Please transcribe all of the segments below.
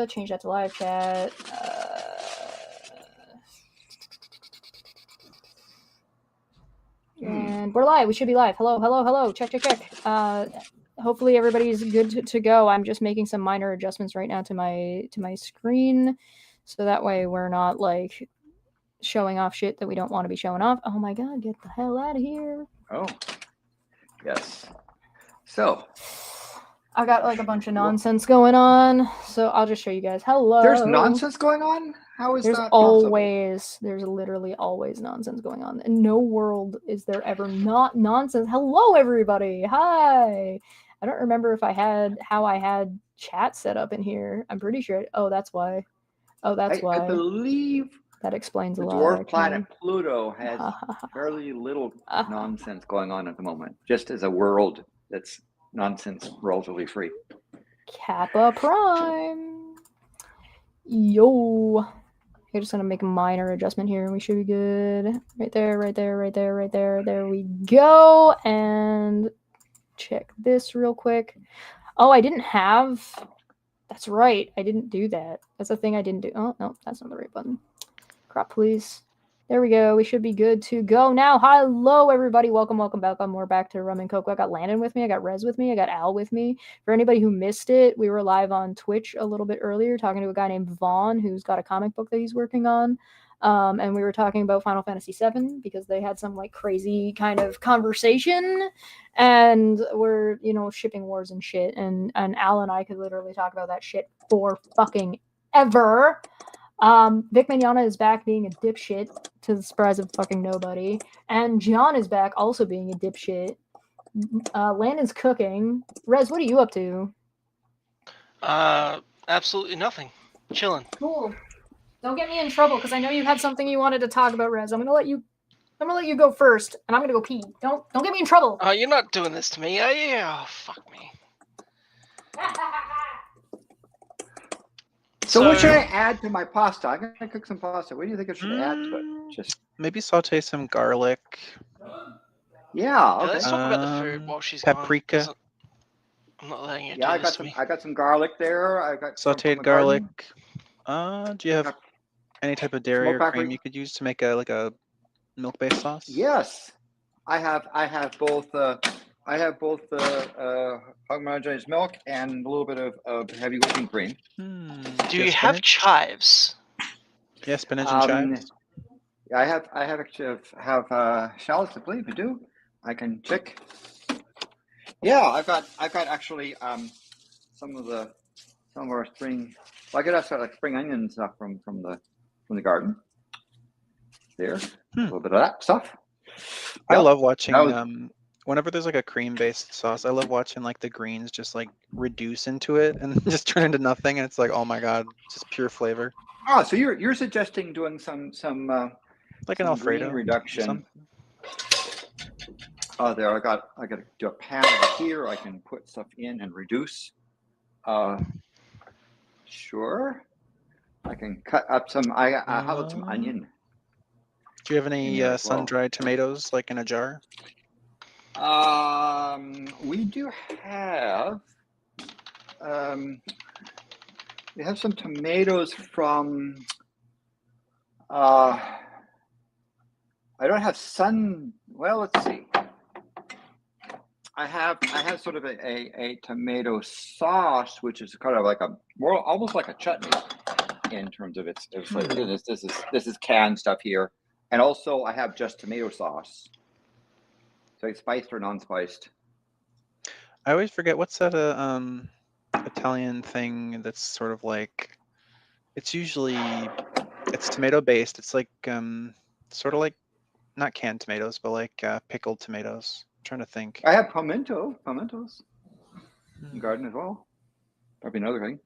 Change that to live chat. And we're live. We should be live. Hello, hello, hello. Check, check, check. Hopefully everybody's good to go. I'm just making some minor adjustments right now to my screen, so that way we're not like showing off shit that we don't want to be showing off. Oh my god, get the hell out of here. Oh, yes. So I got like a bunch of nonsense going on, so I'll just show you guys. Hello. There's nonsense going on? How is There's that always possible? there's literally always nonsense going on. In no world is there ever not nonsense. Hello everybody. Hi. I don't remember if I had chat set up in here. I'm pretty sure. Oh, that's why. Oh, that's why. I believe that explains a lot. The dwarf planet Pluto has fairly little nonsense going on at the moment, just as a world that's nonsense relatively free. Kappa Prime. Yo. I'm just gonna make a minor adjustment here and we should be good. Right there, right there, right there, right there. There we go. And check this real quick. Oh, I didn't have... That's right. I didn't do that. That's the thing I didn't do. Oh, no, that's not the right button. Crop, please. There we go. We should be good to go now. Hello, everybody. Welcome, welcome back. We're back to Rum and Coke. I got Landon with me. I got Rez with me. I got Al with me. For anybody who missed it, we were live on Twitch a little bit earlier talking to a guy named Vaughn who's got a comic book that he's working on. And we were talking about Final Fantasy VII because they had some like crazy kind of conversation and we're, you know, shipping wars and shit. And Al and I could literally talk about that shit for fucking ever. Vic Mignogna is back being a dipshit to the surprise of fucking nobody. And John is back also being a dipshit. Landon's cooking. Rez, what are you up to? Absolutely nothing. Chilling. Cool. Don't get me in trouble because I know you had something you wanted to talk about, Rez. I'm gonna let you go first, and I'm gonna go pee. Don't get me in trouble. You're not doing this to me. Oh, fuck me. So what should I add to my pasta? I'm gonna cook some pasta. What do you think I should add to it? Just maybe saute some garlic. Yeah. Okay. Let's talk about the food while she's paprika. Gone. I'm not letting it. Yeah, I got some garlic there. I got sauteed garlic. Do you have any type of dairy or cream you could use to make a milk-based sauce? Yes, I have both homogenized milk and a little bit of heavy whipping cream. Do you have chives? Yes, spinach and chives. I have shallots, I believe I do. I can check. Yeah, I've got actually some of our spring. Well, I got like spring onion stuff from the garden. There, a little bit of that stuff. I love watching whenever there's like a cream-based sauce. I love watching like the greens just like reduce into it and just turn into nothing, and it's like, oh my god, just pure flavor. Oh, so you're suggesting doing some like an Alfredo reduction. Oh, there I got to do a pan over here. I can put stuff in and reduce. Sure. I can cut up some. How about some onion? Do you have any sun-dried tomatoes like in a jar? We do have. We have some tomatoes from. I don't have sun. Well, let's see. I have sort of a tomato sauce, which is kind of like almost like a chutney in terms of its flavor. This is canned stuff here, and also I have just tomato sauce. So it's spiced or non-spiced. I always forget what's that Italian thing that's sort of like it's tomato based. It's like sort of like not canned tomatoes, but like pickled tomatoes. I'm trying to think. I have pimentos in the garden as well. Probably another thing.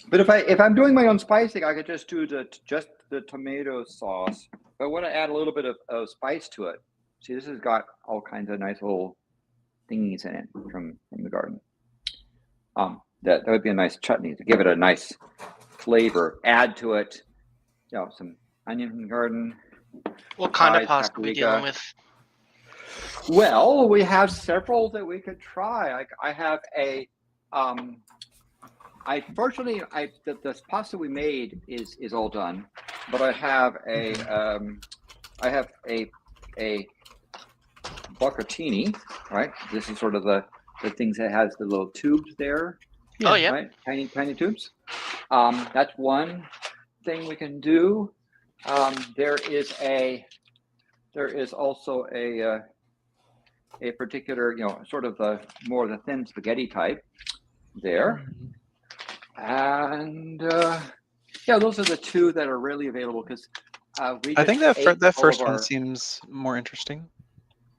But if I'm doing my own spicing, I could just do just the tomato sauce. But I want to add a little bit of spice to it. See, this has got all kinds of nice little thingies in it from the garden. That would be a nice chutney to give it a nice flavor. Add to it, some onion from the garden. What kind of pasta are we dealing with? Well, we have several that we could try. I have a the pasta we made is all done, but I have a bucatini, right? This is sort of the things that has the little tubes there, Oh yeah. right? Tiny tubes. That's one thing we can do. There is also a particular, sort of more the thin spaghetti type there. And those are the two that are really available because I think that first one seems more interesting.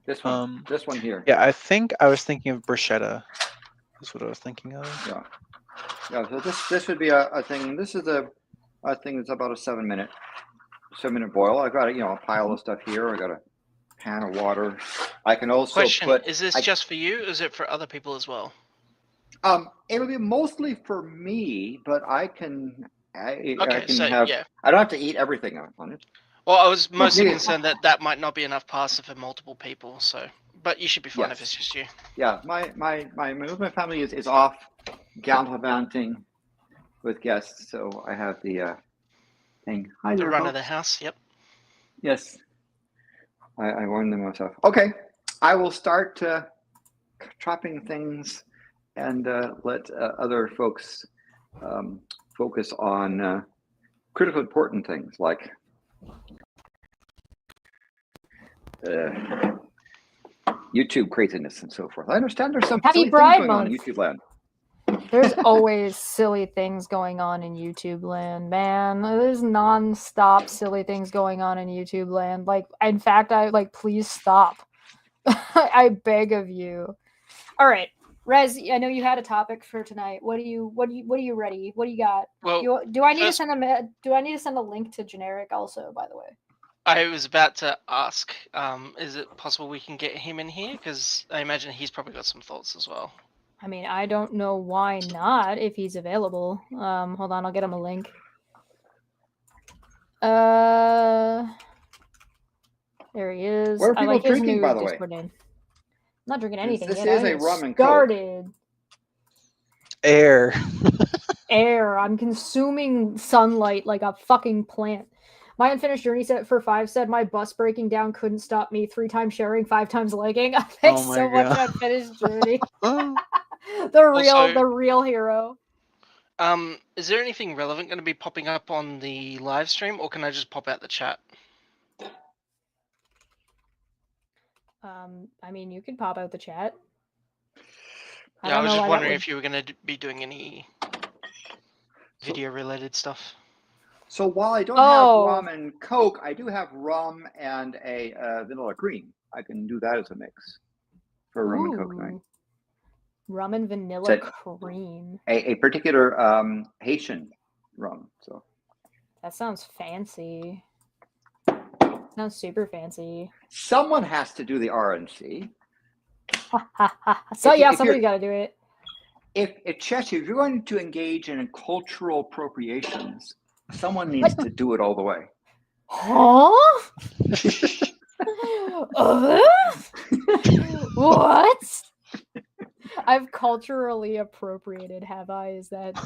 This one here. Yeah, I think I was thinking of bruschetta. That's what I was thinking of. Yeah. So this would be a thing. This is a thing that's about a 7-minute boil. I've got a pile of stuff here. I got a pan of water. I can also is this just for you, or is it for other people as well? It would be mostly for me, but I can have. I don't have to eat everything on it. Well, I was mostly concerned that might not be enough pasta for multiple people. So, but you should be fine if it's just you. Yeah, my family is off gallivanting with guests, so I have the thing. The run of the house. Yep. Yes. I warned them myself. Okay, I will start chopping things and let other folks focus on critical important things like YouTube craziness and so forth. I understand there's some Happy silly Pride things going on in Month. YouTube land. There's always silly things going on in YouTube land, man. There's non-stop silly things going on in YouTube land. Like, in fact, please stop. I beg of you. All right, Rez, I know you had a topic for tonight. What are you ready? What do you got? Well, do I need to send a link to Generic also, by the way? I was about to ask, is it possible we can get him in here? Because I imagine he's probably got some thoughts as well. I mean, I don't know why not if he's available. Hold on, I'll get him a link. There he is. What are people drinking, by the way? Name. I'm not drinking anything yet. This is a rum and coke. Air. Air. I'm consuming sunlight like a fucking plant. My unfinished journey set for 5 said my bus breaking down couldn't stop me. 3 times sharing, 5 times legging. Thanks so much, unfinished journey. the real hero. Is there anything relevant going to be popping up on the live stream, or can I just pop out the chat? I mean, you can pop out the chat. Yeah, I was just wondering if you were going to be doing any video-related stuff. So while I don't have rum and coke, I do have rum and a vanilla cream. I can do that as a mix for rum and coke night. Rum and vanilla cream. A particular Haitian rum. So that sounds fancy. Sounds super fancy. Someone has to do the RNC. Somebody's got to do it. If you're going to engage in cultural appropriations, someone needs to do it all the way. Huh? What? I've culturally appropriated, have I? Is that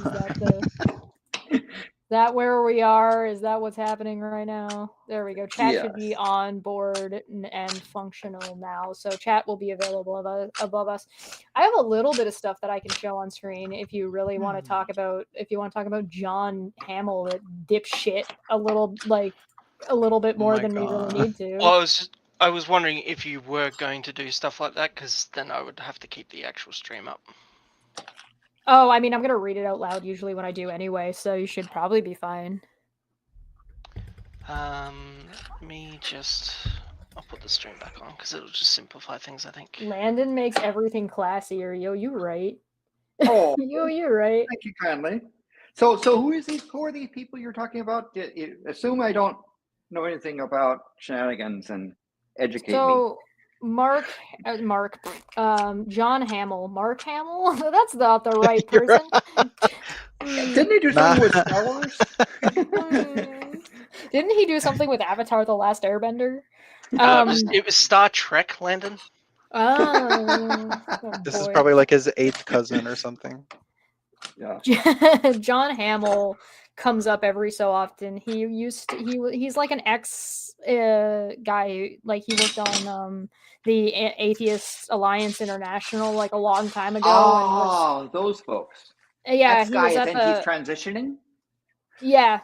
that where we are? Is that what's happening right now? There we go. Chat should be on board and functional now. So chat will be available above us. I have a little bit of stuff that I can show on screen if you really want to talk about. If you want to talk about John Hamill, that dipshit, a little bit more than we really need to. Well, I was wondering if you were going to do stuff like that, because then I would have to keep the actual stream up. Oh, I mean, I'm going to read it out loud usually when I do anyway, so you should probably be fine. I'll put the stream back on, because it'll just simplify things, I think. Landon makes everything classier. Yo, you right. Oh, you're right. Thank you kindly. So who are these people you're talking about? Assume I don't know anything about shenanigans and educate me. John Hamill. Mark Hamill? That's not the right person. Didn't he do something with Star Wars? Didn't he do something with Avatar: The Last Airbender? It was Star Trek, Landon. Oh, This is boy. probably like his 8th cousin or something. Yeah. John Hamill comes up every so often. He's like an ex guy. Like he worked on the Atheist Alliance International like a long time ago, and was Oh, those folks. yeah, Ex he guy, was and at then he's the transitioning. yeah.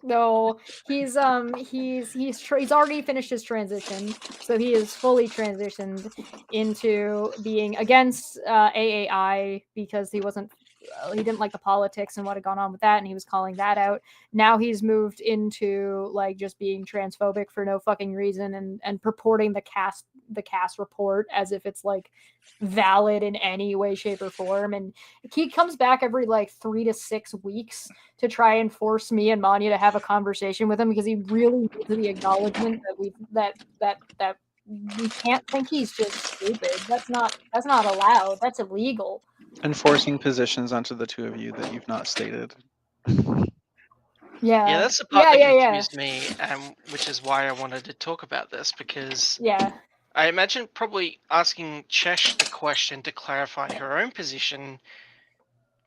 No, he's already finished his transition, so he is fully transitioned into being against AAI because he didn't like the politics and what had gone on with that, and he was calling that out. Now he's moved into like just being transphobic for no fucking reason and purporting the cast report as if it's like valid in any way, shape, or form. And he comes back every like 3 to 6 weeks to try and force me and Manya to have a conversation with him because he really needs the acknowledgement that we can't think he's just stupid. That's not allowed. That's illegal. Enforcing positions onto the two of you that you've not stated. Yeah. Yeah, that's the part that yeah. confused me, which is why I wanted to talk about this, because Yeah. I imagine probably asking Chesh the question to clarify her own position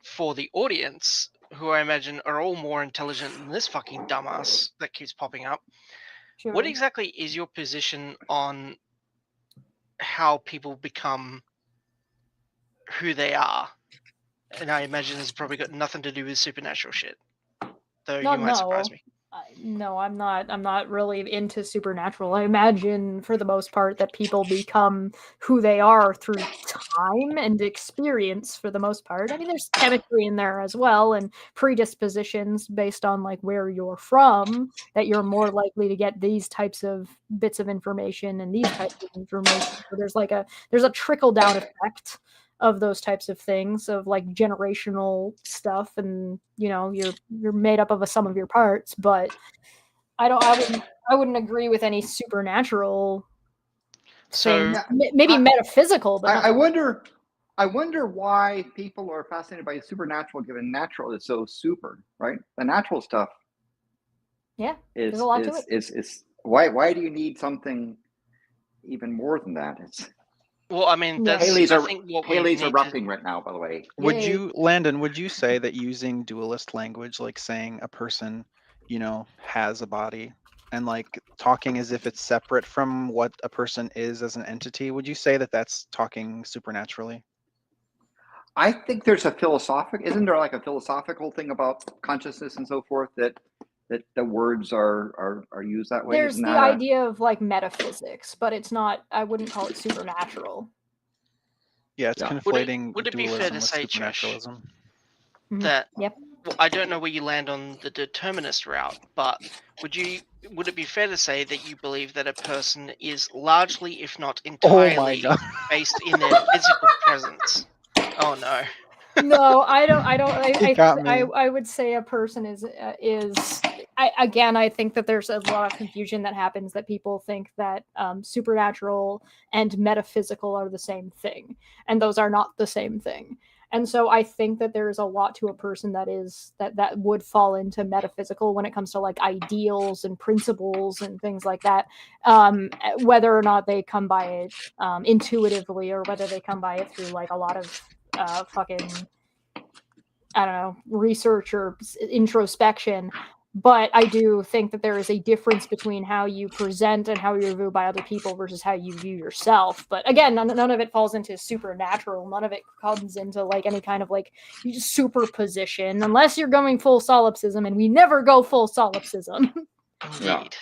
for the audience, who I imagine are all more intelligent than this fucking dumbass that keeps popping up. Sure. What exactly is your position on how people become who they are? And I imagine it's probably got nothing to do with supernatural shit. Though you might surprise me. No, I'm not really into supernatural. I imagine for the most part that people become who they are through time and experience for the most part. I mean, there's chemistry in there as well and predispositions based on like where you're from that you're more likely to get these types of bits of information and these types of information. So there's a trickle down effect of those types of things of like generational stuff, and you're made up of a sum of your parts. But I wouldn't agree with any supernatural So thing. Maybe metaphysical, but I wonder why people are fascinated by supernatural, given natural is so super, right? The natural stuff yeah, is there's a lot to it. is why do you need something even more than that? It's well, I mean, that's Haley's I think what we Haley's need erupting right now, by the way. Would Yay. you, Landon, would you say that using dualist language, like saying a person, has a body and like talking as if it's separate from what a person is as an entity, would you say that that's talking supernaturally? I think there's isn't there like a philosophical thing about consciousness and so forth that the words are used that way? There's Isn't the that idea of like metaphysics, but it's not. I wouldn't call it supernatural. Yeah, it's Yeah. conflating would it be fair dualism to with say, Chesh, supernaturalism. that Yep. well, I don't know where you land on the determinist route, but would it be fair to say that you believe that a person is largely, if not Oh my entirely, God. based in their physical presence? Oh no. No, I don't. You got me. I would say a person is. I think that there's a lot of confusion that happens, that people think that supernatural and metaphysical are the same thing, and those are not the same thing. And so I think that there is a lot to a person that would fall into metaphysical when it comes to like ideals and principles and things like that. Whether or not they come by it intuitively, or whether they come by it through like a lot of fucking, I don't know, research or introspection. But I do think that there is a difference between how you present and how you're viewed by other people versus how you view yourself. But again, none of it falls into supernatural. None of it comes into like any kind of like superposition, unless you're going full solipsism, and we never go full solipsism. Indeed.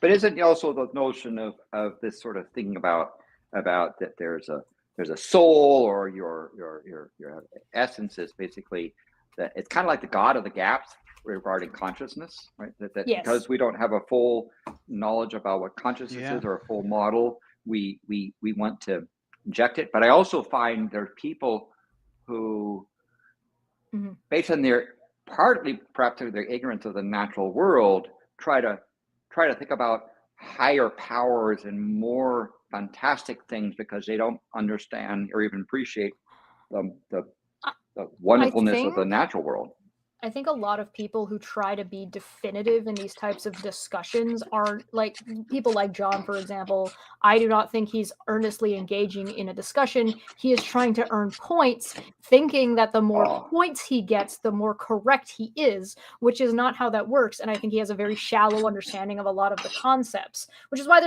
But isn't also the notion of this sort of thinking about that there's a soul, or your essence is basically that it's kind of like the God of the gaps regarding consciousness, right? That Yes. Because we don't have a full knowledge about what consciousness is, or a full model, we want to inject it. But I also find there are people who, based on their partly perhaps their ignorance of the natural world, try to think about higher powers and more fantastic things because they don't understand or even appreciate the wonderfulness of the natural world. I think a lot of people who try to be definitive in these types of discussions are like people like John, for example. I do not think he's earnestly engaging in a discussion. He is trying to earn points, thinking that the more Oh. points he gets, the more correct he is, which is not how that works. And I think he has a very shallow understanding of a lot of the concepts, which is why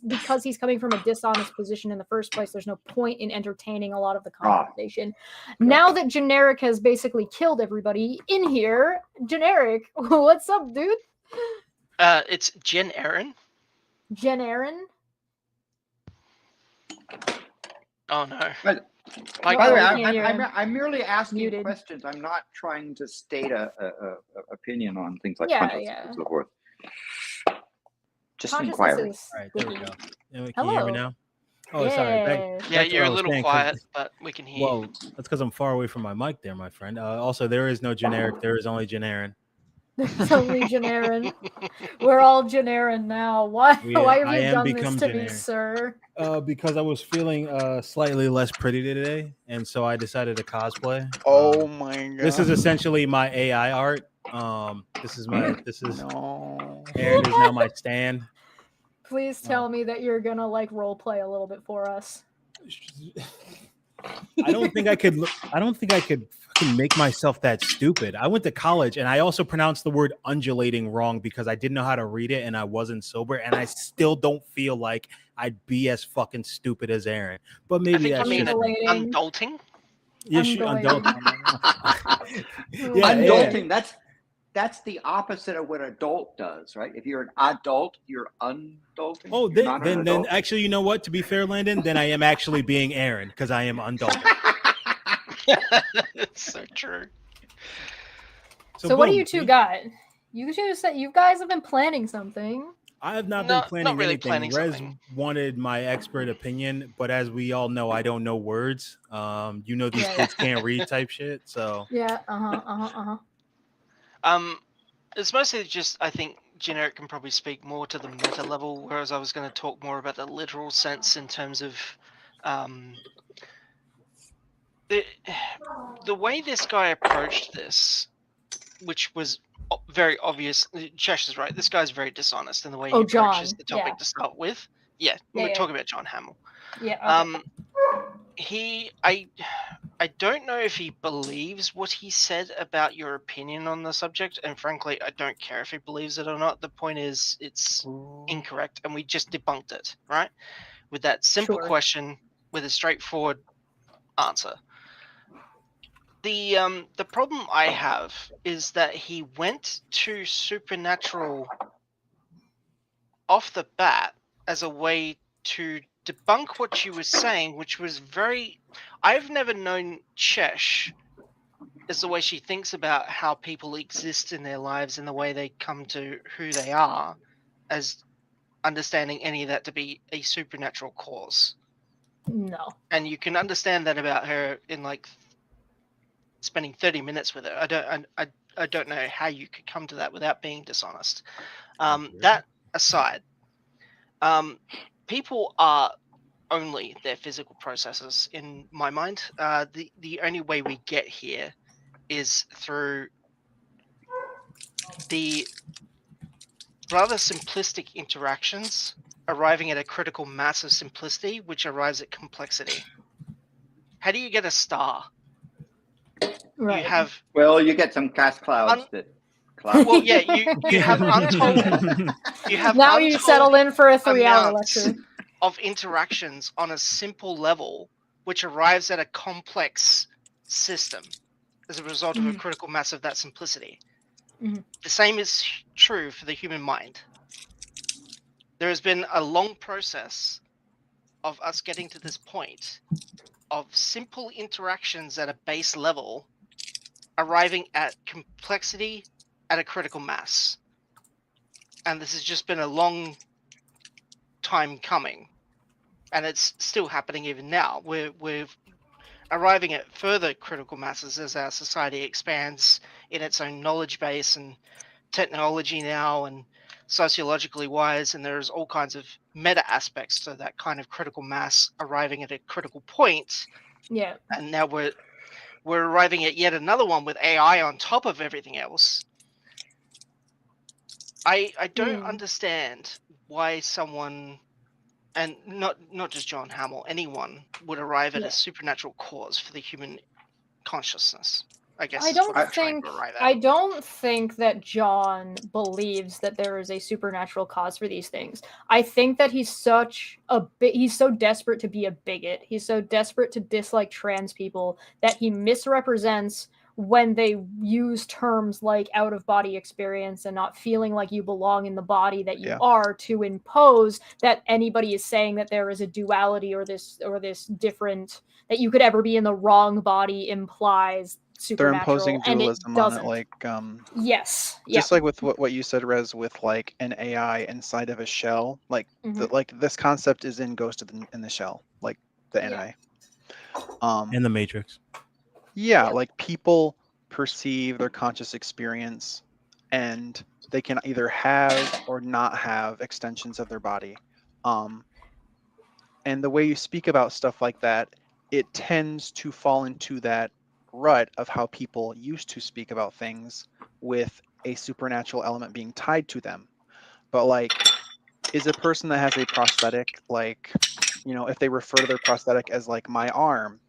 because he's coming from a dishonest position in the first place, there's no point in entertaining a lot of the conversation. Now that Generic has basically killed everybody in here, Generic, what's up, dude? It's Jen Aaron. Jen Aaron? Oh no. But, Like, by the way, we can't hear him. I'm merely asking Muted. questions. I'm not trying to state a opinion on things like Yeah, consciousness yeah. and so forth. Just Consciousness inquiring. is All right, there we spooky. go. Can you hear me Hello. now? Oh, sorry. Yeah. yeah, That's what you're I a was little saying, 'cause- quiet, but we can hear you. Well, that's because I'm far away from my mic there, my friend. Also, there is no generic. There is only Generic. There's only Jen Aaron. We're all Jen Aaron now. Why Yeah, have I you am done this become to me, generic. sir? Because I was feeling slightly less pretty today, and so I decided to cosplay. Oh my god. This is essentially my AI art. This is no. Aaron is now my stand. Please tell me that you're gonna like role play a little bit for us. I don't think I could fucking make myself that stupid. I went to college and I also pronounced the word undulating wrong because I didn't know how to read it and I wasn't sober, and I still don't feel like I'd be as fucking stupid as Aaron. But maybe I that's think you just mean me. Undulating. undulting. Yeah, she Undulating. undulating. Yeah, Adulting, that's the opposite of what adult does, right? If you're an adult, you're undulting. Oh, You're not an then adult. actually, you know what? To be fair, Landon, then I am actually being Aaron because I am undulting. It's so true. So what do boom, you two see? got? You two said you guys have been planning something. I have not No, been planning not really anything. planning Rez something. wanted my expert opinion, but as we all know, I don't know words. You know, these Yeah. kids can't read type shit. So Yeah. It's mostly just, I think Generic can probably speak more to the meta level, whereas I was going to talk more about the literal sense in terms of the way this guy approached this, which was very obvious. Chesh is right. This guy's very dishonest in the way he approaches John, the topic yeah. to start with. Yeah, Yeah, we're yeah. talking about John Hamill. Yeah. Okay. I don't know if he believes what he said about your opinion on the subject, and frankly, I don't care if he believes it or not. The point is, it's incorrect, and we just debunked it, right? With that simple Sure. question, with a straightforward answer. The problem I have is that he went to supernatural off the bat as a way to debunk what you were saying, which was very... I've never known Chesh as the way she thinks about how people exist in their lives and the way they come to who they are, as understanding any of that to be a supernatural cause. No. And you can understand that about her in like spending 30 minutes with her. I don't know how you could come to that without being dishonest. That aside, people are only their physical processes in my mind. The only way we get here is through the rather simplistic interactions arriving at a critical mass of simplicity, which arrives at complexity. How do you get a star? Right. You have... Well, you get some gas clouds that cloud. Well, yeah, you have untold... You have now you untold settle in for a 3-hour amounts lecture. of interactions on a simple level, which arrives at a complex system as a result of a critical mass of that simplicity. Mhm. The same is true for the human mind. There has been a long process of us getting to this point of simple interactions at a base level arriving at complexity at a critical mass. And this has just been a long time coming. And it's still happening even now. We're arriving at further critical masses as our society expands in its own knowledge base and technology now and sociologically wise, and there's all kinds of meta aspects to that kind of critical mass arriving at a critical point. Yeah. And now we're we're arriving at yet another one with AI on top of everything else. I don't understand why someone, and not just John Hamill, anyone would arrive at a supernatural cause for the human consciousness. I guess I is what I'm don't trying think to arrive at. I don't think that John believes that there is a supernatural cause for these things. I think that he's so desperate to be a bigot. He's so desperate to dislike trans people that he misrepresents when they use terms like out of body experience and not feeling like you belong in the body that you are, to impose that anybody is saying that there is a duality or this different, that you could ever be in the wrong body implies They're supernatural, imposing and it dualism on it, doesn't. like Yes. just like with what you said, Rez, with like an AI inside of a shell. Like like this concept is in Ghost in the Shell, like the anime. In the Matrix. Yeah, like people perceive their conscious experience, and they can either have or not have extensions of their body. And the way you speak about stuff like that, it tends to fall into that rut of how people used to speak about things with a supernatural element being tied to them. But like, is a person that has a prosthetic, like, if they refer to their prosthetic as like my arm,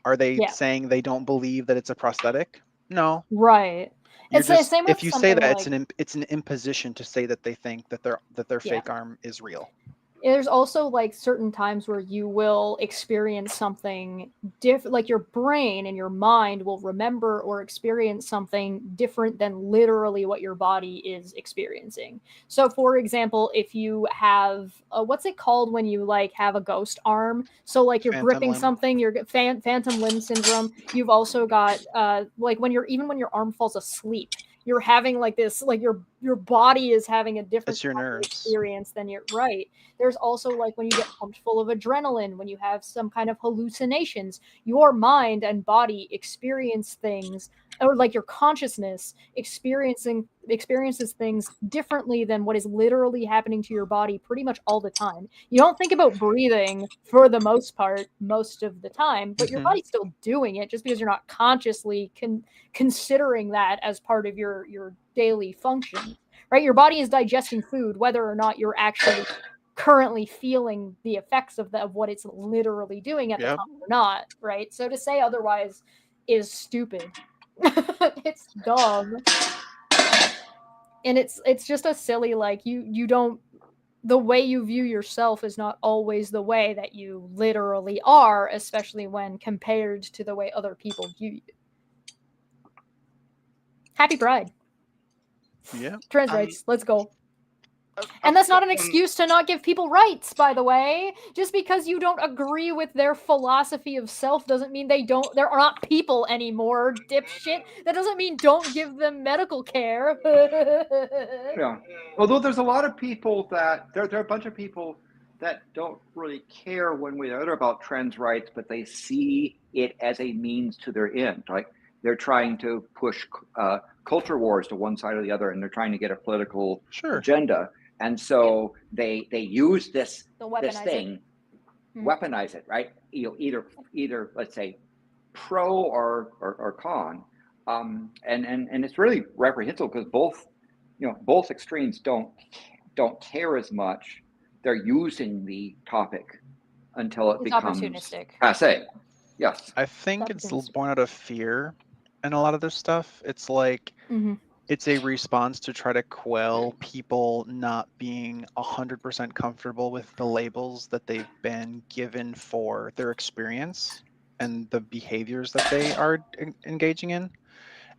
are they saying they don't believe that it's a prosthetic? No. Right. It's the same with if you say that, like, it's an imposition to say that they think that their fake arm is real. There's also like certain times where you will experience something different, like your brain and your mind will remember or experience something different than literally what your body is experiencing. So for example, if you have what's it called when you like have a ghost arm, so like you're Phantom gripping limb. something, you're phantom limb syndrome. You've also got like when your arm falls asleep, you're having like this, like your body is having a different experience than you're right. There's also like when you get pumped full of adrenaline, when you have some kind of hallucinations, your mind and body experience things, or like your consciousness experiences things differently than what is literally happening to your body pretty much all the time. You don't think about breathing for the most part most of the time, but your body's still doing it, just because you're not consciously considering that as part of your daily function, right? Your body is digesting food whether or not you're actually currently feeling the effects of what it's literally doing at the time or not, right? So to say otherwise is stupid. It's dumb. And it's just a silly, like, you don't, the way you view yourself is not always the way that you literally are, especially when compared to the way other people view you. Happy Pride. Yeah. Trans rights, let's go. And that's not an excuse to not give people rights, by the way. Just because you don't agree with their philosophy of self doesn't mean they're not people anymore, dipshit. That doesn't mean don't give them medical care. Yeah. Although there's a lot of people that, there are a bunch of people that don't really care one way or the other about trans rights, but they see it as a means to their end. Like they're trying to push culture wars to one side or the other, and they're trying to get a political agenda. And so they use this thing, weaponize it, right? Either let's say pro or con, and it's really reprehensible because both extremes don't care as much. They're using the topic until it becomes opportunistic. Passe. Yes, I think it's born out of fear, and a lot of this stuff. It's like. It's a response to try to quell people not being 100% comfortable with the labels that they've been given for their experience and the behaviors that they are engaging in.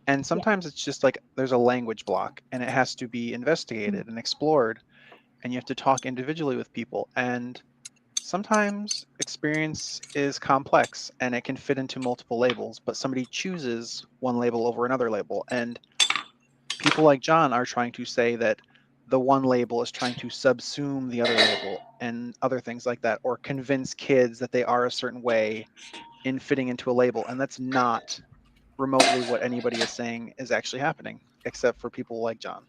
And sometimes it's just like there's a language block, and it has to be investigated and explored, and you have to talk individually with people. And sometimes experience is complex and it can fit into multiple labels, but somebody chooses one label over another label. And people like John are trying to say that the one label is trying to subsume the other label and other things like that, or convince kids that they are a certain way in fitting into a label. And that's not remotely what anybody is saying is actually happening, except for people like John.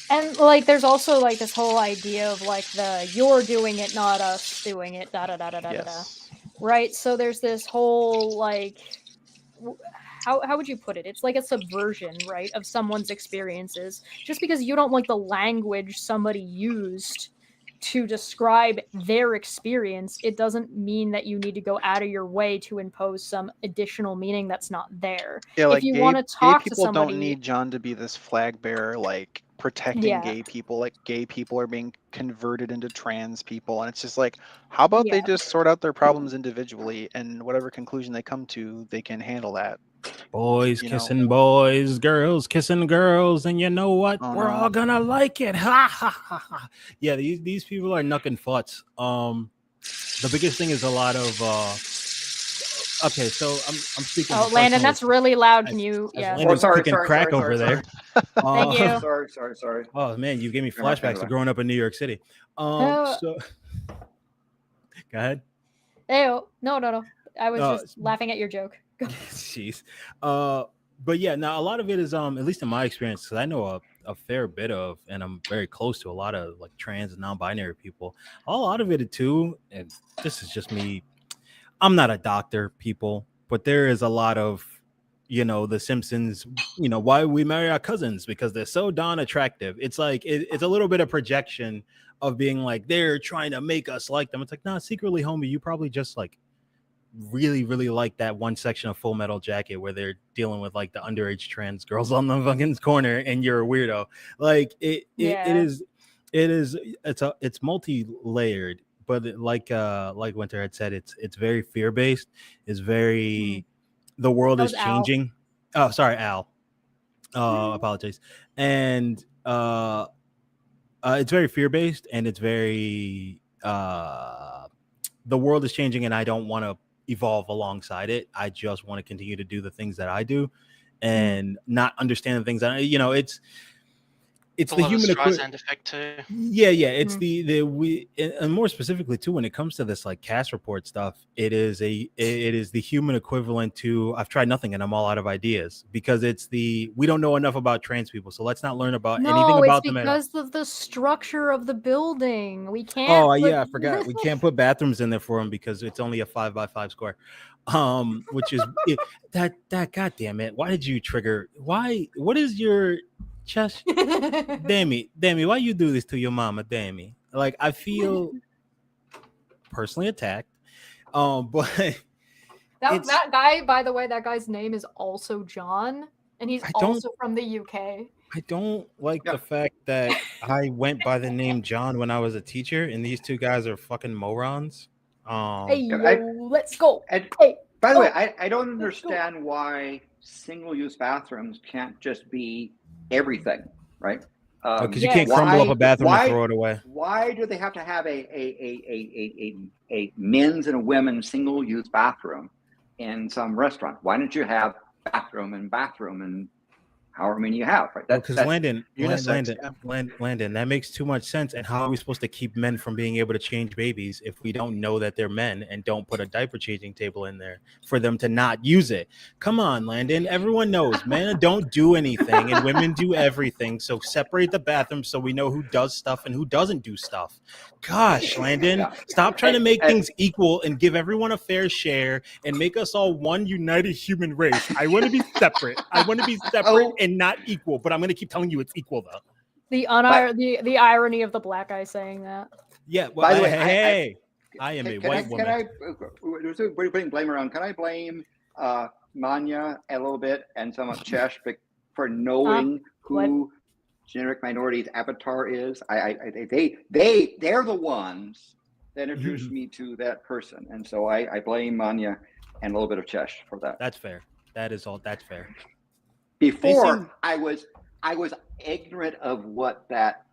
And like there's also like this whole idea of like you're doing it, not us doing it, da da da da da da. Right? So there's this whole like how would you put it? It's like a subversion, right, of someone's experiences. Just because you don't like the language somebody used to describe their experience, it doesn't mean that you need to go out of your way to impose some additional meaning that's not there. Yeah, If like you gay want to gay talk to people somebody, don't need John to be this flag bearer, like protecting Yeah. gay people. Like gay people are being converted into trans people, and it's just like, how about they Yeah. just sort out their problems individually, and whatever conclusion they come to, they can handle that. Boys You know. kissing boys, girls kissing girls, and you know what? Oh, We're no. all gonna like it. Ha ha ha ha. Yeah, these people are knucking futz. The biggest thing is a lot of okay, so I'm speaking. Oh, Landon, that's really loud. Can you? as Yeah. Landon's sorry, cooking sorry, crack sorry, over sorry, there. Thank you. Sorry. Oh man, you gave me Never mind, flashbacks to growing up in New York City. Oh. So go ahead. Ew. No. I was No, just laughing at your joke. Jeez. But yeah, now a lot of it is at least in my experience, because I know a fair bit of, and I'm very close to a lot of like trans and non-binary people. A lot of it too, and this is just me. I'm not a doctor, people, but there is a lot of, the Simpsons, why we marry our cousins because they're so darn attractive. It's like it's a little bit of projection of being like they're trying to make us like them. It's like, nah, secretly, homie, you probably just like really, really like that one section of Full Metal Jacket where they're dealing with like the underage trans girls on the fucking corner, and you're a weirdo. Like it's multi-layered, but like Winter had said, it's very fear-based. It's very the world That is was Al. changing. Oh, sorry, Al. Apologize. And it's very fear-based, and it's very the world is changing, and I don't want to evolve alongside it. I just want to continue to do the things that I do and not understand the things that it's the human Streisand effect too. Yeah, it's and more specifically too, when it comes to this like cast report stuff, it is the human equivalent to I've tried nothing and I'm all out of ideas, because we don't know enough about trans people, so let's not learn about anything about them. No, it's because of the structure of the building. We can't. Oh yeah, I forgot. We can't put bathrooms in there for them because it's only a 5x5 square. Which is that God damn it! Why did you trigger? What is your just Dammy, why you do this to your mama, Dammy? Like, I feel personally attacked. But that guy, by the way, that guy's name is also John, and he's also from the UK. I don't like the fact that I went by the name John when I was a teacher, and these two guys are fucking morons. Let's go. By the way, I don't understand why single-use bathrooms can't just be everything, right? Because you can't crumble up a bathroom and throw it away. Why do they have to have a men's and a women's single-use bathroom in some restaurant? Why don't you have bathroom and however many you have, right? Because Landon, that makes too much sense. And how are we supposed to keep men from being able to change babies if we don't know that they're men and don't put a diaper changing table in there for them to not use it? Come on, Landon. Everyone knows men don't do anything and women do everything. So separate the bathroom so we know who does stuff and who doesn't do stuff. Gosh, Landon, stop trying to make things equal and give everyone a fair share and make us all one united human race. I want to be separate. And not equal, but I'm going to keep telling you it's equal though. The irony of the black guy saying that. Yeah. Well, by the way, I am a white woman. We're putting blame around. Can I blame Manya a little bit and some of Chesh for knowing who generic minority's avatar is? They're the ones that introduced me to that person, and so I blame Manya and a little bit of Chesh for that. That's fair. That's fair. Before I was ignorant of what that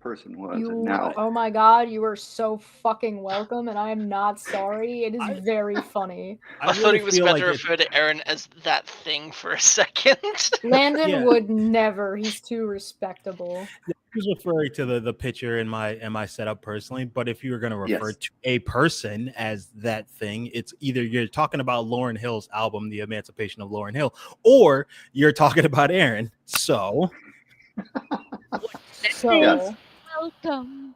person was, and now oh my god, you are so fucking welcome, and I am not sorry. It is very funny. I thought he was about to refer to Aaron as that thing for a second. Landon would never. He's too respectable. He was referring to the picture in my setup personally, but if you were going to refer to a person as that thing, it's either you're talking about Lauryn Hill's album, The Emancipation of Lauryn Hill, or you're talking about Aaron. So welcome.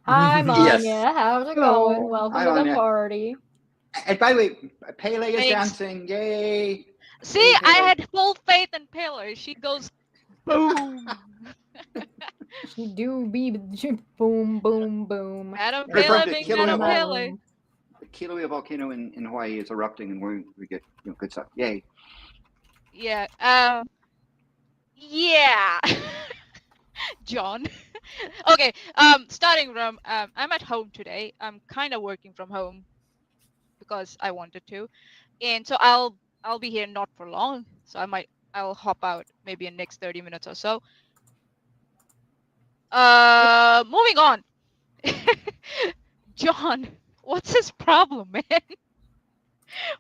Hi, Manya. How's it going? Welcome to the party. And by the way, Pele is dancing. Yay! See, I had full faith in Pillar. She goes, boom. She do be boom, boom, boom. Madam Hey, Pillar Frank, being Kilauea Madam vol- Pillar. the Kilauea volcano in Hawaii is erupting, and we get good stuff. Yay! Yeah. Yeah. John. Okay. Starting from I'm at home today. I'm kind of working from home because I wanted to, and so I'll be here not for long. So I'll hop out maybe in next 30 minutes or so. Moving on. John, what's his problem, man?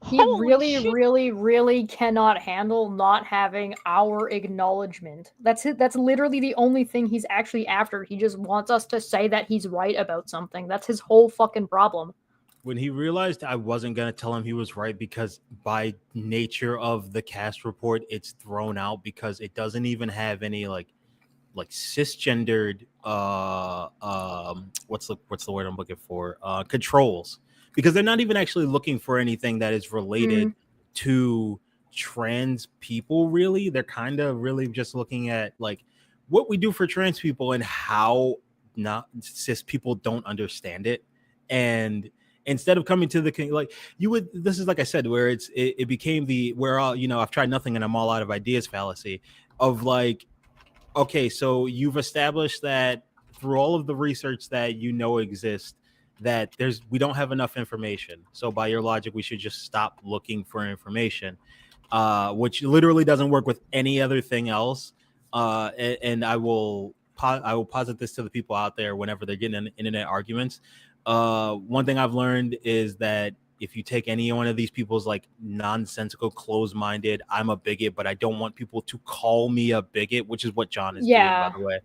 He Holy really, shit. really, really cannot handle not having our acknowledgement. That's it. That's literally the only thing he's actually after. He just wants us to say that he's right about something. That's his whole fucking problem. When he realized I wasn't going to tell him he was right, because by nature of the cast report, it's thrown out because it doesn't even have any like cisgendered what's the word I'm looking for, controls, because they're not even actually looking for anything that is related to trans people. Really, they're kind of really just looking at like what we do for trans people and how not cis people don't understand it. And instead of coming to the like you would, this is like I said, where it became the where all I've tried nothing and I'm all out of ideas fallacy of like, okay, so you've established that through all of the research that exists, that we don't have enough information. So by your logic, we should just stop looking for information, which literally doesn't work with any other thing else. And I will posit this to the people out there whenever they're getting in internet arguments. One thing I've learned is that if you take any one of these people's like nonsensical, closed-minded, I'm a bigot, but I don't want people to call me a bigot, which is what John is doing, by the way.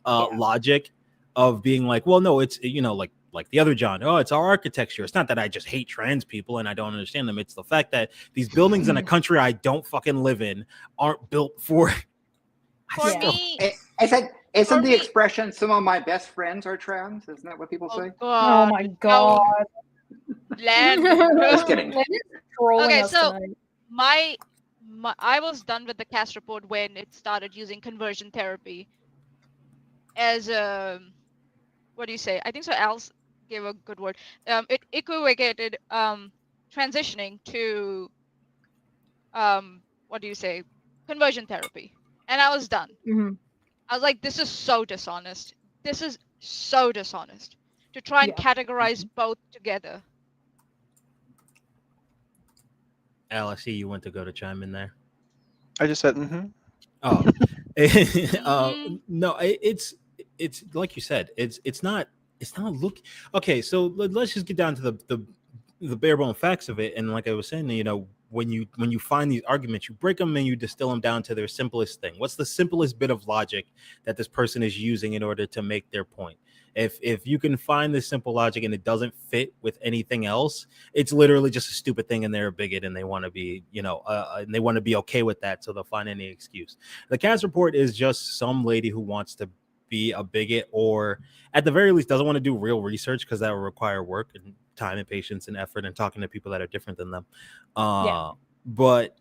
Logic of being like, well, no, it's like the other John. Oh, it's our architecture. It's not that I just hate trans people and I don't understand them. It's the fact that these buildings in a country I don't fucking live in aren't built for. Me. Isn't the expression "some of my best friends are trans"? Isn't that what people say? Oh my god. Land. Just kidding. Okay, so my I was done with the cast report when it started using conversion therapy as a, what do you say? I think so. Al's gave a good word. It equivocated transitioning to what do you say? Conversion therapy, and I was done. I was like, this is so dishonest. This is so dishonest to try and categorize both together. Al, I see you went to go to chime in there. I just said, Oh, no, it's like you said, it's not look. Okay, so let's just get down to the bare bone facts of it. And like I was saying, when you find these arguments, you break them and you distill them down to their simplest thing. What's the simplest bit of logic that this person is using in order to make their point? If you can find this simple logic and it doesn't fit with anything else, it's literally just a stupid thing and they're a bigot and they want to be, and they want to be okay with that. So they'll find any excuse. The cast report is just some lady who wants to be a bigot, or at the very least doesn't want to do real research, because that will require work and time and patience and effort and talking to people that are different than them. But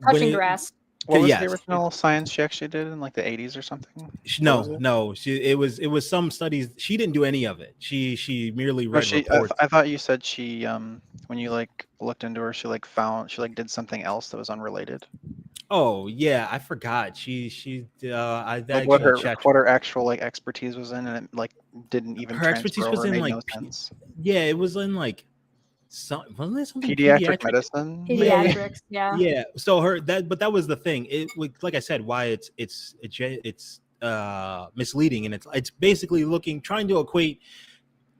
touching grass. What was the original science she actually did in like the 80s or something? No. It was some studies. She didn't do any of it. She merely read reports. I thought you said she when you like looked into her, she did something else that was unrelated. Oh yeah, I forgot. She like what her actual like expertise was in, and it like didn't even her expertise was in like it was in like wasn't there something pediatric medicine? Pediatrics, yeah. So that was the thing. It, like I said, why it's misleading, and it's basically trying to equate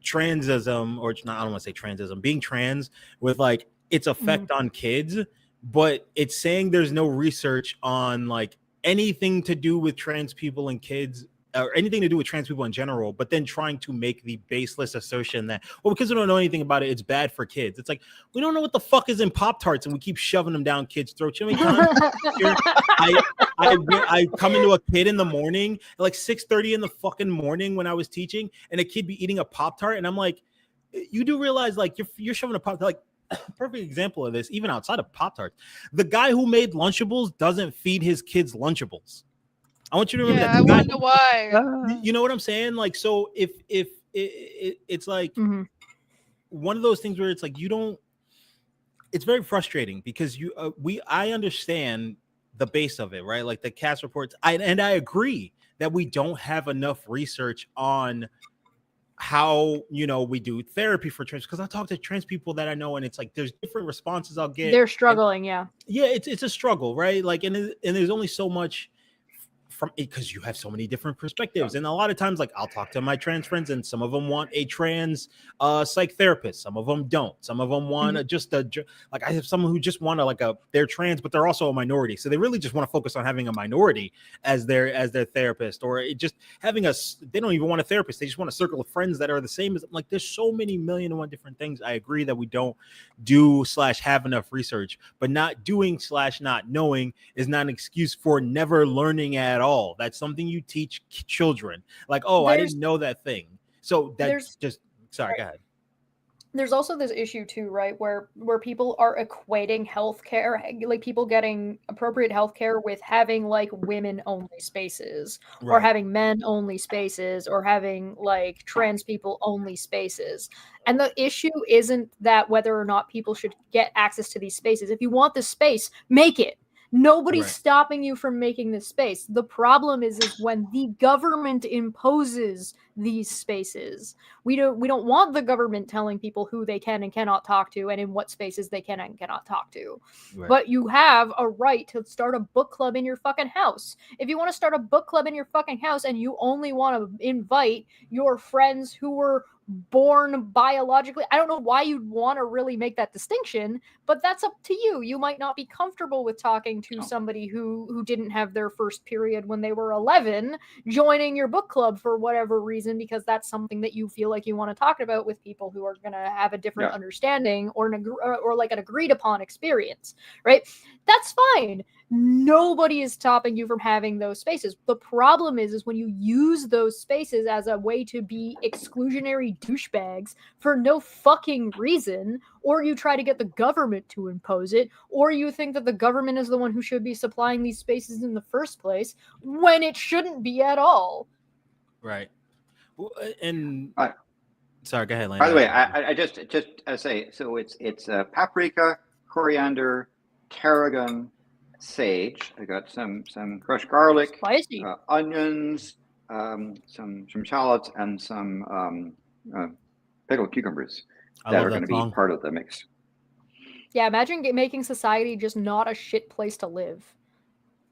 transism, or not, I don't want to say transism, being trans with like its effect on kids, but it's saying there's no research on like anything to do with trans people and kids, or anything to do with trans people in general, but then trying to make the baseless assertion that, well, because we don't know anything about it, it's bad for kids. It's like, we don't know what the fuck is in Pop-Tarts and we keep shoving them down kids' throats. You know I come into a kid in the morning, at like 6:30 in the fucking morning when I was teaching, and a kid be eating a Pop-Tart, and I'm like, you do realize like you're shoving a Pop-Tart, like perfect example of this, even outside of Pop-Tarts. The guy who made Lunchables doesn't feed his kids Lunchables. I want you to remember Yeah, that. I The guy, wonder why. you know what I'm saying? Like, so if it's like Mhm. one of those things where it's like you don't. It's very frustrating because I understand the base of it, right? Like the cast reports. I agree that we don't have enough research on how we do therapy for trans, because I talk to trans people that I know, and it's like there's different responses I'll get. They're struggling, yeah. Yeah, it's a struggle, right? Like, and there's only so much from it because you have so many different perspectives, and a lot of times, like, I'll talk to my trans friends, and some of them want a trans psych therapist, some of them don't, some of them want like, I have someone who just want they're trans, but they're also a minority, so they really just want to focus on having a minority as their therapist, or it just having they don't even want a therapist, they just want a circle of friends that are the same as, like, there's so many million and one different things. I agree that we don't do / have enough research, but not doing / not knowing is not an excuse for never learning at all. That's something you teach children. Like, oh, I didn't know that thing. So that's just sorry, go ahead. There's also this issue too, right, where people are equating healthcare, like people getting appropriate healthcare, with having like women only spaces, or having men only spaces, or having like trans people only spaces. And the issue isn't that whether or not people should get access to these spaces. If you want this space, make it. Nobody's stopping you from making this space. The problem is when the government imposes these spaces. We don't want the government telling people who they can and cannot talk to, and in what spaces they can and cannot talk to. But you have a right to start a book club in your fucking house. If you want to start a book club in your fucking house and you only want to invite your friends who were born biologically, I don't know why you'd want to really make that distinction, but that's up to you. You might not be comfortable with talking to somebody who didn't have their first period when they were 11 joining your book club for whatever reason, because that's something that you feel like you want to talk about with people who are going to have a different understanding, or like an agreed upon experience, right? That's fine. Nobody is stopping you from having those spaces. The problem is when you use those spaces as a way to be exclusionary douchebags for no fucking reason, or you try to get the government to impose it, or you think that the government is the one who should be supplying these spaces in the first place, when it shouldn't be at all. Right. And sorry, go ahead, Landon. By the way, I just say, so it's paprika, coriander, tarragon, sage. I got some crushed garlic, onions, some shallots, and some pickled cucumbers that are going to be part of the mix. Yeah, imagine making society just not a shit place to live.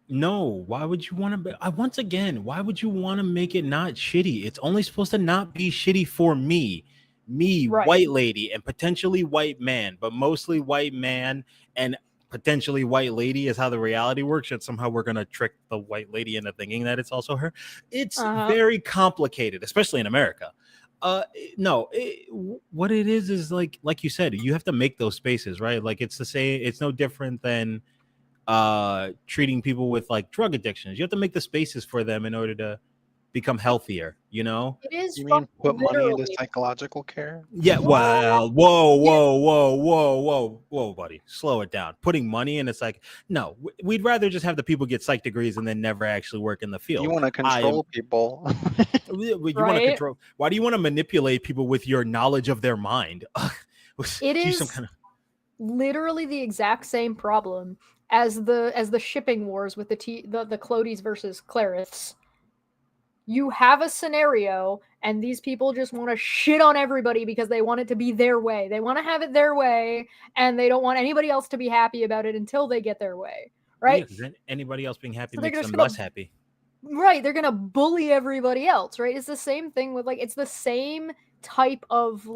No, why would you want to? Once again, why would you want to make it not shitty? It's only supposed to not be shitty for me, white lady, and potentially white man, but mostly white man and potentially white lady is how the reality works. That somehow we're gonna trick the white lady into thinking that it's also her. It's very complicated, especially in America. What it is like you said, you have to make those spaces, right? Like it's the same. It's no different than treating people with like drug addictions. You have to make the spaces for them in order to become healthier, you know? It is. You mean put money into psychological care? Yeah, well, whoa, buddy. Slow it down. Putting money in, it's like, no, we'd rather just have the people get psych degrees and then never actually work in the field. You want to control people. You want to control. Why do you want to manipulate people with your knowledge of their mind? It is literally the exact same problem as the shipping wars with the Clodies versus Clariths. You have a scenario, and these people just want to shit on everybody because they want it to be their way. They want to have it their way, and they don't want anybody else to be happy about it until they get their way, right? Yeah, anybody else being happy makes them less happy. Right, they're gonna bully everybody else, right? It's the same thing with it's the same type of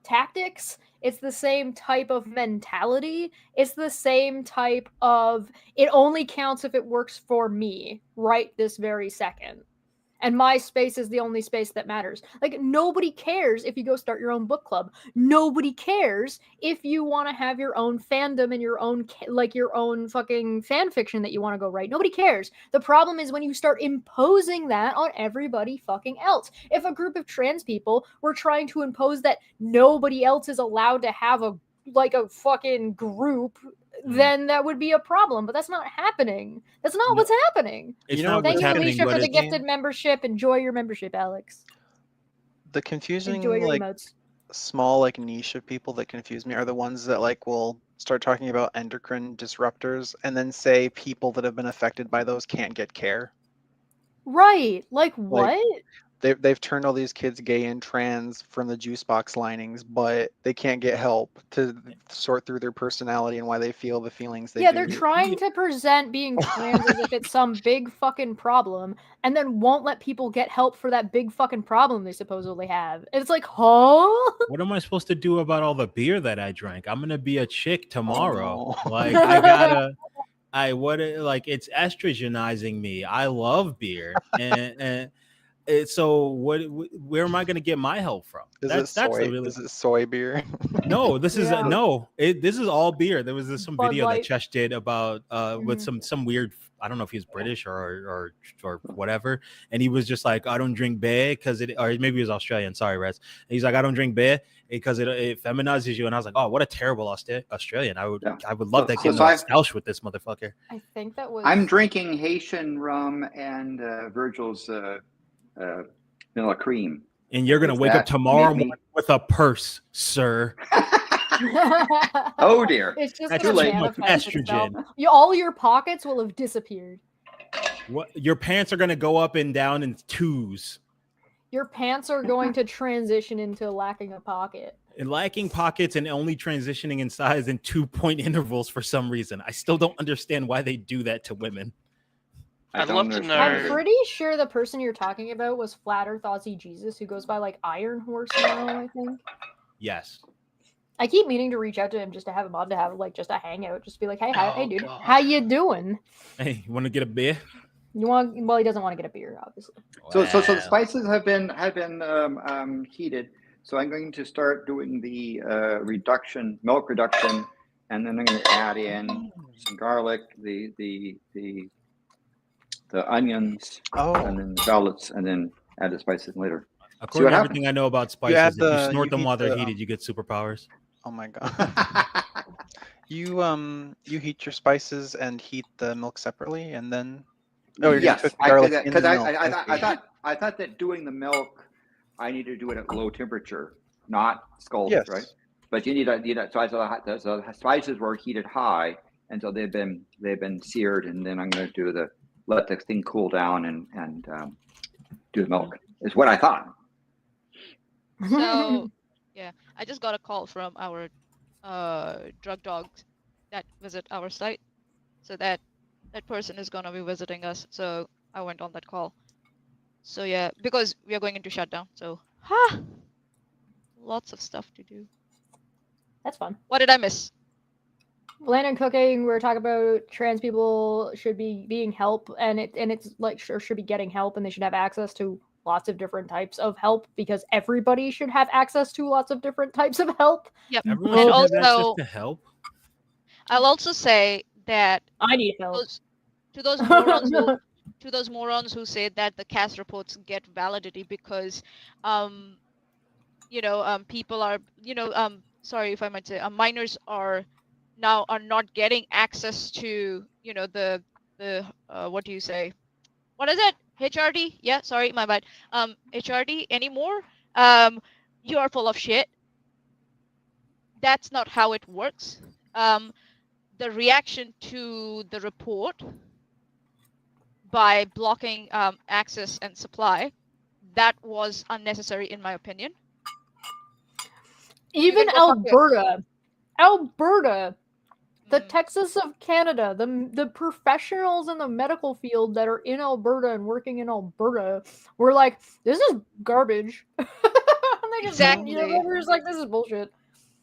tactics. It's the same type of mentality. It's the same type of, it only counts if it works for me right this very second. and my space is the only space that matters. Like, nobody cares if you go start your own book club. Nobody cares if you want to have your own fandom and your own your own fucking fan fiction that you want to go write. Nobody cares. The problem is when you start imposing that on everybody fucking else. If a group of trans people were trying to impose that nobody else is allowed to have a fucking group, then that would be a problem. But that's not happening. That's not what's happening. It's You know not what Thank what's you, happening, Alicia, but for the it's gifted membership. Enjoy your membership, Alex. The confusing Enjoy your like emotes. small like niche of people that confuse me are the ones that like will start talking about endocrine disruptors and then say people that have been affected by those can't get care. Right. Like what? They've turned all these kids gay and trans from the juice box linings, but they can't get help to sort through their personality and why they feel the feelings they Yeah, do. they're trying to present being trans as if it's some big fucking problem, and then won't let people get help for that big fucking problem they supposedly have. And it's like, huh? What am I supposed to do about all the beer that I drank? I'm gonna be a chick tomorrow. no. Like I gotta, it's estrogenizing me. I love beer, and so where am I gonna get my help from? Is it soy beer? No, this is Yeah. this is all beer. There was some Bud video that Light. Chesh did about with Mhm. some weird, I don't know if he's British or whatever, and he was just like, I don't drink beer because it, or maybe he was Australian. Sorry, Rez. And he's like, I don't drink beer because it feminizes you, and I was like, oh, what a terrible Australian. I would love to get Scoush with this motherfucker. I think that was. I'm drinking Haitian rum and Virgil's vanilla cream. And you're gonna wake up tomorrow morning with a purse, sir. Oh dear! It's just That's gonna too late. manifest Estrogen. itself. All your pockets will have disappeared. What? Your pants are gonna go up and down in twos. Your pants are going to transition into lacking a pocket. And lacking pockets and only transitioning in size in 2-point intervals for some reason. I still don't understand why they do that to women. I'd love to know. I'm pretty sure the person you're talking about was Flat Earth Aussie Jesus, who goes by like Iron Horse now, I think. Yes. I keep meaning to reach out to him just to have him on to have like just a hangout, just be like, hey, hey dude, God. how you doing? Hey, you want to get a beer? You want? Well, he doesn't want to get a beer, obviously. So the spices have been heated. So I'm going to start doing the milk reduction, and then I'm going to add in some garlic, the onions, and then the shallots, and then add the spices later. According to everything I know about spices, if you snort them while they're the, heated, you get superpowers. Oh my god. You heat your spices and heat the milk separately, and then yes, because I thought that doing the milk, I need to do it at low temperature, not scalded, right? But you need a so the spices were heated high, and so they've been seared, and then I'm going to let the thing cool down and do the milk. Is what I thought. So yeah, I just got a call from our drug dogs that visit our site, so that person is gonna be visiting us. So I went on that call. So yeah, because we are going into shutdown. So lots of stuff to do. That's fun. What did I miss? Land and cooking. We were talking about trans people should be being help, and it's like should be getting help, and they should have access to lots of different types of help because everybody should have access to lots of different types of help. Yep. Everyone And should also, have access to help. I'll also say that I need help. To those morons who say that the CAS reports get validity because people are sorry if I might say minors are not getting access to the what do you say, what is it, HRD? Yeah, sorry, my bad. HRD anymore. You are full of shit. That's not how it works. The reaction to the report by blocking access and supply, that was unnecessary in my opinion. Even Alberta, the Texas of Canada, the professionals in the medical field that are in Alberta and working in Alberta were like, this is garbage. And they just exactly. Everybody's like, this is bullshit.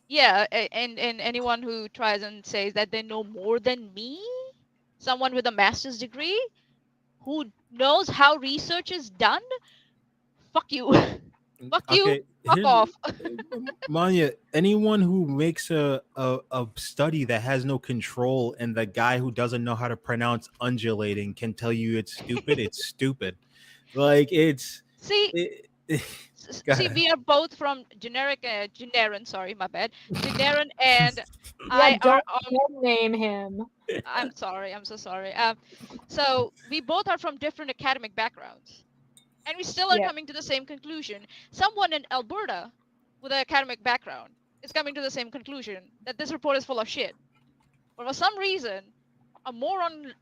Yeah, and anyone who tries and says that they know more than me, someone with a master's degree, who knows how research is done, fuck you. Fuck you. Okay, Fuck here's- off. Manya, anyone who makes a study that has no control and the guy who doesn't know how to pronounce undulating can tell you it's stupid, it's stupid. Like it's See, Go see, ahead. we are both from Generan. Sorry, my bad. Generan and Yeah, I are. don't name him. I'm sorry. I'm so sorry. So we both are from different academic backgrounds, and we still are Yeah. coming to the same conclusion. Someone in Alberta with an academic background is coming to the same conclusion that this report is full of shit. But for some reason, a moron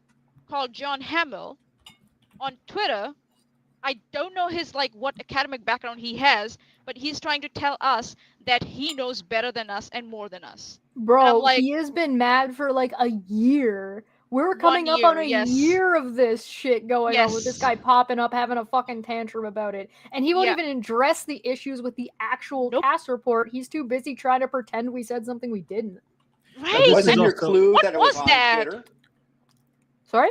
called John Hamill on Twitter, I don't know his what academic background he has, but he's trying to tell us that he knows better than us and more than us. Bro, like- he has been mad for like a year. We're 1 coming up on year, a yes. year of this shit going on with this Yes. guy popping up, having a fucking tantrum about it. And he won't Yeah. even address the issues with the actual Nope. cast report. He's too busy trying to pretend we said something we didn't. Right. this Wasn't is your also- clue What that it was was on that? Twitter? Sorry?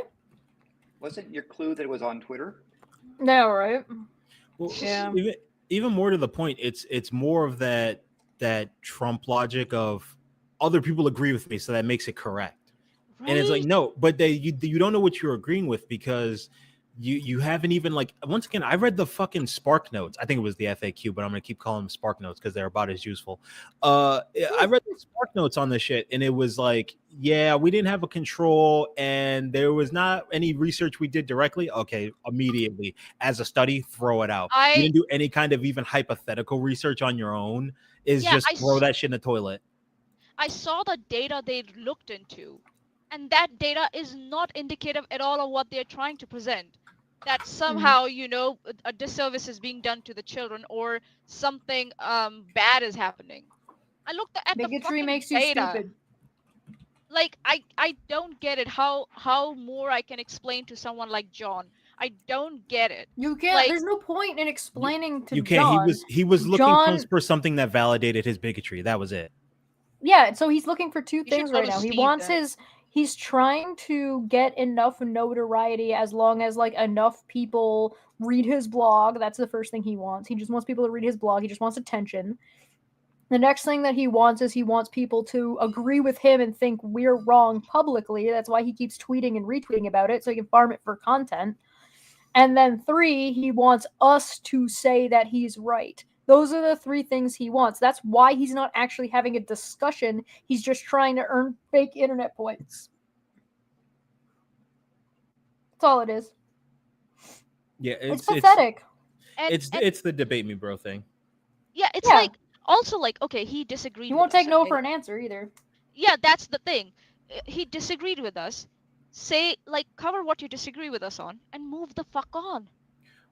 Wasn't your clue that it was on Twitter? No, right? Well, Yeah. even more to the point, it's more of that Trump logic of other people agree with me, so that makes it correct. Right? And it's like, no, but you don't know what you're agreeing with because you haven't even once again, I read the fucking Spark Notes. I think it was the FAQ, but I'm gonna keep calling them Spark Notes because they're about as useful. I read the Spark Notes on this shit, and it was like, yeah, we didn't have a control, and there was not any research we did directly. Okay, immediately as a study, throw it out. You didn't do any kind of even hypothetical research on your own. Yeah, Just throw that shit in the toilet. I saw the data they looked into, and that data is not indicative at all of what they're trying to present. That somehow, a disservice is being done to the children or something bad is happening. I looked at the Bigotry fucking makes you data. stupid. Like I don't get it. How more I can explain to someone like John? I don't get it. You can't. Like- There's no point in explaining to You can't. John. He was looking John- for something that validated his bigotry. That was it. Yeah, so he's looking for two should things go right to now. He Steve wants then. he's trying to get enough notoriety as long as enough people read his blog. That's the first thing he wants. He just wants people to read his blog. He just wants attention. The next thing that he wants is he wants people to agree with him and think we're wrong publicly. That's why he keeps tweeting and retweeting about it so he can farm it for content. And then 3, he wants us to say that he's right. Those are the 3 things he wants. That's why he's not actually having a discussion. He's just trying to earn fake internet points. That's all it is. Yeah, It's pathetic. And, It's the debate me bro thing. yeah, it's Yeah. also okay, he disagreed. He with won't us, take no okay? for an answer either. Yeah, that's the thing. He disagreed with us. Say cover what you disagree with us on and move the fuck on.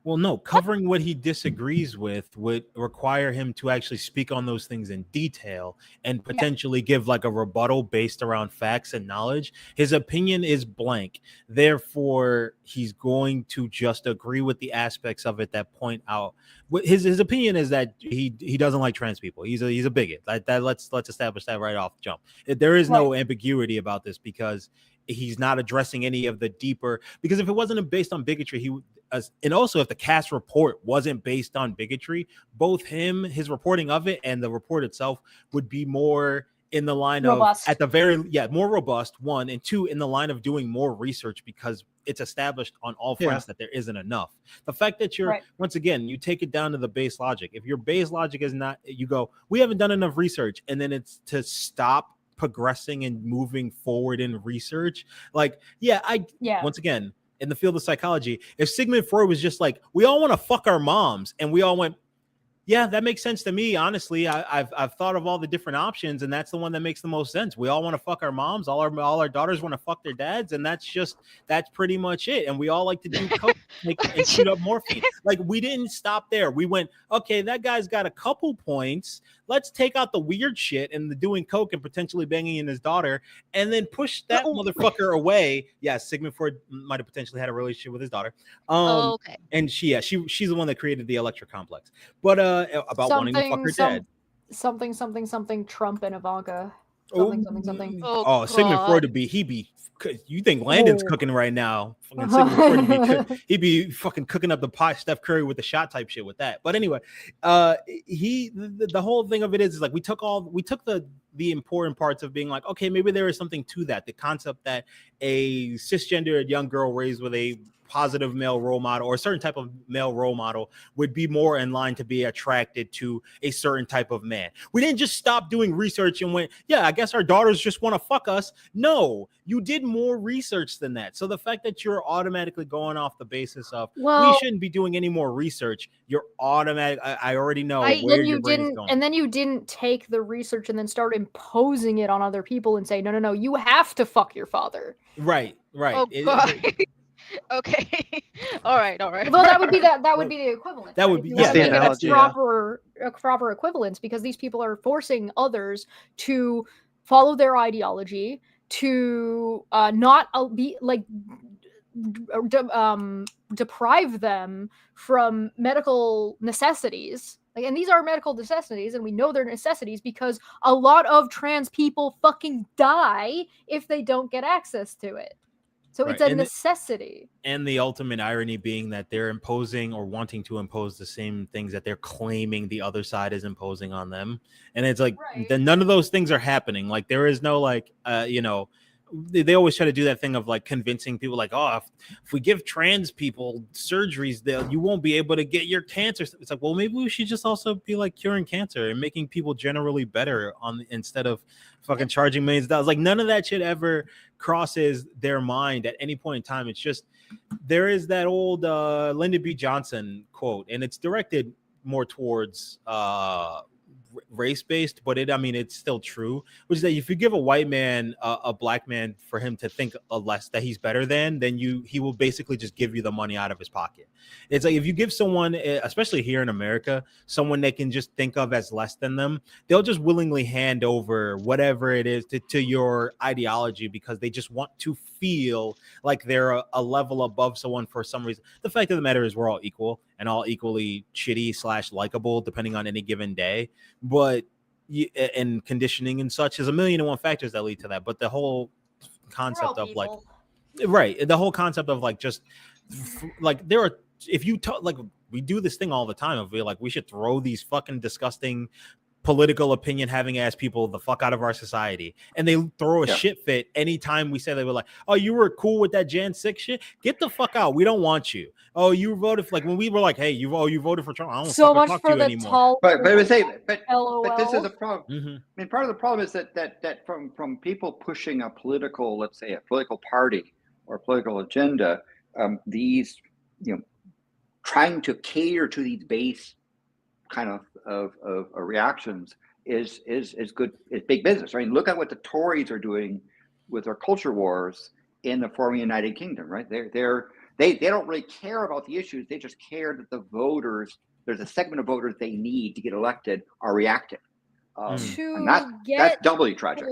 Well, no, covering what he disagrees with would require him to actually speak on those things in detail and potentially give a rebuttal based around facts and knowledge. His opinion is blank. Therefore, he's going to just agree with the aspects of it that point out. His opinion is that he doesn't like trans people. He's a bigot. Let's establish that right off the jump. There is no ambiguity about this because he's not addressing any of the deeper. Because if it wasn't based on bigotry, and also if the cast report wasn't based on bigotry, both his reporting of it and the report itself would be more in the line Robust. of more robust, 1, and 2 in the line of doing more research because it's established on all fronts that there isn't enough. The fact that you're once again, you take it down to the base logic. If your base logic is not, you go, we haven't done enough research, and then it's to stop progressing and moving forward in research. Once again, in the field of psychology, if Sigmund Freud was just we all want to fuck our moms, and we all went, yeah, that makes sense to me. Honestly, I've thought of all the different options, and that's the one that makes the most sense. We all want to fuck our moms. All our daughters want to fuck their dads, and that's pretty much it. And we all like to do coke and shoot up morphine. We didn't stop there. We went, okay, that guy's got a couple points. Let's take out the weird shit and the doing coke and potentially banging in his daughter, and then push that motherfucker away. Yeah, Sigmund Freud might have potentially had a relationship with his daughter. Okay. And she's the one that created the Electra complex. But about wanting to fuck her dad. Something Trump and Ivanka. something. Oh, Sigmund Freud would be you think Landon's Oh. cooking right now? Fucking Sigmund Freud would be he'd be fucking cooking up the pot, Steph Curry with the shot type shit with that. But anyway, the whole thing of it is like we took the important parts of being like, okay, maybe there is something to that. The concept that a cisgendered young girl raised with a positive male role model or a certain type of male role model would be more in line to be attracted to a certain type of man. We didn't just stop doing research and went, yeah, I guess our daughters just want to fuck us. No, you did more research than that. So the fact that you're automatically going off the basis of we shouldn't be doing any more research, you're automatic. I already know where your brain is going. And then you didn't take the research and then start imposing it on other people and say, no, you have to fuck your father. Right. Oh, God. Okay. All right. Well, that would be the equivalent. That would be the analogy. Proper equivalence, because these people are forcing others to follow their ideology, to not be like deprive them from medical necessities. Like, and these are medical necessities, and we know they're necessities because a lot of trans people fucking die if they don't get access to it. So it's a necessity. And the ultimate irony being that they're imposing or wanting to impose the same things that they're claiming the other side is imposing on them. And it's like, none of those things are happening. Like, there is no, like, they always try to do that thing of like convincing people like, oh, if we give trans people surgeries, you won't be able to get your cancer. It's like, well, maybe we should just also be like curing cancer and making people generally better instead of fucking charging millions of dollars. Like, none of that shit ever crosses their mind at any point in time. It's just, there is that old Lyndon B. Johnson quote, and it's directed more towards race-based, but it's still true, which is that if you give a white man a black man for him to think less that he's better than, then he will basically just give you the money out of his pocket. It's like if you give someone, especially here in America, someone they can just think of as less than them, they'll just willingly hand over whatever it is to your ideology because they just want to feel like they're a level above someone for some reason. The fact of the matter is we're all equal and all equally shitty / likable depending on any given day. But and conditioning and such is 1,000,001 factors that lead to that. But the whole concept of like, the whole concept of like just like there are, if you talk like we do this thing all the time of like we should throw these fucking disgusting political opinion having ass people the fuck out of our society, and they throw a shit fit anytime we say they were like, oh, you were cool with that Jan 6 shit, get the fuck out, we don't want you. Oh, you voted for, like when we were like, hey, you voted for Trump, I don't so much talk for to you the anymore. tall but this is a problem. Mm-hmm. I mean, part of the problem is that from people pushing a political, let's say a political party or a political agenda, these trying to cater to these base kind of reactions is good. It's big business. I mean, look at what the Tories are doing with their culture wars in the former United Kingdom, right? They don't really care about the issues. They just care that the voters, there's a segment of voters they need to get elected, are reacting. And that's doubly tragic.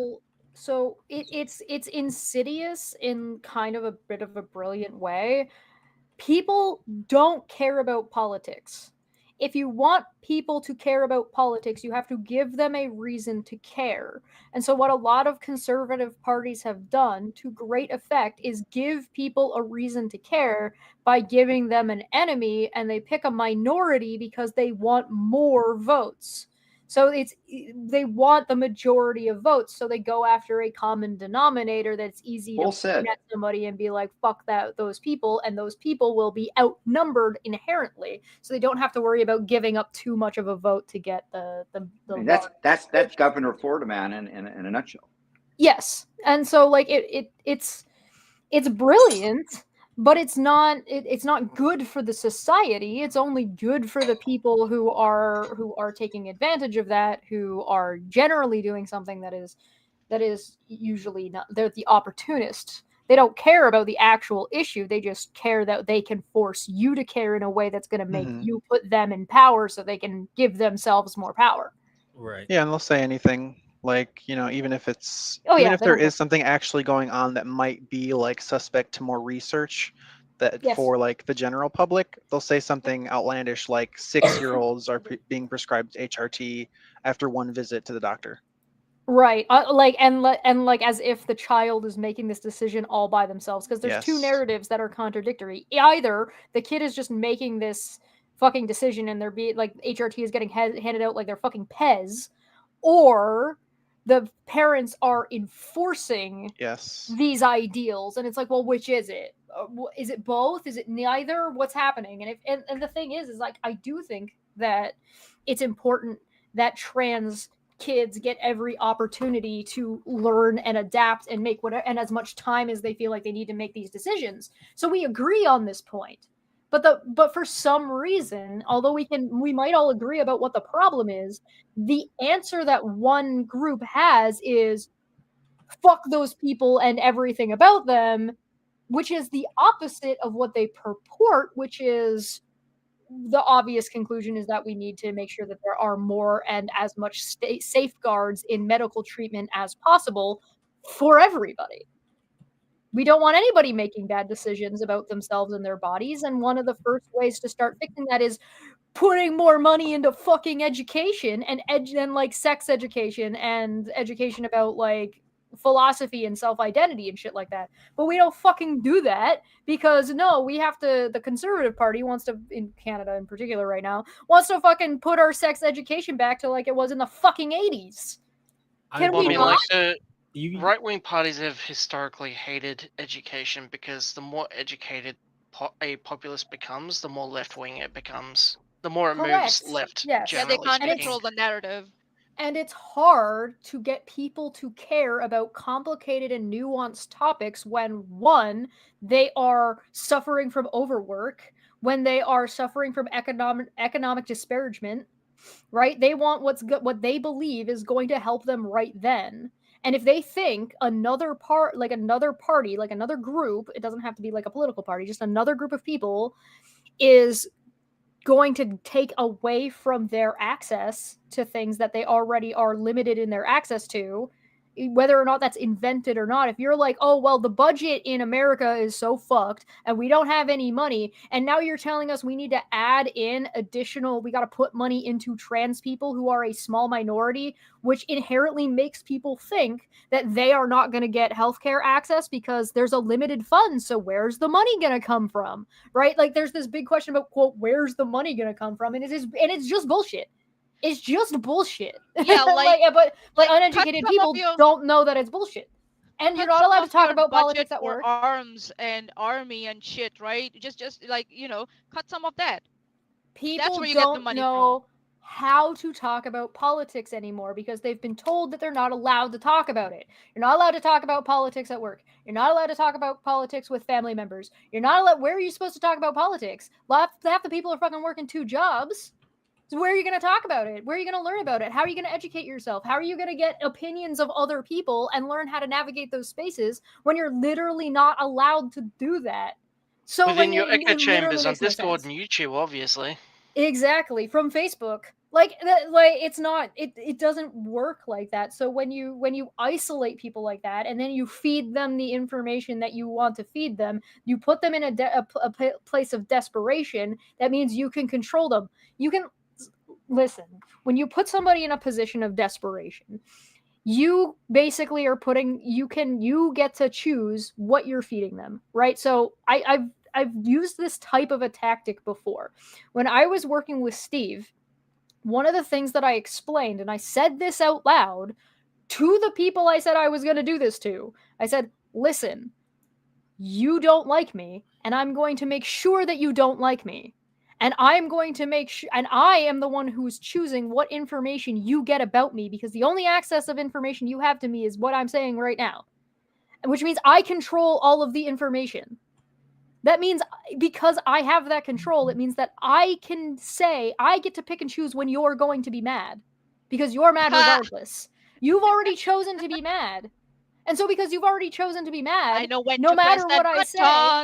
So it's insidious in kind of a bit of a brilliant way. People don't care about politics. If you want people to care about politics, you have to give them a reason to care. And so what a lot of conservative parties have done to great effect is give people a reason to care by giving them an enemy, and they pick a minority because they want more votes. So they want the majority of votes, so they go after a common denominator that's easy to point at somebody and be like, fuck those people, and those people will be outnumbered inherently, so they don't have to worry about giving up too much of a vote to get the I mean, that's Governor Florida man in a nutshell. Yes, and so like it's brilliant. But it's not good for the society. It's only good for the people who are taking advantage of that, who are generally doing something that is usually not. They're the opportunists. They don't care about the actual issue. They just care that they can force you to care in a way that's going to make you put them in power, so they can give themselves more power. Right. Yeah, and they'll say anything. Like, even if it's if there is something actually going on that might be like suspect to more research for like the general public, they'll say something outlandish like 6-year-olds are being prescribed HRT after one visit to the doctor. Right. And as if the child is making this decision all by themselves, because there's two Yes. narratives that are contradictory. Either the kid is just making this fucking decision and they're HRT is getting handed out like they're fucking Pez, or the parents are enforcing Yes. these ideals, and it's like, well, which is it? Is it both? Is it neither? What's happening? And the thing is like, I do think that it's important that trans kids get every opportunity to learn and adapt and make whatever, and as much time as they feel like they need to make these decisions. So we agree on this point. But for some reason, although we might all agree about what the problem is, the answer that one group has is fuck those people and everything about them, which is the opposite of what they purport, which is the obvious conclusion is that we need to make sure that there are more and as much safeguards in medical treatment as possible for everybody. We don't want anybody making bad decisions about themselves and their bodies, and one of the first ways to start fixing that is putting more money into fucking education and like sex education and education about like philosophy and self-identity and shit like that. But we don't fucking do that because no, we have to, the Conservative Party wants to, in Canada in particular right now, wants to fucking put our sex education back to like it was in the fucking 80s. Can Well, we I mean, not? like the You right-wing parties have historically hated education because the more educated a populace becomes, the more left-wing it becomes. The more it moves Correct. left, Yes. Yeah, they generally can't speaking. control the narrative. And it's hard to get people to care about complicated and nuanced topics when, one, they are suffering from overwork, when they are suffering from economic disparagement, right? They want what they believe is going to help them right then. And if they think another party, like another group, it doesn't have to be like a political party, just another group of people is going to take away from their access to things that they already are limited in their access to, whether or not that's invented or not. If you're like, oh, well, the budget in America is so fucked and we don't have any money, and now you're telling us we need to add in additional, we got to put money into trans people who are a small minority, which inherently makes people think that they are not going to get healthcare access because there's a limited fund. So where's the money going to come from? Right? Like there's this big question about, quote, where's the money going to come from? And it's just bullshit. It's just bullshit. Yeah, like, but uneducated people don't know that it's bullshit. And you're not allowed to talk about politics at work. Arms and army and shit, right? Just like, cut some of that. People don't know how to talk about politics anymore because they've been told that they're not allowed to talk about it. You're not allowed to talk about politics at work. You're not allowed to talk about politics with family members. You're not allowed. Where are you supposed to talk about politics? Half the people are fucking working 2 jobs. So where are you going to talk about it? Where are you going to learn about it? How are you going to educate yourself? How are you going to get opinions of other people and learn how to navigate those spaces when you're literally not allowed to do that? So within your echo chambers on Discord and YouTube, obviously. Exactly, from Facebook. It's not, it doesn't work like that. So when you isolate people like that and then you feed them the information that you want to feed them, you put them in a place of desperation. That means you can control them. You can listen, when you put somebody in a position of desperation, you basically are you get to choose what you're feeding them, right? So I've used this type of a tactic before. When I was working with Steve, one of the things that I explained, and I said this out loud to the people I said I was going to do this to, I said, listen, you don't like me, and I'm going to make sure that you don't like me. And I'm going to make sure, and I am the one who's choosing what information you get about me, because the only access of information you have to me is what I'm saying right now, which means I control all of the information. That means because I have that control, it means that I can say, I get to pick and choose when you're going to be mad, because you're mad regardless. You've already chosen to be mad. And so because you've already chosen to be mad, I know when no to matter press that what I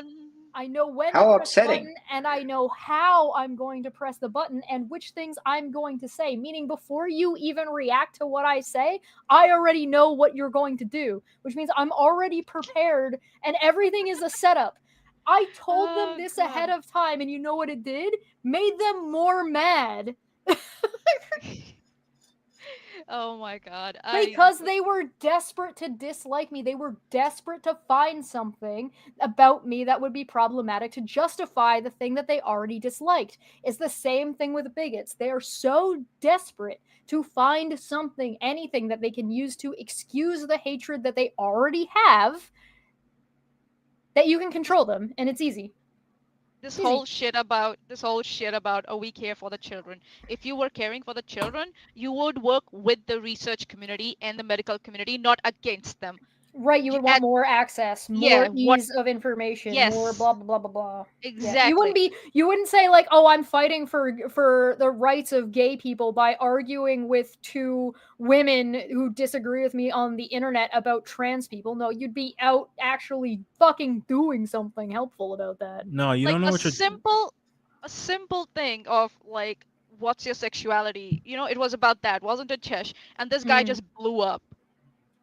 say, I know when How to press the upsetting. button, and I know how I'm going to press the button and which things I'm going to say. Meaning before you even react to what I say, I already know what you're going to do, which means I'm already prepared and everything is a setup. I told them this ahead of time, and you know what it did? Made them more mad. Oh my god. Because they were desperate to dislike me. They were desperate to find something about me that would be problematic to justify the thing that they already disliked. It's the same thing with bigots. They are so desperate to find something, anything that they can use to excuse the hatred that they already have, that you can control them, and it's easy. This Easy. whole shit about oh, we care for the children. If you were caring for the children, you would work with the research community and the medical community, not against them. Right, you would want more access, more ease of information, more blah blah blah blah blah. Exactly. Yeah. You wouldn't say like, oh, I'm fighting for the rights of gay people by arguing with two women who disagree with me on the internet about trans people. No, you'd be out actually fucking doing something helpful about that. No, you like don't know what a simple thing of like, what's your sexuality? You know, it was about that, wasn't it, Chesh? And this guy just blew up.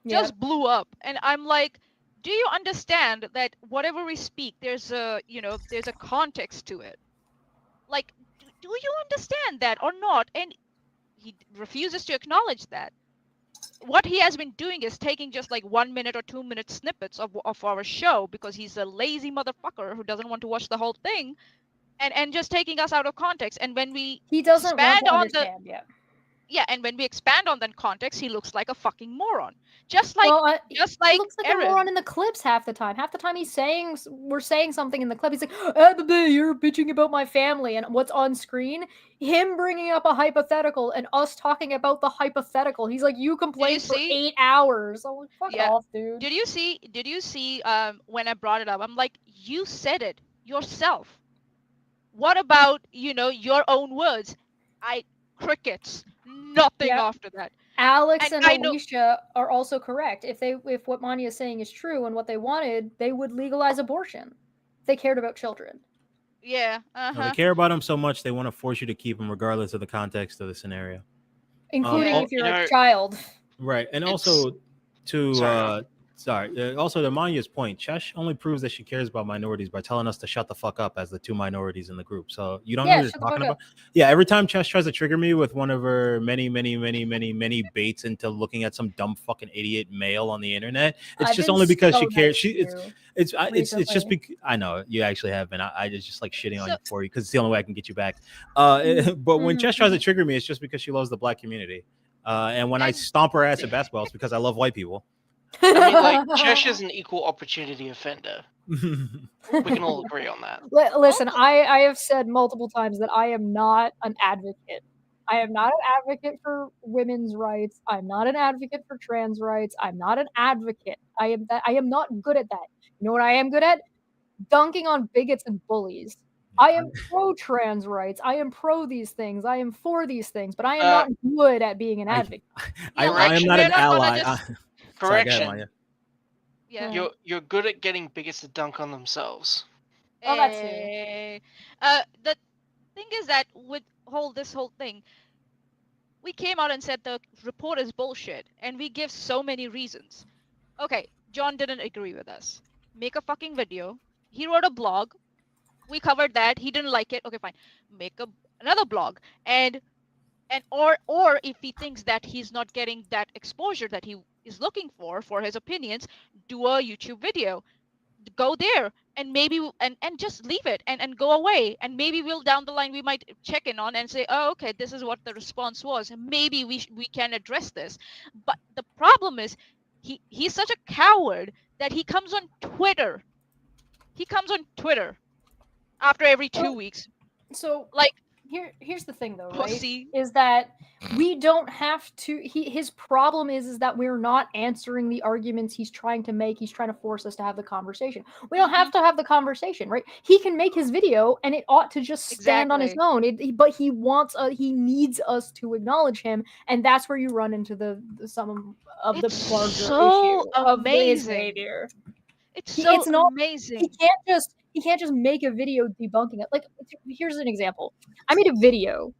Just blew up. And I'm like, do you understand that whatever we speak, there's a context to it? Like, do you understand that or not? And he refuses to acknowledge that. What he has been doing is taking just like 1 minute or 2 minute snippets of our show, because he's a lazy motherfucker who doesn't want to watch the whole thing, and just taking us out of context. And when he doesn't want to understand, and when we expand on that context, he looks like a fucking moron. Just like he looks like Aaron. a moron in the clips half the time. Half the time we're saying something in the clip. He's like, you're bitching about my family. And what's on screen? Him bringing up a hypothetical and us talking about the hypothetical. He's like, you complained for 8 hours. Oh, fuck off, dude. Did you see when I brought it up? I'm like, you said it yourself. What about, your own words? Crickets. Nothing after that. Alex and Alicia are also correct. If what Manya is saying is true and what they wanted, they would legalize abortion. If they cared about children. Yeah. No, they care about them so much they want to force you to keep them regardless of the context of the scenario. Including if you're a child. Right. And also to also to Manya's point, Chesh only proves that she cares about minorities by telling us to shut the fuck up as the two minorities in the group. So you don't know what you're talking about. Yeah, every time Chesh tries to trigger me with one of her many baits into looking at some dumb fucking idiot male on the internet, it's just only because she cares. It's just because I know you actually have been. I just like shitting on you for you because it's the only way I can get you back. But when Chesh tries to trigger me, it's just because she loves the black community. And when I stomp her ass at basketball, it's because I love white people. I mean, like, Cheshire's an equal opportunity offender. We can all agree on that. Listen, I have said multiple times that I am not an advocate. I am not an advocate for women's rights. I'm not an advocate for trans rights. I'm not an advocate. I am not good at that. You know what I am good at? Dunking on bigots and bullies. I am pro trans rights. I am pro these things. I am for these things, but I am not good at being an advocate. I am not an ally. Correction. Sorry, yeah. You're good at getting bigots to dunk on themselves. Oh, that's it. The thing is that with this whole thing, we came out and said the report is bullshit, and we give so many reasons. Okay, John didn't agree with us. Make a fucking video. He wrote a blog. We covered that. He didn't like it. Okay, fine. Make another blog, or if he thinks that he's not getting that exposure that he is looking for his opinions, do a YouTube video. Go there and maybe and just leave it and go away, and maybe we'll down the line we might check in on and say, oh, okay, this is what the response was, and maybe we can address this. But the problem is he's such a coward that he comes on Twitter after every 2 weeks. So like, here's the thing though, pussy. Right? Is that we don't have to. His problem is that we're not answering the arguments he's trying to make. He's trying to force us to have the conversation. We don't have to have the conversation, right? He can make his video, and it ought to just stand on his own. But he needs us to acknowledge him, and that's where you run into some of the larger issue of his behavior. It's amazing. He can't just make a video debunking it. Like, here's an example. I made a video,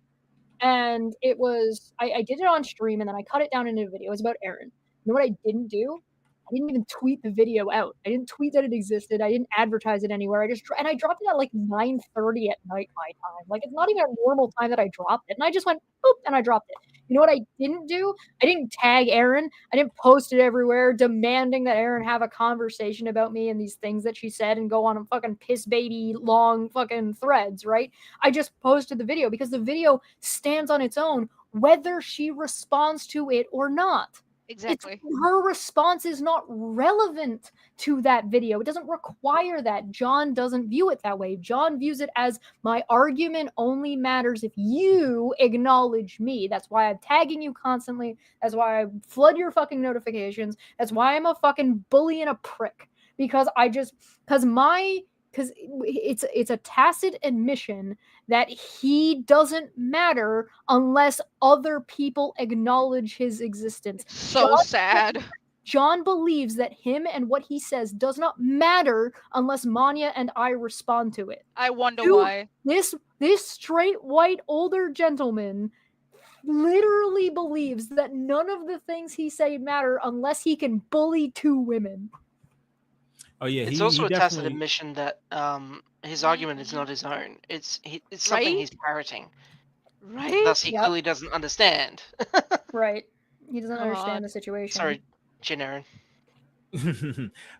and it was I did it on stream, and then I cut it down into a video. It was about Aaron. You know what I didn't do? I didn't even tweet the video out. I didn't tweet that it existed. I didn't advertise it anywhere. I dropped it at like 9:30 at night my time. Like, it's not even a normal time that I dropped it. And I just went boop and I dropped it. You know what I didn't do? I didn't tag Aaron. I didn't post it everywhere demanding that Aaron have a conversation about me and these things that she said and go on a fucking piss baby long fucking threads, right? I just posted the video because the video stands on its own whether she responds to it or not. Exactly. Her response is not relevant to that video. It doesn't require that. John doesn't view it that way. John views it as my argument only matters if you acknowledge me. That's why I'm tagging you constantly. That's why I flood your fucking notifications. That's why I'm a fucking bully and a prick. Because it's a tacit admission that he doesn't matter unless other people acknowledge his existence. So sad. John believes that him and what he says does not matter unless Manya and I respond to it. I wonder why. This straight white older gentleman literally believes that none of the things he say matter unless he can bully two women. Oh yeah, It's also a tacit admission that his argument is not his own. It's something he's parroting. Right. Thus, he clearly doesn't understand. Right. He doesn't understand the situation. Sorry, Jin Aaron.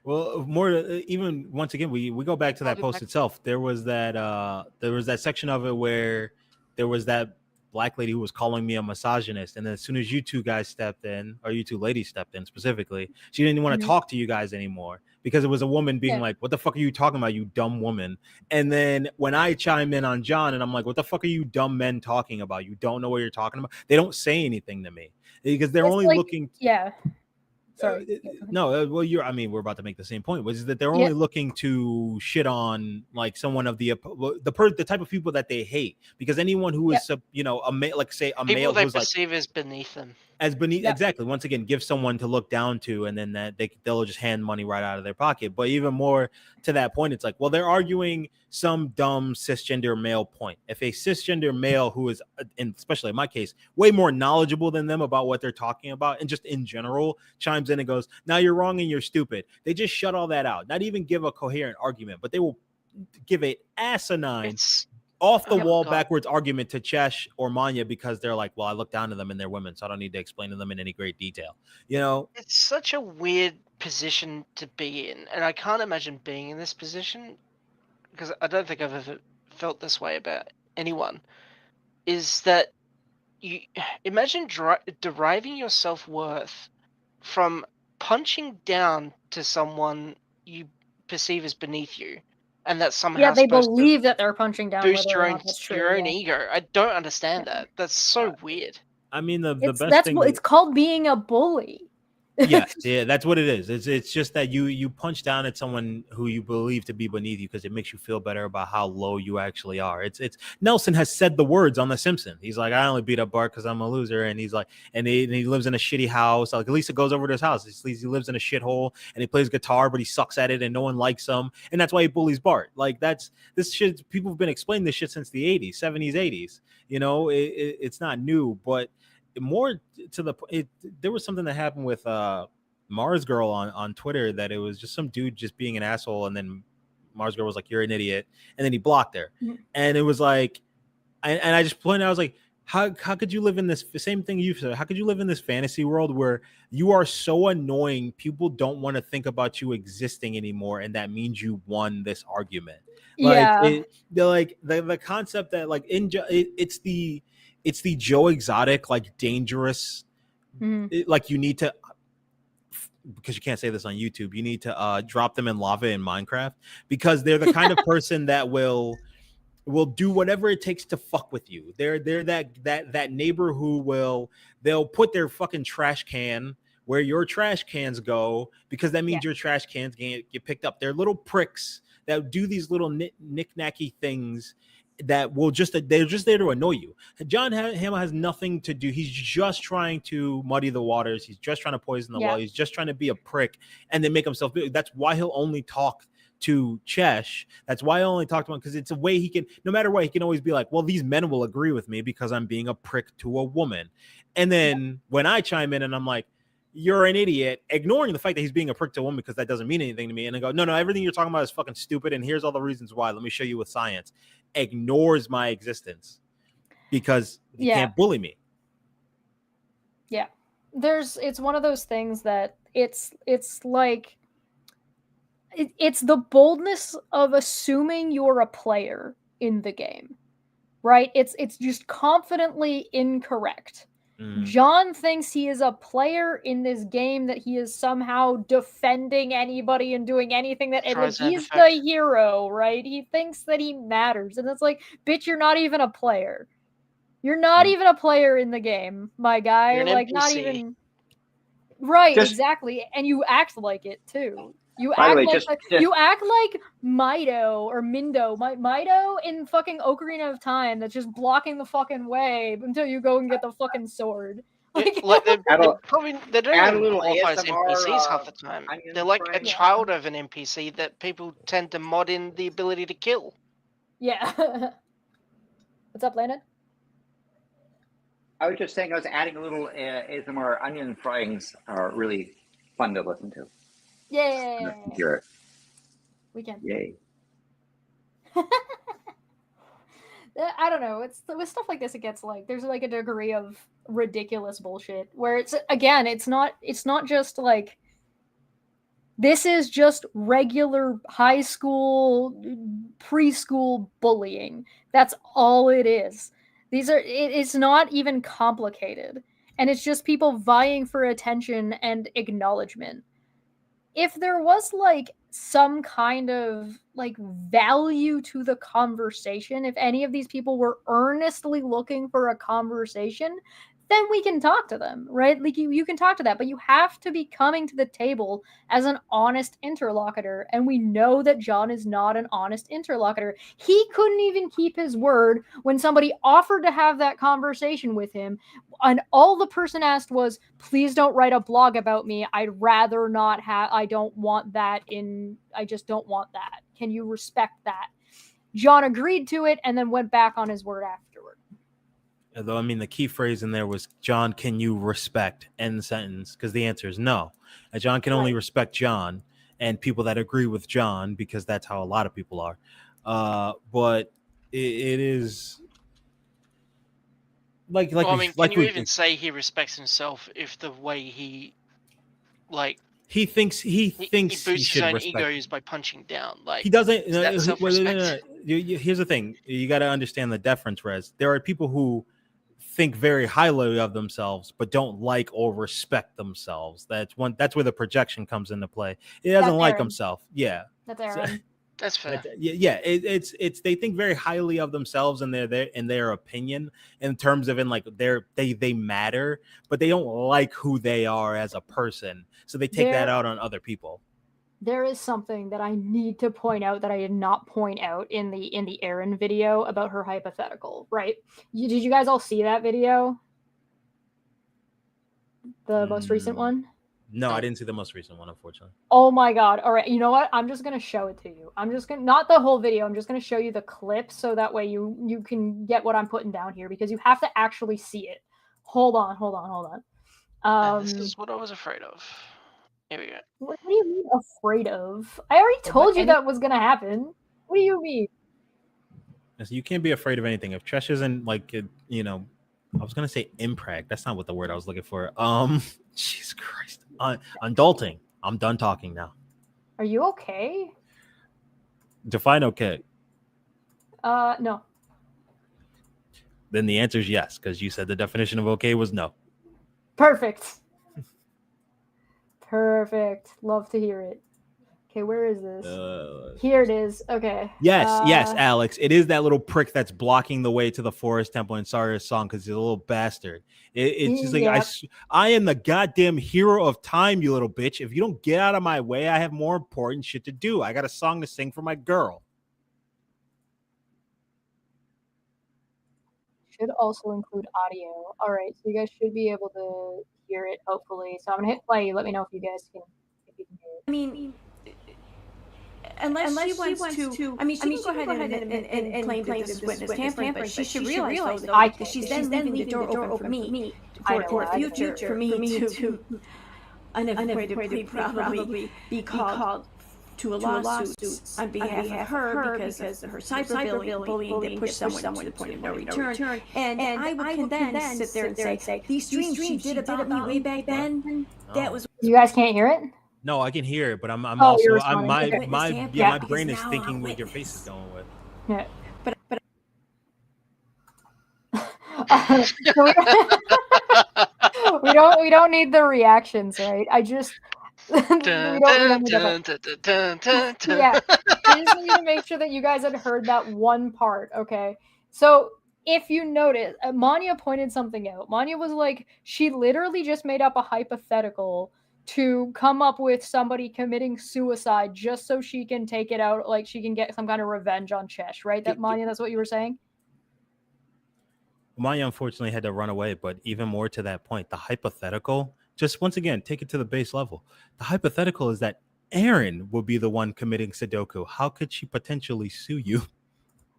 Well, more even once again, we go back to that post itself. There was that section of it where there was that black lady who was calling me a misogynist, and then as soon as you two guys stepped in, or you two ladies stepped in specifically, she didn't want to talk to you guys anymore because it was a woman being like, what the fuck are you talking about, you dumb woman? And then when I chime in on John and I'm like, what the fuck are you dumb men talking about? You don't know what you're talking about. They don't say anything to me because they're only looking. Sorry. No, well, we're about to make the same point, which is that they're only looking to shit on like someone of the type of people that they hate, because anyone who is a male, like say a people male they who's perceive as beneath them. Exactly. Once again, give someone to look down to, and then they'll just hand money right out of their pocket. But even more to that point, it's like, well, they're arguing some dumb cisgender male point. If a cisgender male who is, and especially in my case, way more knowledgeable than them about what they're talking about and just in general, chimes in and goes, now you're wrong and you're stupid, they just shut all that out, not even give a coherent argument, but they will give a asinine off the wall backwards argument to Chesh or Manya because they're like, well, I look down to them and they're women, so I don't need to explain to them in any great detail. It's such a weird position to be in, and I can't imagine being in this position because I don't think I've ever felt this way about anyone. Is that you imagine deriving your self-worth from punching down to someone you perceive as beneath you, and that somehow they believe that they're punching down, boost your own ego. I don't understand that. That's so weird. I mean, the best thing it's called being a bully. Yeah, that's what it is. It's just that you punch down at someone who you believe to be beneath you because it makes you feel better about how low you actually are. It's Nelson has said the words on The Simpsons. He's like, I only beat up Bart because I'm a loser, and he's like, and he lives in a shitty house. Like Lisa goes over to his house. He lives in a shithole and he plays guitar, but he sucks at it, and no one likes him, and that's why he bullies Bart. Like this shit. People have been explaining this shit since the 80s, 70s, 80s. It's not new, but more to the there was something that happened with Mars Girl on Twitter, that it was just some dude just being an asshole, and then Mars Girl was like, you're an idiot, and then he blocked her. And it was like, and I just pointed out, I was like, how could you live in this same thing you said? How could you live in this fantasy world where you are so annoying people don't want to think about you existing anymore, and that means you won this argument? The concept that like it's the Joe Exotic, like dangerous, like you need to, because you can't say this on YouTube, you need to drop them in lava in Minecraft, because they're the kind of person that will do whatever it takes to fuck with you. They're that neighbor who they'll put their fucking trash can where your trash cans go, because that means your trash cans get picked up. They're little pricks that do these little knick-knacky things that they're just there to annoy you. John Hamm has nothing to do. He's just trying to muddy the waters. He's just trying to poison the well. He's just trying to be a prick and then make himself big. That's why he'll only talk to Chesh. That's why I only talk to him, because it's a way he can, no matter what, he can always be like, well, these men will agree with me because I'm being a prick to a woman. And then when I chime in and I'm like, you're an idiot, ignoring the fact that he's being a prick to a woman because that doesn't mean anything to me, and I go, no, everything you're talking about is fucking stupid, and here's all the reasons why. Let me show you with science. Ignores my existence because you can't bully me. Yeah. It's one of those things that it's like it's the boldness of assuming you're a player in the game, right? It's just confidently incorrect. John thinks he is a player in this game, that he is somehow defending anybody and doing anything that like, he's the hero, right? He thinks that he matters, and it's like, bitch, you're not even a player. You're not even a player in the game, my guy. You're an like NPC. Not even. Right, Just- exactly, and you act like it too. You By the act way, like just- you act like Mido or Mido in fucking Ocarina of Time, that's just blocking the fucking way until you go and get the fucking sword. Like, Add they a- don't add a even little qualify as ASMR, NPCs half the time. onion They're like a frying. child of an NPC that people tend to mod in the ability to kill. Yeah. What's up, Landon? I was just saying, I was adding a little ASMR. Onion fryings are really fun to listen to. Yay! Hear it. We can. Yay. I don't know. It's with stuff like this, it gets like there's like a degree of ridiculous bullshit where it's again, it's not just like this is just regular high school, preschool bullying. That's all it is. It's not even complicated, and it's just people vying for attention and acknowledgement. If there was like some kind of like value to the conversation, if any of these people were earnestly looking for a conversation, then we can talk to them, right? Like you can talk to that, but you have to be coming to the table as an honest interlocutor. And we know that John is not an honest interlocutor. He couldn't even keep his word when somebody offered to have that conversation with him. And all the person asked was, please don't write a blog about me. I'd rather not have, I don't want that I just don't want that. Can you respect that? John agreed to it and then went back on his word afterward. Though, I mean, the key phrase in there was, John, can you respect? End sentence, because the answer is no. And John can only respect John and people that agree with John, because that's how a lot of people are. But it is like Well, I mean, like can you even say he respects himself if the way he like he thinks he boosts his should own respect egos by punching down? Like, he doesn't. is that self-respect? Here's the thing: you got to understand the deference. Rez, there are people who think very highly of themselves, but don't like or respect themselves. That's where the projection comes into play. He doesn't like himself. Yeah, that's Aaron. That's fair. Yeah. It's they think very highly of themselves and their opinion in terms of they matter, but they don't like who they are as a person. So they take that out on other people. There is something that I need to point out that I did not point out in the Aaron video about her hypothetical, right? Did you guys all see that video? The most recent one? No, I didn't see the most recent one, unfortunately. Oh my god. All right, you know what? I'm just going to show it to you. I'm just going to, not the whole video, I'm just going to show you the clip so that way you can get what I'm putting down here, because you have to actually see it. Hold on. This is what I was afraid of. Here we go. What do you mean afraid of? I already told you that was going to happen. What do you mean? You can't be afraid of anything. If Tresh isn't like, I was going to say impreg. That's not what the word I was looking for. Jesus Christ. Adulting. I'm done talking now. Are you okay? Define okay. No. Then the answer is yes, because you said the definition of okay was no. Perfect. Love to hear it. Okay, where is this? Here it is. Okay. Yes, Alex. It is that little prick that's blocking the way to the Forest Temple in Saria's song because he's a little bastard. It's just like, I am the goddamn hero of time, you little bitch. If you don't get out of my way, I have more important shit to do. I got a song to sing for my girl. Should also include audio. All right, so you guys should be able to hear it, hopefully. So I'm gonna hit play. Let me know if you guys can, if you can hear it. I mean, unless she wants to, I mean, she can go ahead and claim that this is witness tampering, but she should realize though, that she's then leaving the door open for me, for future, for me to unavoidably probably be called to a lawsuit on behalf of her because of her cyberbullying that pushed someone to the point of no return. And I can then sit there and say, these streams she did about me way back then, that was. You guys can't hear it? No, I can hear it, but I'm Oh, also you're my responding. Okay. my brain is thinking what your face is going with. Yeah. But So we don't need the reactions, right? I just we don't need that. Yeah, I just need to make sure that you guys had heard that one part. Okay, so if you notice, Manya pointed something out. Manya was like, she literally just made up a hypothetical to come up with somebody committing suicide just so she can take it out, like she can get some kind of revenge on Chesh, right? That Manya, that's what you were saying? Maya unfortunately had to run away, but even more to that point, the hypothetical, just once again, take it to the base level. The hypothetical is that Aaron will be the one committing Sudoku. How could she potentially sue you?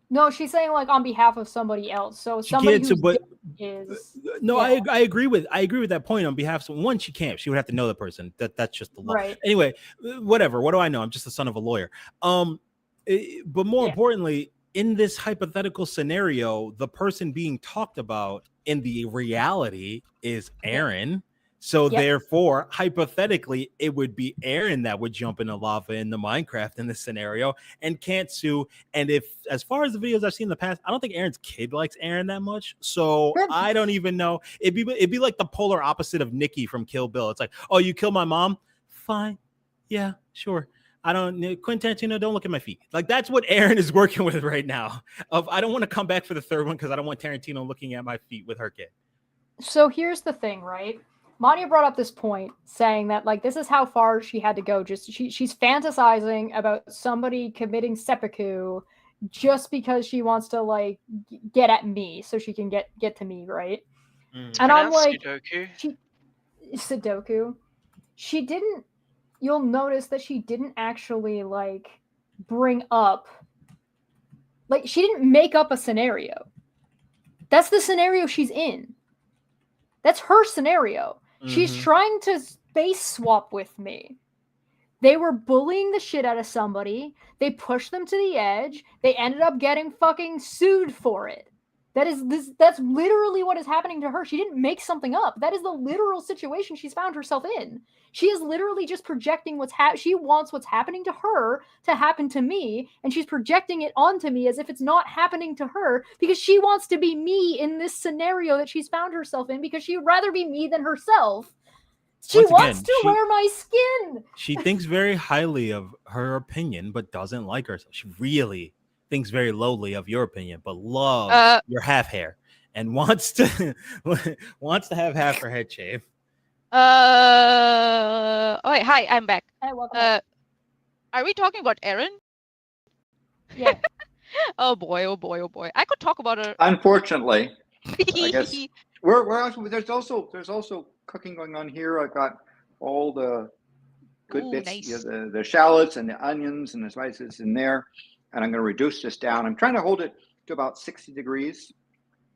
No, she's saying like on behalf of somebody else. So She somebody can't, who's but is no, yeah. I agree with that point on behalf of someone. One, she can't. She would have to know the person. That's just the law. Right. Anyway, whatever. What do I know? I'm just the son of a lawyer. But more importantly, in this hypothetical scenario, the person being talked about in the reality is Aaron. So therefore, hypothetically, it would be Aaron that would jump into lava in the Minecraft in this scenario and can't sue. And if, as far as the videos I've seen in the past, I don't think Aaron's kid likes Aaron that much. So I don't even know. It'd be like the polar opposite of Nikki from Kill Bill. It's like, oh, you killed my mom? Fine. Yeah, sure. I don't, Quentin Tarantino, don't look at my feet. Like, that's what Aaron is working with right now. I don't want to come back for the third one because I don't want Tarantino looking at my feet with her kid. So here's the thing, right? Manya brought up this point saying that like this is how far she had to go. Just she's fantasizing about somebody committing seppuku just because she wants to like get at me so she can get to me, right? And I'm like Sudoku. She didn't. You'll notice that she didn't actually like bring up, like she didn't make up a scenario. That's the scenario she's in. That's her scenario. She's trying to space swap with me. They were bullying the shit out of somebody. They pushed them to the edge. They ended up getting fucking sued for it. That's literally what is happening to her. She didn't make something up. That is the literal situation she's found herself in. She is literally just projecting she wants what's happening to her to happen to me, and she's projecting it onto me as if it's not happening to her because she wants to be me in this scenario that she's found herself in because she'd rather be me than herself. She wants to wear my skin. She thinks very highly of her opinion, but doesn't like herself. She really thinks very lowly of your opinion, but loves your half hair and wants to have half her head shaved. Oh wait, hi, I'm back. Hi, welcome. Are we talking about Erin? Yeah. Oh boy, oh boy, oh boy. I could talk about her. Unfortunately, I guess we're also, there's also cooking going on here. I've got all the good bits, nice. you know, the shallots and the onions and the spices in there. And I'm going to reduce this down. I'm trying to hold it to about 60 degrees.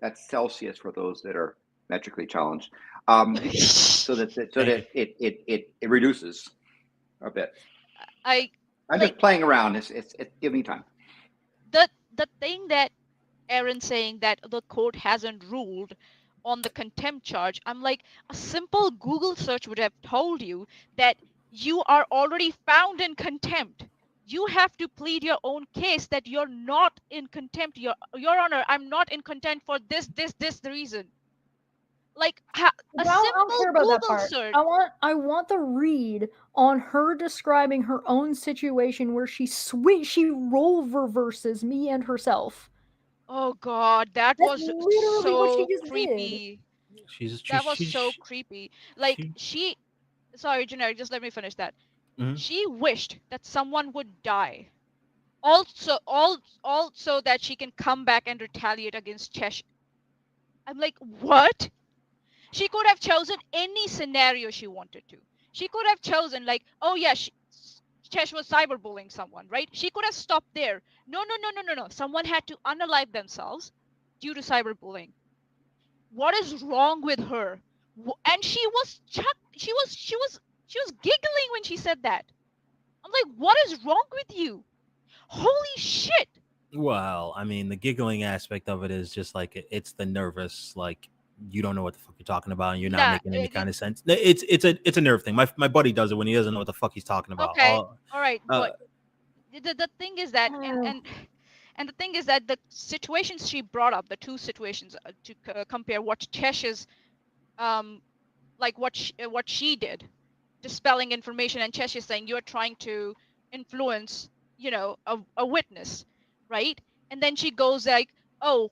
That's Celsius for those that are metrically challenged. So that it reduces a bit. I'm just playing around. It's giving me time. The thing that Aaron's saying that the court hasn't ruled on the contempt charge, I'm like, a simple Google search would have told you that you are already found in contempt. You have to plead your own case that you're not in contempt. Your Honor, I'm not in contempt for this reason. Like a simple Google search. I want the read on her describing her own situation where she role reverses me and herself. Oh God, that was so creepy. That was so creepy. Like sorry, Generic, just let me finish that. She wished that someone would die. Also that she can come back and retaliate against Chesh. I'm like, what? She could have chosen any scenario she wanted to. She could have chosen like, oh yeah, Chesh was cyberbullying someone, right? She could have stopped there. No. Someone had to unalive themselves due to cyberbullying. What is wrong with her? And she was giggling when she said that. I'm like, what is wrong with you? Holy shit! Well, I mean, the giggling aspect of it is just like it's the nervous, like you don't know what the fuck you're talking about, and you're not Nah, making any kind of sense. It's a nerve thing. My buddy does it when he doesn't know what the fuck he's talking about. okay, all right, Uh, but the thing is that and the thing is that the situations she brought up, the two situations to compare what Chesh's like what she did, dispelling information, and Chesh is saying you're trying to influence, a witness, right? And then she goes like, oh,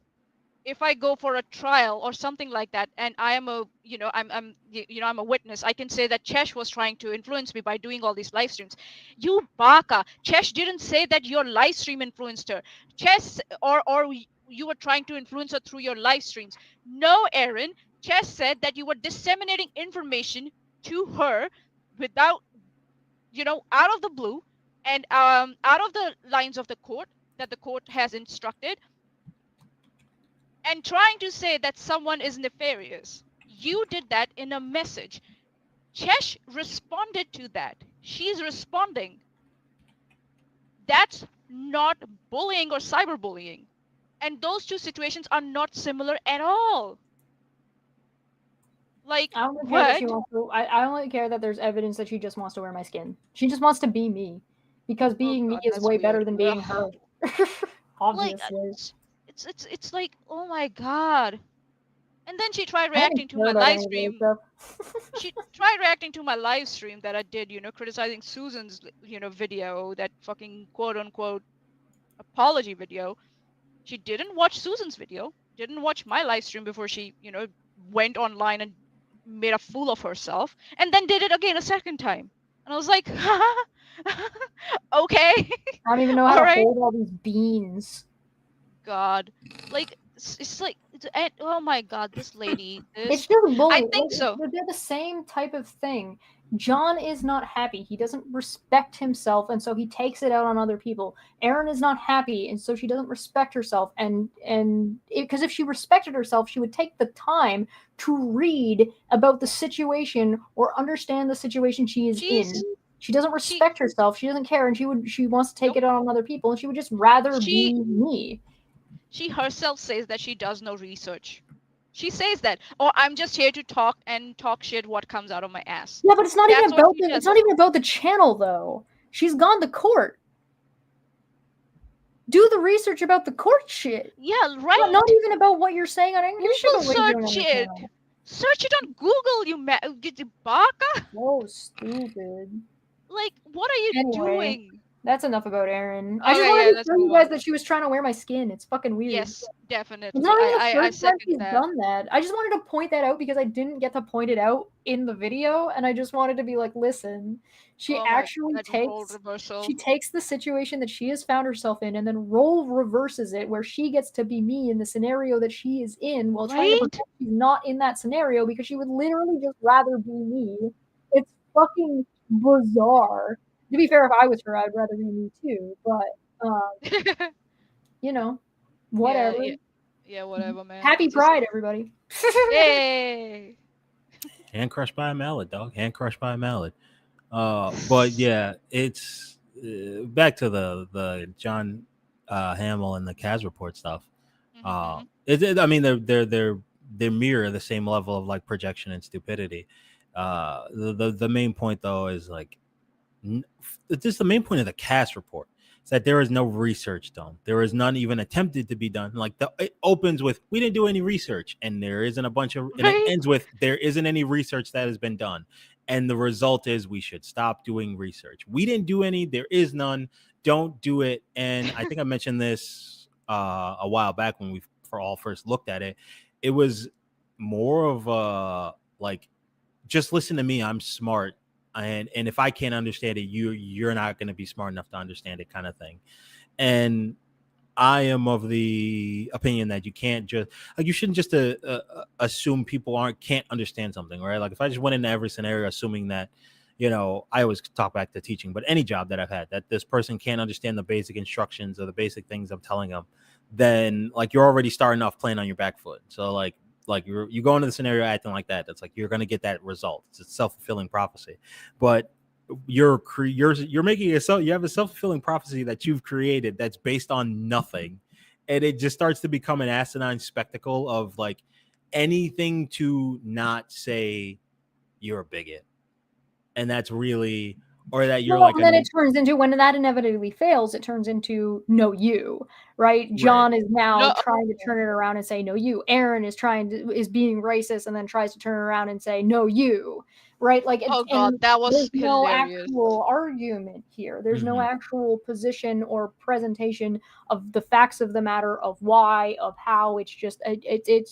if I go for a trial or something like that, and I am I'm a witness, I can say that Chesh was trying to influence me by doing all these live streams. You baka, Chesh didn't say that your live stream influenced her. Chesh or you were trying to influence her through your live streams. No, Aaron. Chesh said that you were disseminating information to her without, out of the blue, and out of the lines of the court that the court has instructed, and trying to say that someone is nefarious. You did that in a message. Chesh responded to that. She's responding. That's not bullying or cyberbullying. And those two situations are not similar at all. Like, I don't care what? that she wants to. I only care that there's evidence that she just wants to wear my skin. She just wants to be me, because being me is that's way better weird. than being Ugh. her. Like, Obviously. it's like, oh my god. And then she tried I don't reacting to care my about live any of stream. that stuff. She tried reacting to my live stream that I did, criticizing Susan's, video, that fucking quote unquote apology video. She didn't watch Susan's video, didn't watch my live stream before she, went online and made a fool of herself, and then did it again a second time. And I was like, okay. I don't even know how All to right. hold all these beans. God, like it's like, oh my god, this lady. It's just bullying. I think so. They're the same type of thing. John is not happy. He doesn't respect himself, and so he takes it out on other people. Erin is not happy, and so she doesn't respect herself. And because if she respected herself, she would take the time to read about the situation or understand the situation she is in. She doesn't respect herself. She doesn't care, and she wants to take it out on other people, and she would just rather be me. She herself says that she does no research. She says that, "Oh, I'm just here to talk shit what comes out of my ass." Yeah, but it's not even about it's not even about the channel though. She's gone to court. Do the research about the court shit. Yeah, right. Not even about what you're saying on Google. Search it. Search it on Google. You baka. So stupid. Like, what are you doing? That's enough about Erin. Okay, I just wanted to show you guys that she was trying to wear my skin. It's fucking weird. Yes, definitely. It's not even the first time she's that. done that. I just wanted to point that out because I didn't get to point it out in the video, and I just wanted to be like, listen, she takes the situation that she has found herself in and then role reverses it where she gets to be me in the scenario that she is in while trying to pretend she's not in that scenario because she would literally just rather be me. It's fucking bizarre. To be fair, if I was her, I'd rather be me too. But, whatever. Yeah, whatever, man. Happy Pride, everybody. Yay! Hand crushed by a mallet, dog. Hand crushed by a mallet. But yeah, it's back to the John Hamill and the Kaz report stuff. I mean, they mirror the same level of like projection and stupidity. The main point though is like, this is the main point of the Kaz report. Is that there is no research done. There is none even attempted to be done. Like it opens with, we didn't do any research, and there isn't a bunch of, and it ends with, there isn't any research that has been done. And the result is we should stop doing research. We didn't do any, there is none, don't do it. And I think I mentioned this a while back when we first looked at it. It was more of a, like, just listen to me, I'm smart. And if I can't understand it, you're not going to be smart enough to understand it, kind of thing. And I am of the opinion that you can't just, like, you shouldn't just assume people can't understand something, right? Like if I just went into every scenario assuming that, I always talk back to teaching, but any job that I've had, that this person can't understand the basic instructions or the basic things I'm telling them, then like you're already starting off playing on your back foot. So like you go into the scenario acting like that, that's like you're going to get that result. It's a self-fulfilling prophecy. But you're making yourself, you have a self-fulfilling prophecy that you've created that's based on nothing, and it just starts to become an asinine spectacle of like anything to not say you're a bigot, and that's really, or that you're like and then it turns into, when that inevitably fails, it turns into no you, right? John is now trying to turn it around and say no you. Aaron is being racist and then tries to turn around and say no you, right? Like, Oh god, that was there's no hilarious. actual argument here. There's no actual position or presentation of the facts of the matter, of why, of how. It's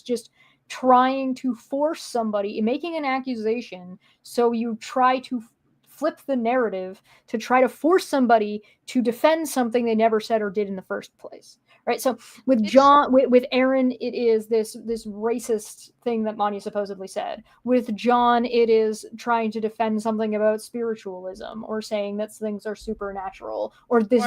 just trying to force somebody, making an accusation, so you try to flip the narrative to try to force somebody to defend something they never said or did in the first place, right? So with John, with Aaron, it is this racist thing that Manya supposedly said. With John, it is trying to defend something about spiritualism, or saying that things are supernatural, or this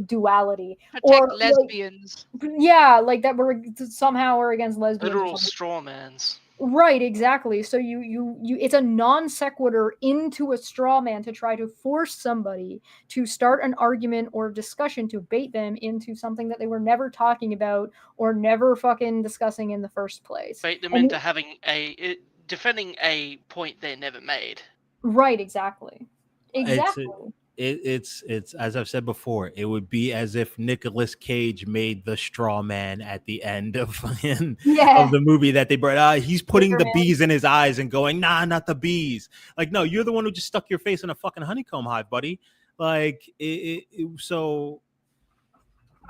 duality, or lesbians. Like that we're somehow we're against lesbians. Literal strawmans. Right, exactly. So you it's a non sequitur into a straw man to try to force somebody to start an argument or discussion, to bait them into something that they were never talking about or never fucking discussing in the first place. Bait them into defending a point they never made. Right, exactly. It's as I've said before, it would be as if Nicolas Cage made the straw man at the end of the movie that they brought. He's putting the bees in his eyes and going, nah, not the bees. Like, no, you're the one who just stuck your face in a fucking honeycomb hive, buddy. Like, so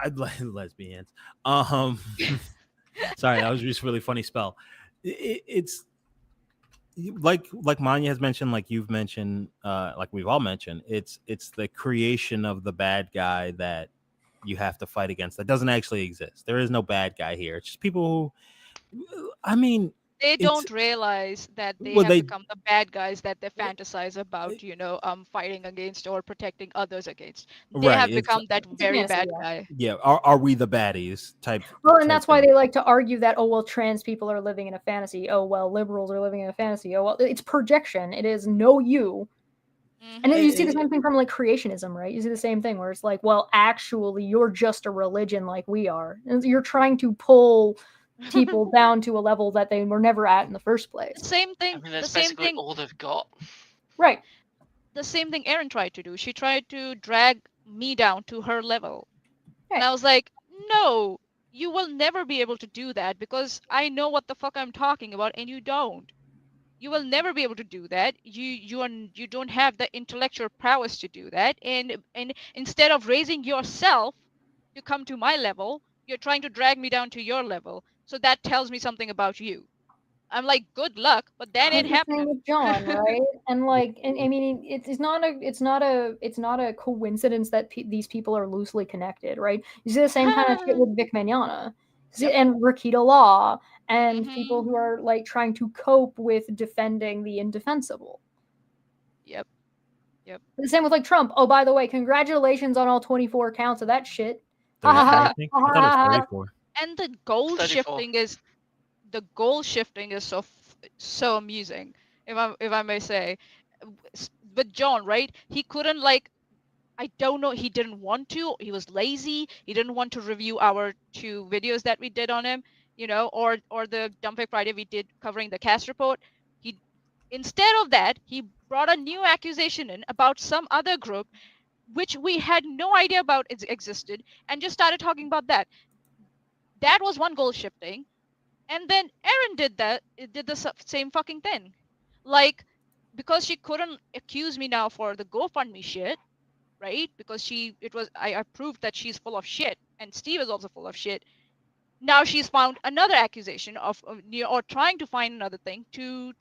I'd like lesbians. Sorry, that was just really funny spell. It's like Manya has mentioned, like you've mentioned, like we've all mentioned, it's the creation of the bad guy that you have to fight against that doesn't actually exist. There is no bad guy here. It's just people who, I mean, they don't realize that they have become the bad guys that they fantasize about, fighting against or protecting others against. They have become that very bad guy. Yeah, are we the baddies type? Well, and that's why they like to argue that, oh, well, trans people are living in a fantasy. Oh, well, liberals are living in a fantasy. Oh, well, it's projection. It is no you. And then you see the same thing from like creationism, right? You see the same thing where it's like, well, actually, you're just a religion like we are. And you're trying to pull people down to a level that they were never at in the first place. The same thing. I mean, that's basically all they've got. Right. The same thing Erin tried to do. She tried to drag me down to her level. Right. And I was like, no, you will never be able to do that because I know what the fuck I'm talking about and you don't. You will never be able to do that. You don't have the intellectual prowess to do that. And instead of raising yourself to come to my level, you're trying to drag me down to your level. So that tells me something about you. I'm like, good luck, but then it happened with John, right? And like, and I mean, it's not a coincidence that these people are loosely connected, right? You see the same kind of shit with Vic Mignogna and Rakita Law and people who are like trying to cope with defending the indefensible. Yep. The same with like Trump. Oh, by the way, congratulations on all 24 counts of that shit. I think I thought it was 34. And the goal shifting is so amusing, if I may say. With John, right? He couldn't I don't know, he didn't want to, he was lazy, he didn't want to review our 2 videos that we did on him, or the Dumping Friday we did covering the cast report. Instead of that, he brought a new accusation in about some other group which we had no idea about existed, and just started talking about that. That was one goal shifting. And then Erin did the same fucking thing. Like, because she couldn't accuse me now for the GoFundMe shit, right? Because I proved that she's full of shit, and Steve is also full of shit. Now she's found another accusation or trying to find another thing to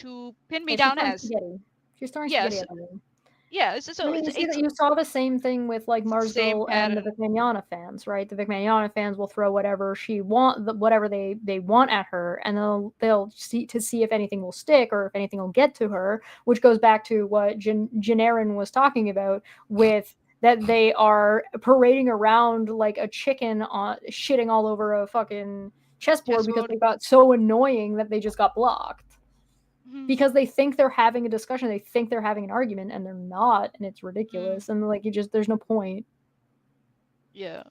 pin me down as. She's throwing spaghetti at me. Yeah, you saw the same thing with like Marzell and the Vic Mignogna fans, right? The Vic Mignogna fans will throw whatever they want at her, and they'll see if anything will stick or if anything will get to her, which goes back to what Janarin was talking about with that they are parading around like a chicken shitting all over a fucking chessboard because they got so annoying that they just got blocked. because they think they're having a discussion, they think they're having an argument, and they're not, and it's ridiculous. And like there's no point. Yeah.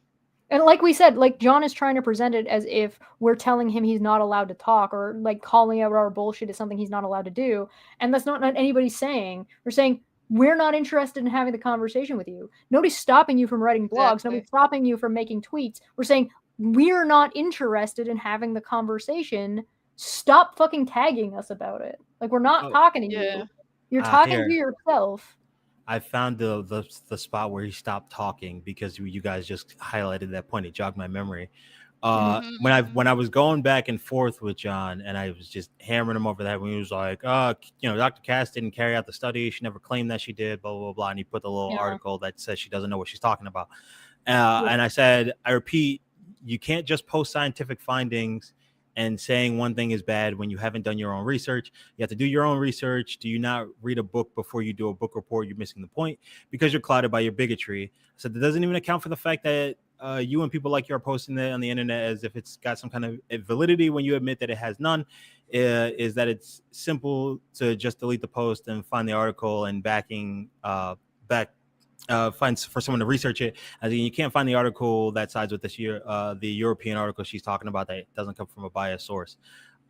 And like we said, like John is trying to present it as if we're telling him he's not allowed to talk, or like calling out our bullshit is something he's not allowed to do. And that's not anybody's saying. We're saying we're not interested in having the conversation with you. Nobody's stopping you from writing blogs. Exactly. Nobody's stopping you from making tweets. We're saying we're not interested in having the conversation. Stop fucking tagging us about it. Like we're not talking to you. You're talking to yourself. I found the spot where he stopped talking because you guys just highlighted that point. It jogged my memory. When I was going back and forth with John, and I was just hammering him over that when he was like, Dr. Cass didn't carry out the study. She never claimed that she did, blah, blah, blah. And he put the little article that says she doesn't know what she's talking about. And I said, I repeat, you can't just post scientific findings and saying one thing is bad when you haven't done your own research. You have to do your own research. Do you not read a book before you do a book report? You're missing the point because you're clouded by your bigotry. So that doesn't even account for the fact that you and people like you are posting that on the internet as if it's got some kind of validity when you admit that it has none. Is that it's simple to just delete the post and find the article and find for someone to research it. I mean, you can't find the article that sides with the European article she's talking about that doesn't come from a biased source.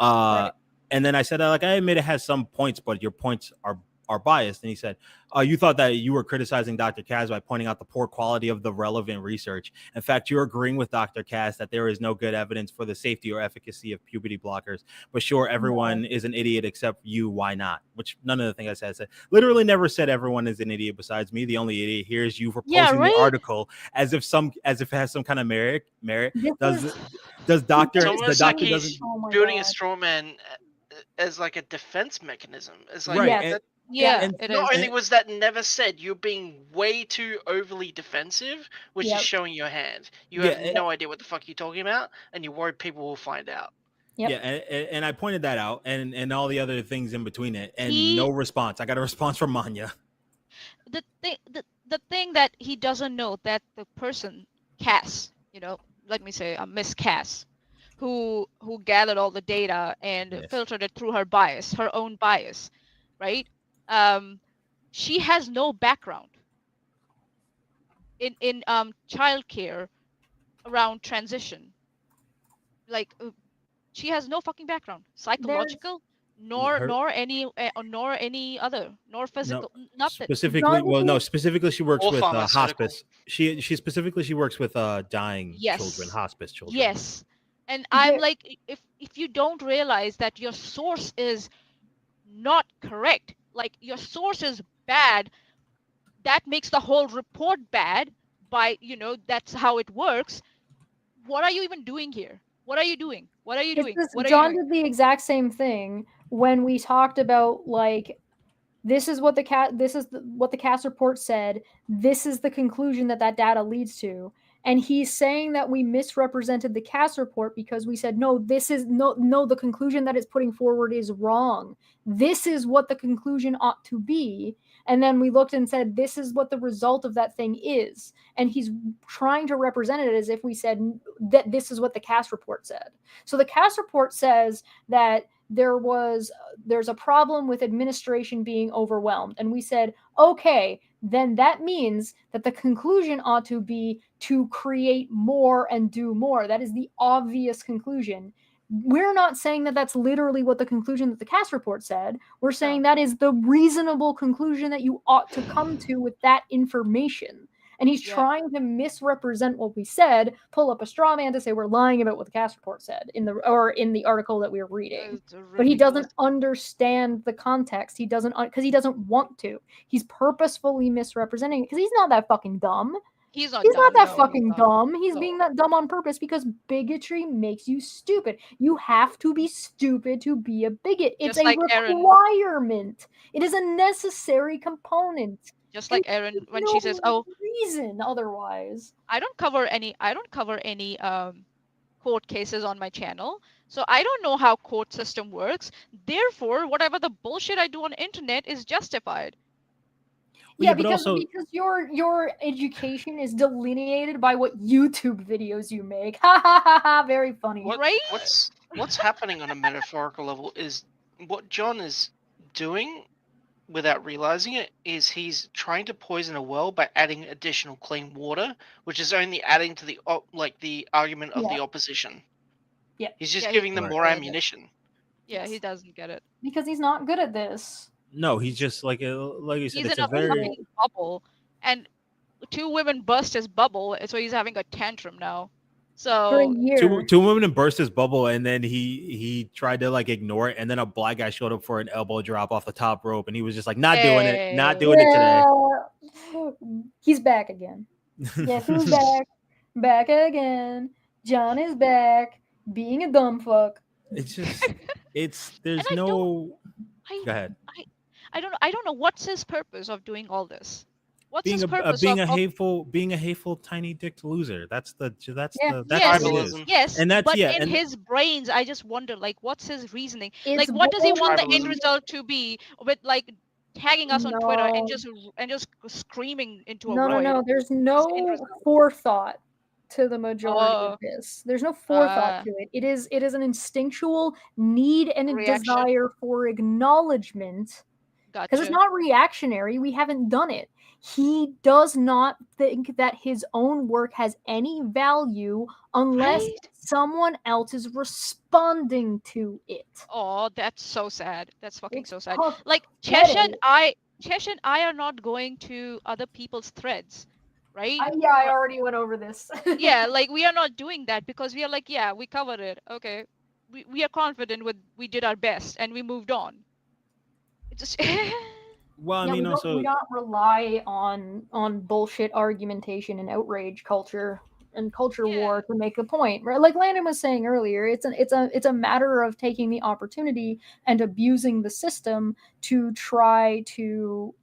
Right. And then I said, I admit it has some points, but your points are biased. And he said, you thought that you were criticizing Dr. Kaz by pointing out the poor quality of the relevant research. In fact, you're agreeing with Dr. Kaz that there is no good evidence for the safety or efficacy of puberty blockers. But sure, everyone is an idiot except you. Why not? Which none of the things I said. Literally never said everyone is an idiot besides me. The only idiot here is you for posting the article as if it has some kind of merit. Does Dr. It's almost like he's doesn't building a straw man as like a defense mechanism. It's like right. Not only was that never said, you're being way too overly defensive, which is showing your hand. You have no idea what the fuck you're talking about, and you're worried people will find out. Yep. Yeah, and I pointed that out, and all the other things in between it, and no response. I got a response from Manya. The thing that he doesn't know, that the person Cass, let me say Miss Cass, who gathered all the data and filtered it through her own bias, right? She has no background in childcare around transition. Like she has no fucking background, psychological, nor any other, nor physical, nothing. Specifically she works with hospice. She specifically works with dying children, hospice children. Yes. And I'm like, if you don't realize that your source is not correct, like your source is bad, that makes the whole report bad by, that's how it works. What are you even doing here? What are you doing? John did the exact same thing when we talked about like, this is what the CAS report said. This is the conclusion that data leads to. And he's saying that we misrepresented the CAS report because we said, no, the conclusion that it's putting forward is wrong. This is what the conclusion ought to be. And then we looked and said, this is what the result of that thing is. And he's trying to represent it as if we said that this is what the CAS report said. So the CAS report says that there's a problem with administration being overwhelmed. And we said, okay, then that means that the conclusion ought to be to create more and do more. That is the obvious conclusion. We're not saying that that's literally what the conclusion that the CAS report said. We're saying that is the reasonable conclusion that you ought to come to with that information. And he's trying to misrepresent what we said, pull up a straw man to say we're lying about what the CAS report said in the article that we were reading. But he doesn't understand the context. He doesn't want to. He's purposefully misrepresenting it because he's not that fucking dumb. He's not that fucking dumb. He's being that dumb on purpose because bigotry makes you stupid. You have to be stupid to be a bigot. It's a requirement. It is a necessary component. Just like Erin when she says, "Oh, reason otherwise." I don't cover any court cases on my channel, so I don't know how court system works. Therefore, whatever the bullshit I do on internet is justified. Yeah, because your education is delineated by what YouTube videos you make. Ha ha ha ha! Very funny, right? What's happening on a metaphorical level is what John is doing, without realizing it, is he's trying to poison a well by adding additional clean water, which is only adding to the the argument of the opposition. Yeah. He's just Yeah, giving them Right. more ammunition. Yeah, he doesn't get it. Because he's not good at this. No, he's just like you said, He's it's in a very fucking bubble, and 2 women burst his bubble, so he's having a tantrum now. For a So year. two women burst his bubble, and then he tried to like ignore it, and then a black guy showed up for an elbow drop off the top rope, and he was just like, not doing it, not doing it today. He's back again. Guess who's back? Back again. John is back, being a dumb fuck. It's just, there's And I no. I, Go ahead. I don't know what's his purpose of doing all this. What's Being his a purpose being a of hateful tiny dick loser. That's Yeah. that's what it is. Tribalism. yes, And that's but yeah, in and his brains, I just wonder, like, what's his reasoning? It's Like, what does he want the end Tribalism. result to be with, like, tagging us on Twitter No. and just screaming into a No, void? there's end no result. forethought to the majority Oh. of this. There's no forethought to it. It is an instinctual need and a Reaction. desire for acknowledgement. Because Gotcha. it's not reactionary. We haven't done it. He does not think that his own work has any value unless Right? someone else is responding to it. Oh, that's so sad. That's fucking It's so sad. pathetic. Like Chesh and I are not going to other people's threads, right? I already went over this. Yeah, like we are not doing that because we are like, yeah, we covered it. Okay. We are confident we did our best and we moved on. It just well, I mean, we also don't rely on bullshit argumentation and outrage culture and culture war to make a point, right? Like Landon was saying earlier, it's a matter of taking the opportunity and abusing the system to try to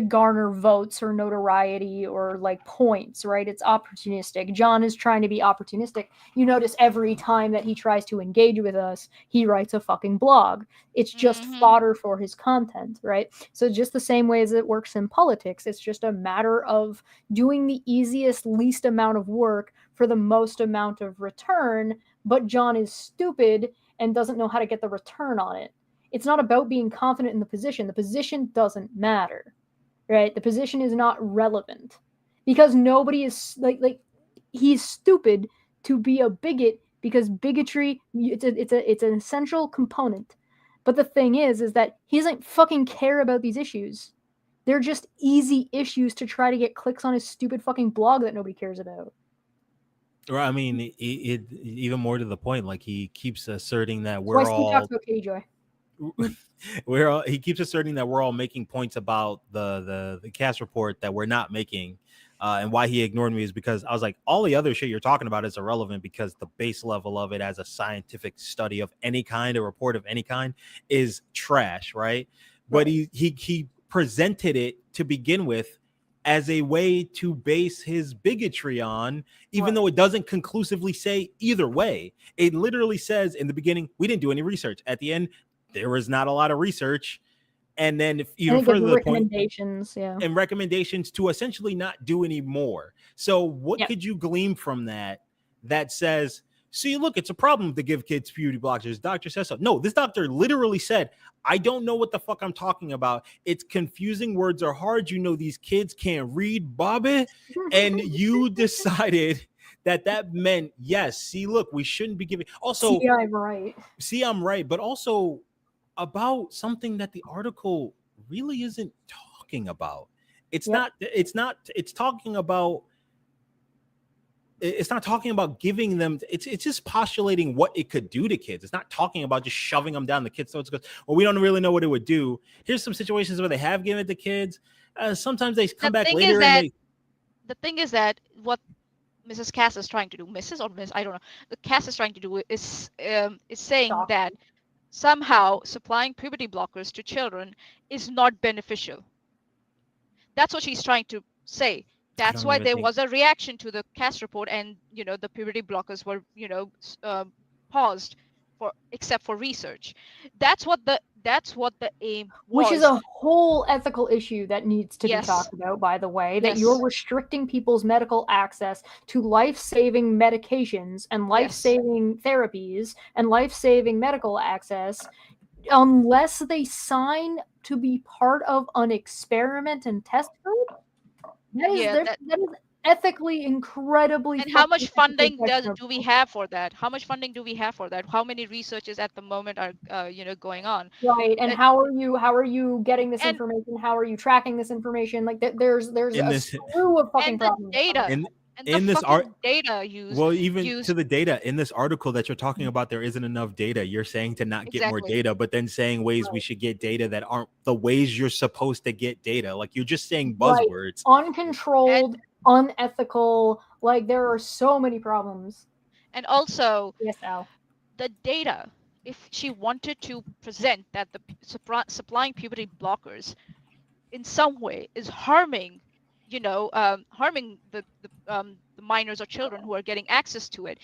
garner votes or notoriety or like points, right? It's opportunistic. John is trying to be opportunistic. You notice every time that he tries to engage with us, he writes a fucking blog. It's just fodder for his content, right? So just the same way as it works in politics, it's just a matter of doing the easiest, least amount of work for the most amount of return, but John is stupid and doesn't know how to get the return on it. It's not about being confident in the position. The position doesn't matter, right? The position is not relevant because nobody is like he's stupid to be a bigot because bigotry it's an essential component. But the thing is that he doesn't fucking care about these issues. They're just easy issues to try to get clicks on his stupid fucking blog that nobody cares about. or I mean, it even more to the point, like he keeps asserting that we're all. Talks about Killjoy. He keeps asserting that we're all making points about the cast report that we're not making, and why he ignored me is because I was like, all the other shit you're talking about is irrelevant because the base level of it as a scientific study of any kind, a report of any kind, is trash, right? But he presented it to begin with as a way to base his bigotry on, even though it doesn't conclusively say either way. It literally says in the beginning, we didn't do any research. At the end, there was not a lot of research. And then even further the point, and recommendations to essentially not do any more. So what could you glean from that says, see, look, it's a problem to give kids puberty blockers. Doctor says so. No, this doctor literally said, I don't know what the fuck I'm talking about. It's confusing. Words are hard. You know, these kids can't read, Bobby. And you decided that meant, yes, see, look, we shouldn't be giving. Also, see, I'm right. See, I'm right. But also about something that the article really isn't talking about. It's not talking about giving them, it's just postulating what it could do to kids. It's not talking about just shoving them down the kids' throats because, well, we don't really know what it would do. Here's some situations where they have given it to kids. Sometimes they come back later the thing is that what Mrs. Cass is trying to do, Mrs. or Miss, I don't know. The Cass is trying to do is saying that somehow supplying puberty blockers to children is not beneficial. That's what she's trying to say. That's why there was a reaction to the Cass report, and the puberty blockers were paused except for research. That's what the aim was. Which is a whole ethical issue that needs to be talked about, by the way, that you're restricting people's medical access to life-saving medications and life-saving therapies and life-saving medical access unless they sign to be part of an experiment and test group, that is ethically incredibly. And how much funding do we have for that? How much funding do we have for that? How many researches at the moment are going on? Right, and how are you getting this information? How are you tracking this information? Like there's a slew of fucking problems. Data. In this data used. Well, even to the data in this article that you're talking about, there isn't enough data. You're saying to not get more data, but then saying ways we should get data that aren't the ways you're supposed to get data. Like you're just saying buzzwords. Uncontrolled, unethical. Like there are so many problems. And also, yes, Al, the data. If she wanted to present that the supplying puberty blockers in some way is harming, harming the minors or children who are getting access to it,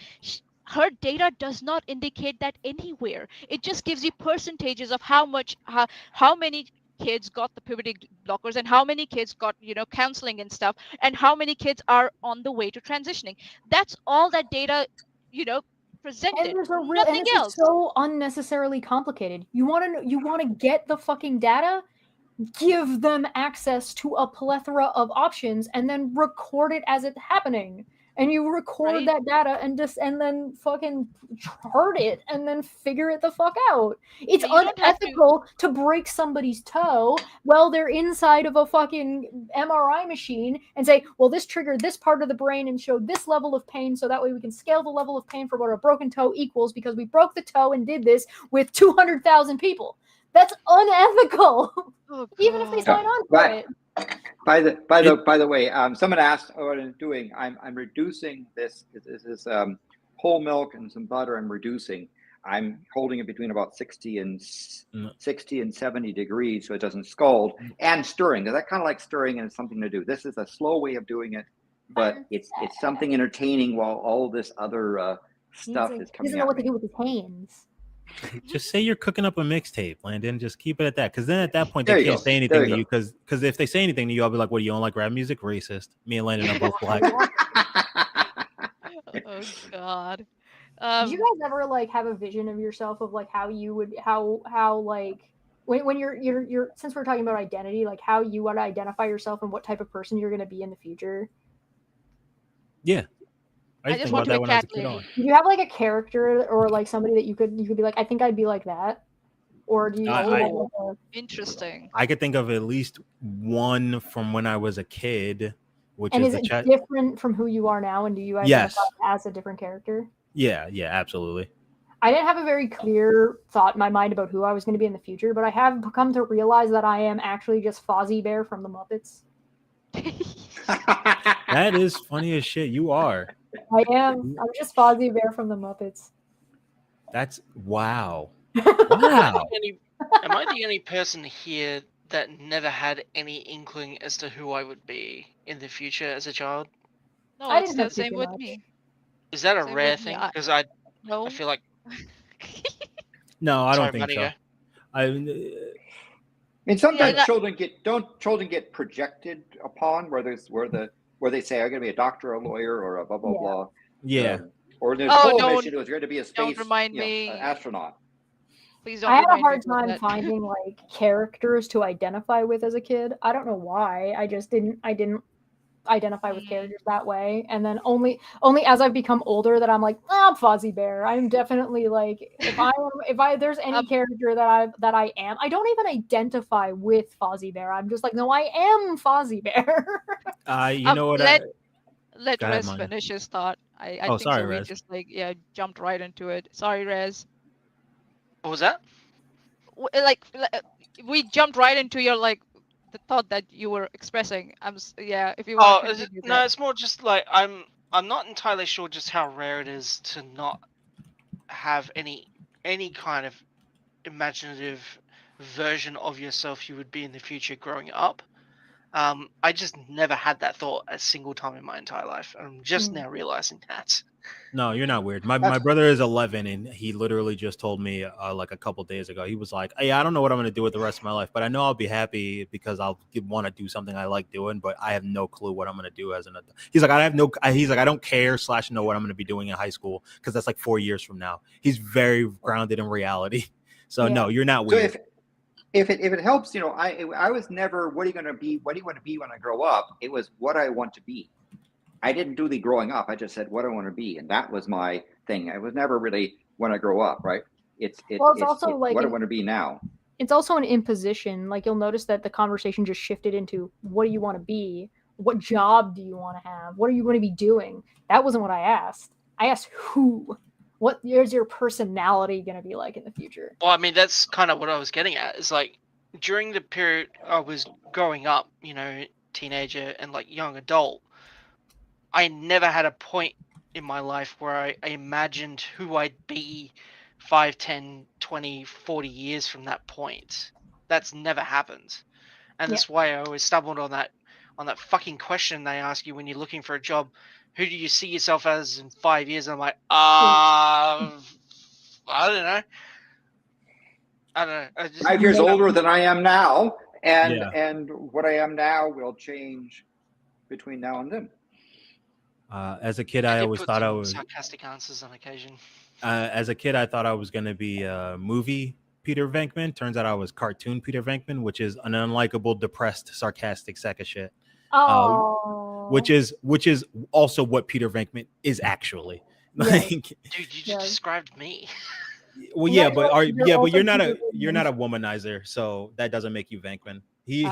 her data does not indicate that anywhere. It just gives you percentages of how many kids got the puberty blockers and how many kids got counseling and stuff, and how many kids are on the way to transitioning. That's all that data presented. And Nothing else. Is so unnecessarily complicated. You want to get the fucking data? Give them access to a plethora of options and then record it as it's happening. And you record that data and then fucking chart it and then figure it the fuck out. It's unethical to break somebody's toe while they're inside of a fucking MRI machine and say, well, this triggered this part of the brain and showed this level of pain, so that way we can scale the level of pain for what a broken toe equals because we broke the toe and did this with 200,000 people. That's unethical. Oh, even if they sign on for it. By the way, someone asked what I'm doing. I'm reducing this. This is whole milk and some butter. I'm reducing. I'm holding it between about 60 and 70 degrees so it doesn't scald, and stirring. That kind of like stirring, and it's something to do. This is a slow way of doing it, but it's something entertaining while all this other stuff is coming out. He doesn't know what to do with his hands. Just say you're cooking up a mixtape, Landon. Just keep it at that, because then at that point they can't say anything to you. Because if they say anything to you, I'll be like, "What, you don't like rap music? Racist." Me and Landon are both black. Oh God. Did you guys ever like have a vision of yourself of like how you would how like when you're since we're talking about identity, like how you want to identify yourself and what type of person you're going to be in the future? Yeah. I just want to be cat lady. Do you have like a character or like somebody that you could be like, I think I'd be like that? Or do you interesting. I could think of at least one from when I was a kid, which is it different from who you are now, and do you identify as a different character? Yeah, absolutely. I didn't have a very clear thought in my mind about who I was going to be in the future, but I have come to realize that I am actually just Fozzie Bear from the Muppets. That is funny as shit. You are. I am. I'm just Fozzie Bear from the Muppets. That's wow. Wow. Am I the only person here that never had any inkling as to who I would be in the future as a child? No, it's the same with me. Is that a rare thing? Because I feel like. No, I don't think so. I mean, sometimes children get projected upon where they say I'm going to be a doctor, a lawyer, or a blah blah blah. Yeah. Or there's whole mission was going to be a space astronaut. Please don't. I had a hard time finding like characters to identify with as a kid. I don't know why. I didn't identify with characters that way. And then only as I've become older that I'm like, I'm Fozzie Bear. I'm definitely like if there's any character that I am, I don't even identify with Fozzie Bear. I'm just like, no, I am Fozzie Bear. You know what? Let Rez finish his thought. I think sorry, so we Rez. just jumped right into it. Sorry, Rez. What was that? We jumped right into your the thought that you were expressing. If you want to do that. No, it's more just like I'm not entirely sure just how rare it is to not have any kind of imaginative version of yourself you would be in the future growing up. I just never had that thought a single time in my entire life. I'm just now realizing that. No, you're not weird. My brother is 11, and he literally just told me like a couple days ago. He was like, "Hey, I don't know what I'm going to do with the rest of my life, but I know I'll be happy because I'll want to do something I like doing, but I have no clue what I'm going to do as an adult." He's like, I don't care / know what I'm going to be doing in high school because that's like 4 years from now. He's very grounded in reality. So Yeah. no, you're not So weird. if it helps, I was never, what are you going to be? What do you want to be when I grow up? It was what I want to be. I didn't do the growing up. I just said what I want to be, and that was my thing. I was never really when I grow up, right? It's also like what I want to be now. It's also an imposition. Like you'll notice that the conversation just shifted into what do you want to be? What job do you want to have? What are you going to be doing? That wasn't what I asked. I asked who. What is your personality going to be like in the future? Well, I mean, that's kind of what I was getting at. Is like during the period I was growing up, teenager and like young adult, I never had a point in my life where I imagined who I'd be 5, 10, 20, 40 years from that point. That's never happened. And that's why I always stumbled on that fucking question they ask you when you're looking for a job. Who do you see yourself as in 5 years? And I'm like, I don't know. I just, 5 years older than I am now, and Yeah. and what I am now will change between now and then. As a kid, I did always put thought I some was. sarcastic answers on occasion. As a kid, I thought I was going to be a movie Peter Venkman. Turns out I was cartoon Peter Venkman, which is an unlikable, depressed, sarcastic sack of shit. Oh, Which is also what Peter Venkman is actually. Yeah. Like, Dude, you just described me. well, Yeah, yeah, but you're also you're not a Peter womanizer, so that doesn't make you Venkman. He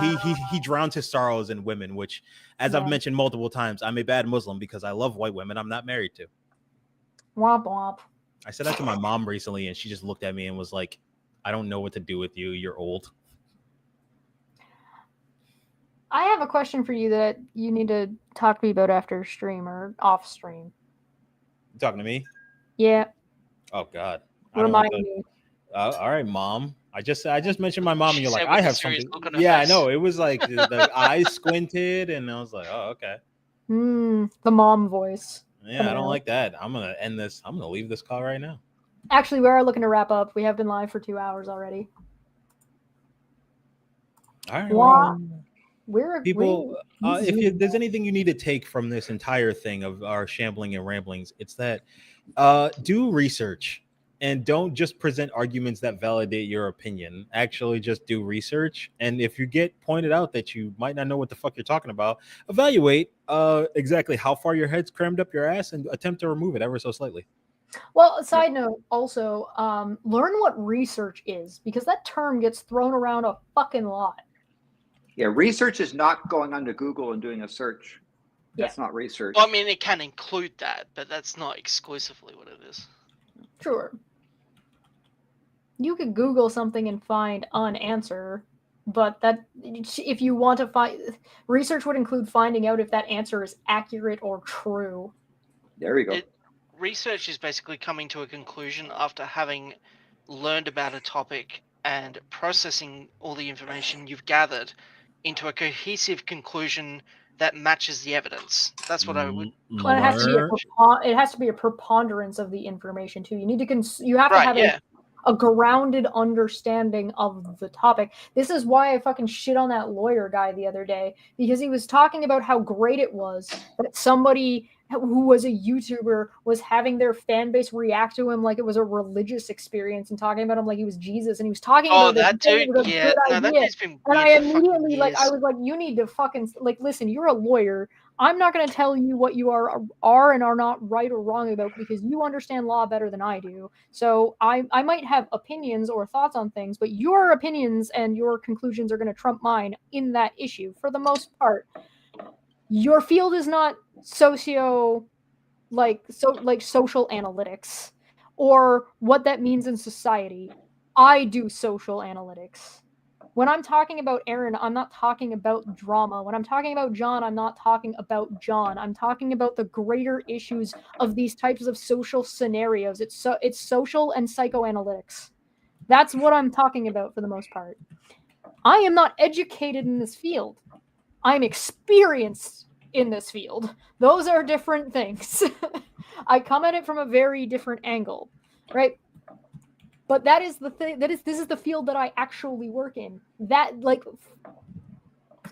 drowns his sorrows in women, which, as I've Yeah. mentioned multiple times, I'm a bad Muslim because I love white women I'm not married to. Womp womp. I said that to my mom recently, and she just looked at me and was like, "I don't know what to do with you. You're old." I have a question for you that you need to talk to me about after stream or off stream. You talking to me? Yeah, Oh God, I don't remind like me. that. All right, mom. I just mentioned my mom, and She you're like, said I with a have serious something. look on her Yeah, I face. know. It was like the eyes squinted, and I was like, oh, okay. The mom voice. Yeah, coming I don't out. like that. I'm gonna end this. I'm gonna leave this call right now. Actually, we are looking to wrap up. We have been live for 2 hours already. All right. What? Well, people, if there's anything you need to take from this entire thing of our shambling and ramblings, it's that do research and don't just present arguments that validate your opinion. Actually, just do research. And if you get pointed out that you might not know what the fuck you're talking about, evaluate exactly how far your head's crammed up your ass and attempt to remove it ever so slightly. Well, side note, also, learn what research is, because that term gets thrown around a fucking lot. Yeah, research is not going onto Google and doing a search. That's not research. Well, I mean, it can include that, but that's not exclusively what it is. Sure. You could Google something and find an answer, but that if you want to find, research would include finding out if that answer is accurate or true. There we go. Research is basically coming to a conclusion after having learned about a topic and processing all the information you've gathered into a cohesive conclusion that matches the evidence. That's what I would call But it has to be research. it has to be a preponderance of the information too. You need to you have to Right, have yeah. a grounded understanding of the topic. This is why I fucking shit on that lawyer guy the other day, because he was talking about how great it was that somebody who was a YouTuber was having their fan base react to him like it was a religious experience and talking about him like he was Jesus, and he was talking about that this, dude, it was a yeah. good No, that idea. dude's been And weird I for fucking immediately I years. was like, you need to fucking listen, you're a lawyer. I'm not going to tell you what you are and are not right or wrong about, because you understand law better than I do. So I might have opinions or thoughts on things, but your opinions and your conclusions are going to trump mine in that issue for the most part. Your field is not social analytics or what that means in society. I do social analytics. When I'm talking about Aaron, I'm not talking about drama. When I'm talking about John, I'm not talking about John. I'm talking about the greater issues of these types of social scenarios. It's social and psychoanalytics. That's what I'm talking about for the most part. I am not educated in this field. I'm experienced in this field. Those are different things. I come at it from a very different angle, right? But that is the thing. This is the field that I actually work in. That, like,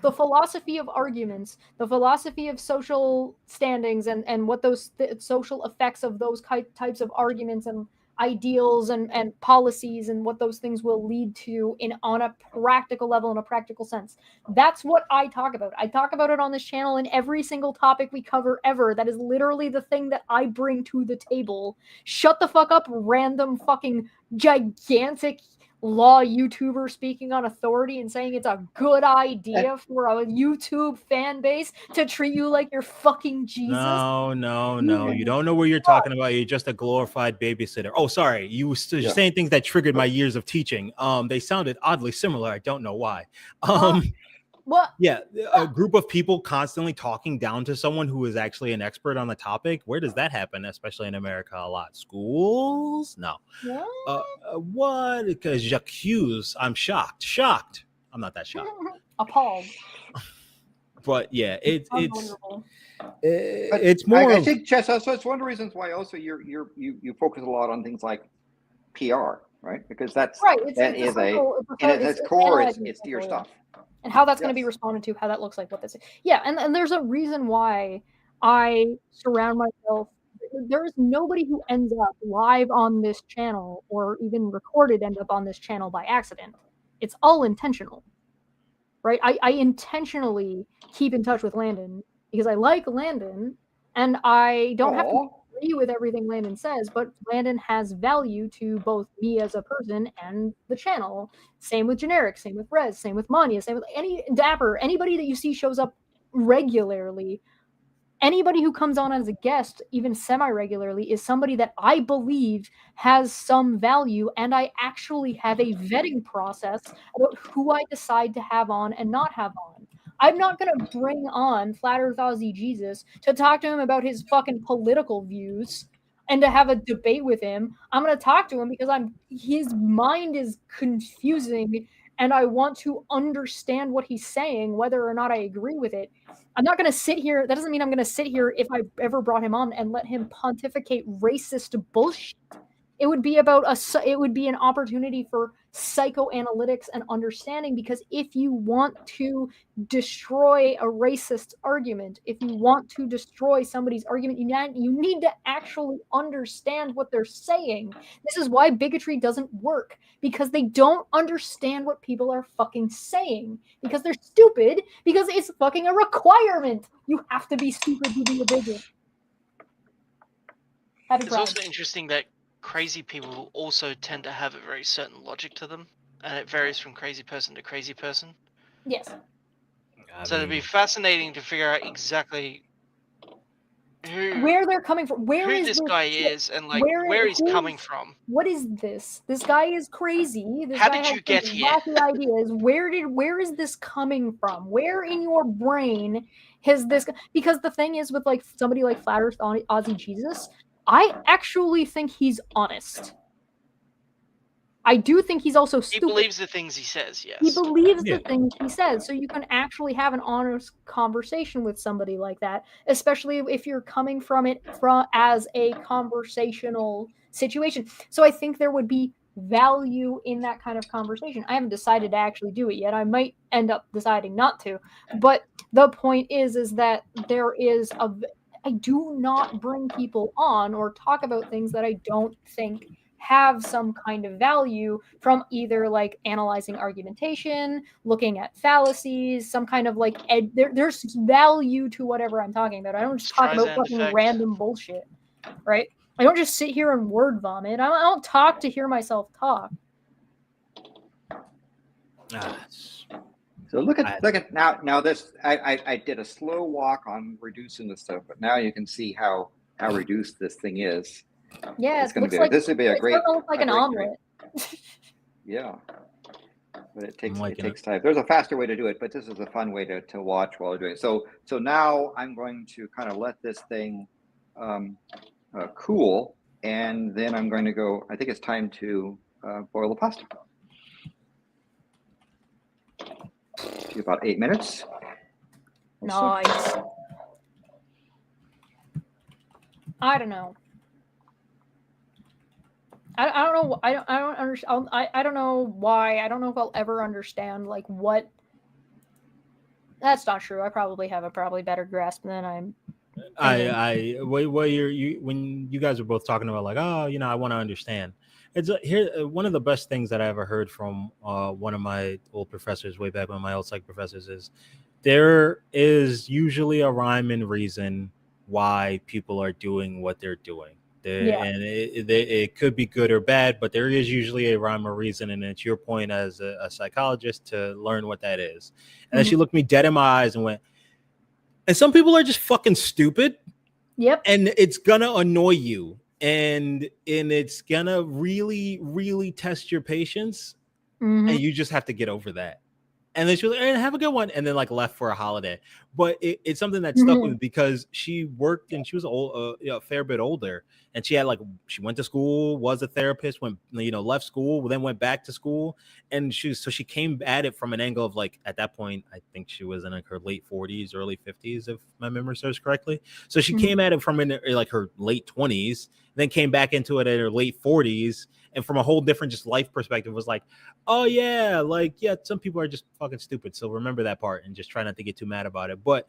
the philosophy of arguments, the philosophy of social standings, and what those social effects of those types of arguments and ideals and policies and what those things will lead to on a practical level, in a practical sense. That's what I talk about. I talk about it on this channel in every single topic we cover ever. That is literally the thing that I bring to the table. Shut the fuck up, random fucking gigantic law YouTuber speaking on authority and saying it's a good idea for a YouTube fan base to treat you like you're fucking Jesus. No. You don't know what you're talking about. You're just a glorified babysitter. Oh, sorry. You were saying things that triggered my years of teaching. They sounded oddly similar. I don't know why. What? Yeah, a group of people constantly talking down to someone who is actually an expert on the topic. Where does that happen, especially in America? A lot. Schools? No. What? Because j'accuse. I'm shocked. I'm not that shocked. Appalled. But yeah, it's But more. I think, Jess, so it's one of the reasons why also you focus a lot on things like PR, right? Because that's right. At its core, it's your stuff. And how that's going to be responded to, how that looks like, what this is. Yeah, and there's a reason why I surround myself. There is nobody who ends up live on this channel or even recorded end up on this channel by accident. It's all intentional, right? I intentionally keep in touch with Landon because I like Landon, and I don't have to agree with everything Landon says, but Landon has value to both me as a person and the channel. Same with Generic, same with Rez, same with Mania, same with any Dapper, anybody that you see shows up regularly. Anybody who comes on as a guest, even semi-regularly, is somebody that I believe has some value, and I actually have a vetting process about who I decide to have on and not have on. I'm not going to bring on Flat Earth Aussie Jesus to talk to him about his fucking political views and to have a debate with him. I'm going to talk to him because his mind is confusing and I want to understand what he's saying, whether or not I agree with it. I'm not going to sit here. That doesn't mean I'm going to sit here if I ever brought him on and let him pontificate racist bullshit. It would be it would be an opportunity for psychoanalytics and understanding, because if you want to destroy a racist argument, if you want to destroy somebody's argument, you need to actually understand what they're saying. This is why bigotry doesn't work, because they don't understand what people are fucking saying, because they're stupid, because it's fucking a requirement. You have to be stupid to be a bigot. It's also interesting that crazy people also tend to have a very certain logic to them, and it varies from crazy person to crazy person. Yes. So it'd be fascinating to figure out exactly where they're coming from, who this guy is, and like where he's coming from. What is this? This guy is crazy. How did you get here? Ideas. Where is this coming from? Where in your brain has this? Because the thing is, with like somebody like Flat Earth Aussie Jesus, I actually think he's honest. I do think he's also stupid. He believes the things he says, yes. He believes the things he says. So you can actually have an honest conversation with somebody like that, especially if you're coming from it as a conversational situation. So I think there would be value in that kind of conversation. I haven't decided to actually do it yet. I might end up deciding not to. But the point is that there is I do not bring people on or talk about things that I don't think have some kind of value, from either like analyzing argumentation, looking at fallacies, some kind of like there's value to whatever I'm talking about. I don't just talk about fucking random bullshit, right? I don't just sit here and word vomit. I don't talk to hear myself talk. So look at now this I did a slow walk on reducing the stuff, but now you can see how reduced this thing is. Yeah, it's going to be. This would be a great. Look like an omelet. Yeah, but it takes time. There's a faster way to do it, but this is a fun way to watch while doing it. So now I'm going to kind of let this thing cool, and then I'm going to go. I think it's time to boil the pasta. About 8 minutes. Nice. I don't know. I don't know. I don't understand. I don't know why. I don't know if I'll ever understand like what. That's not true. I probably have a better grasp than When you guys were both talking about like, oh, I want to understand. It's here. One of the best things that I ever heard from one of my old professors way back when my old psych professors is there is usually a rhyme and reason why people are doing what they're doing. And it could be good or bad, but there is usually a rhyme or reason, and it's your point as a psychologist to learn what that is. And then she looked me dead in my eyes and went, and some people are just fucking stupid. Yep. And it's gonna annoy you, and it's gonna really, really test your patience, and you just have to get over that. And then she was like, hey, have a good one, and then like left for a holiday. But it's something that stuck with me because she worked and she was a fair bit older, and she she went to school, was a therapist, went left school, then went back to school, and she came at it from an angle of like at that point I think she was in like her late 40s, early 50s, if my memory serves correctly. So she came at it from like her late 20s, then came back into it at her late 40s. And from a whole different just life perspective was like, oh yeah, some people are just fucking stupid. So remember that part and just try not to get too mad about it. But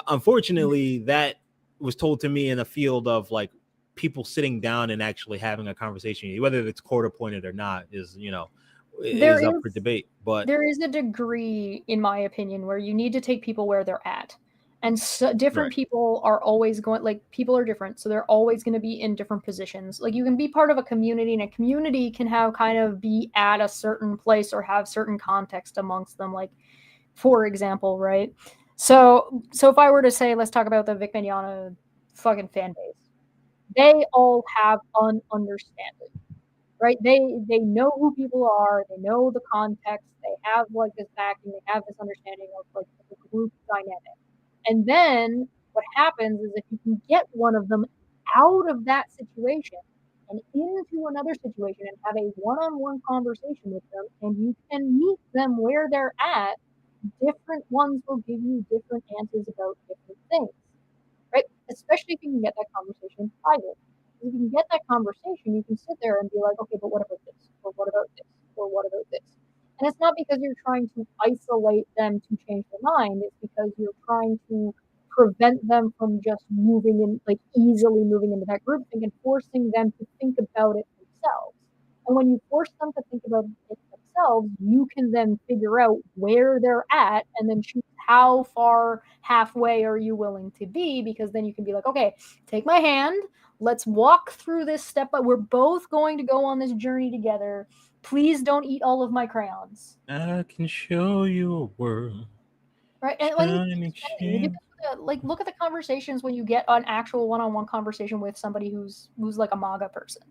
unfortunately, that was told to me in a field of like people sitting down and actually having a conversation, whether it's court appointed or not, is up for debate. But there is a degree, in my opinion, where you need to take people where they're at. And so different people are always going, like people are different. So they're always going to be in different positions. Like you can be part of a community, and a community can have kind of be at a certain place or have certain context amongst them. Like, for example, right? So if I were to say, let's talk about the Vic Mignogna fucking fan base. They all have an understanding, right? They know who people are. They know the context. They have like this backing. They have this understanding of like the group dynamic. And then what happens is if you can get one of them out of that situation and into another situation and have a one-on-one conversation with them, and you can meet them where they're at, different ones will give you different answers about different things, right? Especially if you can get that conversation private. If you can get that conversation, you can sit there and be like, okay, but what about this? Or what about this? Or what about this? And it's not because you're trying to isolate them to change their mind. It's because you're trying to prevent them from just moving in, like easily moving into that group thing and forcing them to think about it themselves. And when you force them to think about it themselves, you can then figure out where they're at and then choose how far halfway are you willing to be, because then you can be like, okay, take my hand. Let's walk through this step, but we're both going to go on this journey together. Please don't eat all of my crayons. I can show you a world. Right. And like look at the conversations when you get an actual one-on-one conversation with somebody who's like a MAGA person.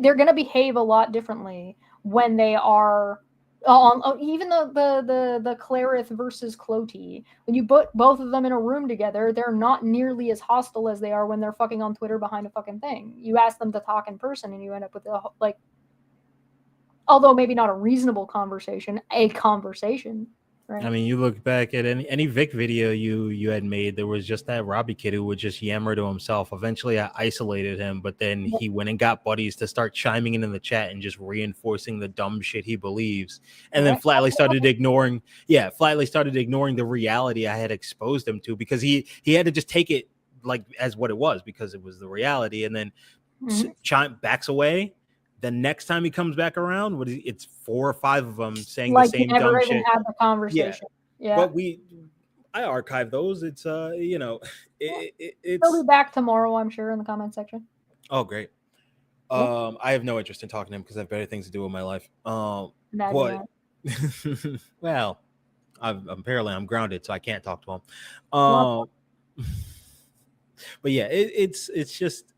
They're going to behave a lot differently when they are even the Clarith versus Clotey. When you put both of them in a room together, they're not nearly as hostile as they are when they're fucking on Twitter behind a fucking thing. You ask them to talk in person, and you end up with although maybe not a reasonable conversation, a conversation. Right. I mean, you look back at any Vic video you had made, there was just that Robbie kid who would just yammer to himself. Eventually, I isolated him, but then he went and got buddies to start chiming in the chat and just reinforcing the dumb shit he believes, and then flatly started ignoring the reality I had exposed him to, because he had to just take it like as what it was, because it was the reality, and then backs away. The next time he comes back around, it's 4 or 5 of them saying like the same never dumb even shit. had the conversation. Yeah. But I archive those. It's it's. He'll be back tomorrow, I'm sure, in the comment section. Oh, great. I have no interest in talking to him because I have better things to do with my life. But well, apparently I'm grounded, so I can't talk to him. But yeah, it's just.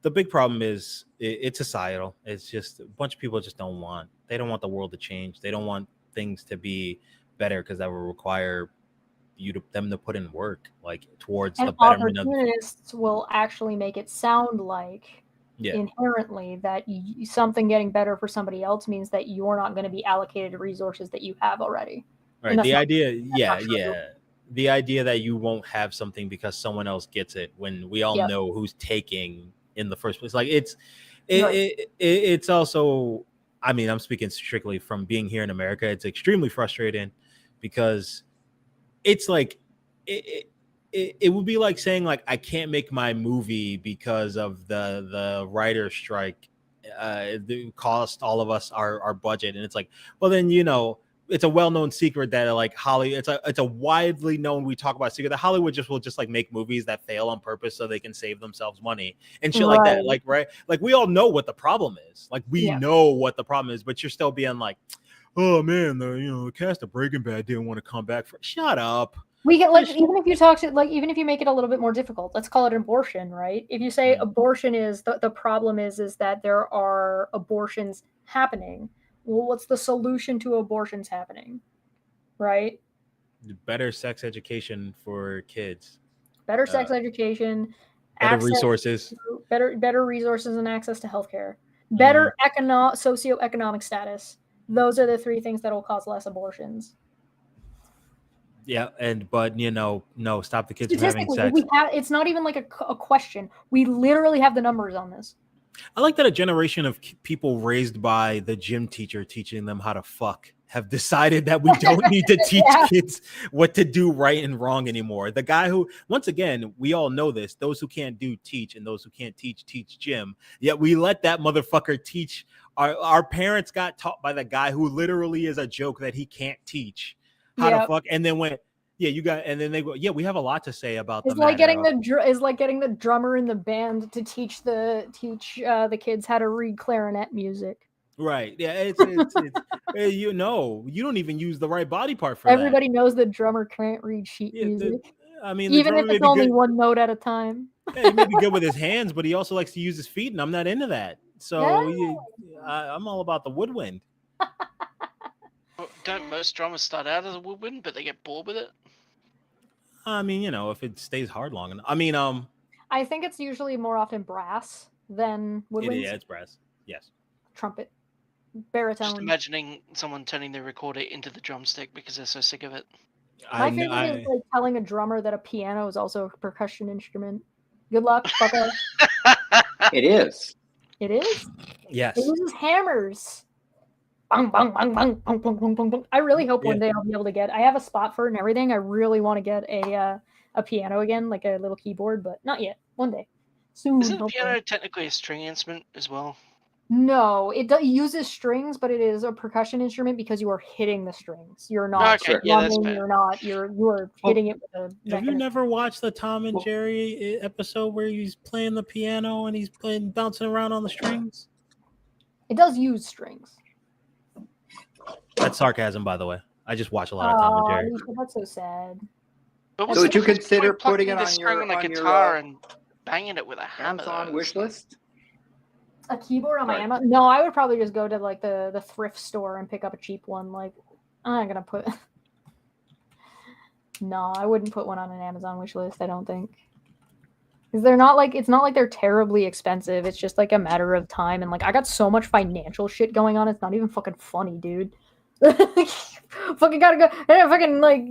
The big problem is it's societal. It's just a bunch of people just don't want the world to change. They don't want things to be better because that will require them to put in work, like towards the betterment of. Opportunists will actually make it sound like inherently that something getting better for somebody else means that you're not going to be allocated resources that you have already. Right. The idea, the idea that you won't have something because someone else gets it, when we all know who's taking in the first place. Like it's also, I mean, I'm speaking strictly from being here in America. It's extremely frustrating because it's like it would be like saying like I can't make my movie because of the writer's strike. It cost all of us our budget, and it's like, well, then it's a well-known secret that like it's a widely known, we talk about secret that Hollywood will just like make movies that fail on purpose so they can save themselves money and shit like that. Like, right? Like we all know what the problem is. Like we know what the problem is, but you're still being like, oh man, the cast of Breaking Bad didn't want to come back for. Shut up. We get like, even if you talk to like, even if you make it a little bit more difficult, let's call it abortion, right? If you say abortion is the problem is that there are abortions happening. Well, what's the solution to abortions happening? Right? Better sex education for kids. Better sex education. Better resources. Better resources and access to healthcare. Better socioeconomic status. Those are the three things that will cause less abortions. Yeah, but no, stop the kids from having sex. It's not even like a question. We literally have the numbers on this. I like that a generation of people raised by the gym teacher teaching them how to fuck have decided that we don't need to teach kids what to do right and wrong anymore. The guy who, once again, we all know this, those who can't do teach, and those who can't teach gym. Yet we let that motherfucker teach. Our parents got taught by the guy who literally is a joke that he can't teach how to fuck, and then went, and then they go, we have a lot to say about it's like getting the drummer in the band to teach the kids how to read clarinet music. Right. Yeah, it's you don't even use the right body part for Everybody knows the drummer can't read sheet music. Even if it's only one note at a time. Yeah, he may be good with his hands, but he also likes to use his feet, and I'm not into that. So I'm all about the woodwind. Don't most drummers start out as a woodwind, but they get bored with it? I mean, if it stays hard long enough. I mean, I think it's usually more often brass than woodwinds. Yeah, it's brass. Yes. Trumpet. Baritone. Just imagining someone turning their recorder into the drumstick because they're so sick of it. My favorite is like telling a drummer that a piano is also a percussion instrument. Good luck, fucker. It is. It is? Yes. It uses hammers. Bang, bang, bang, bang, bang, bang, bang, bang, bang. I really hope one day I'll be able to I have a spot for it and everything. I really want to get a piano again, like a little keyboard, but not yet. One day. Soon. Isn't piano technically a string instrument as well? No, it uses strings, but it is a percussion instrument because you are hitting the strings. You're not strumming, you're hitting it with a mechanism. Have you never watched the Tom and Jerry episode where he's playing the piano and he's bouncing around on the strings? It does use strings. That's sarcasm, by the way. I just watch a lot of Tom and Jerry. That's so sad. So would you consider putting it on your guitar and banging it with a hammer? Amazon wish list? A keyboard on my Amazon? No, I would probably just go to like the thrift store and pick up a cheap one. Like, I'm not gonna put. No, I wouldn't put one on an Amazon wish list. I don't think. Because they're not like, it's not like they're terribly expensive. It's just like a matter of time. And like, I got so much financial shit going on. It's not even fucking funny, dude. Fucking gotta go. Fucking like,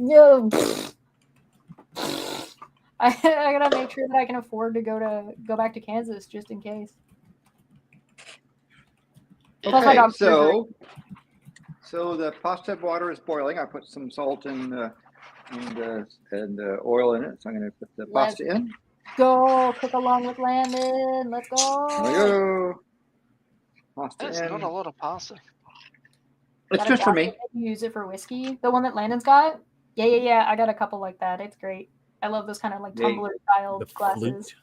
I gotta make sure that I can afford to go back to Kansas just in case. Okay, so the pasta water is boiling. I put some salt and oil in it. So I'm going to put the pasta in. Go cook along with Landon. Let's go. There we go. Pasta That's not a lot of pasta. It's just for me. You use it for whiskey. The one that Landon's got. Yeah. I got a couple like that. It's great. I love those kind of like tumbler style glasses.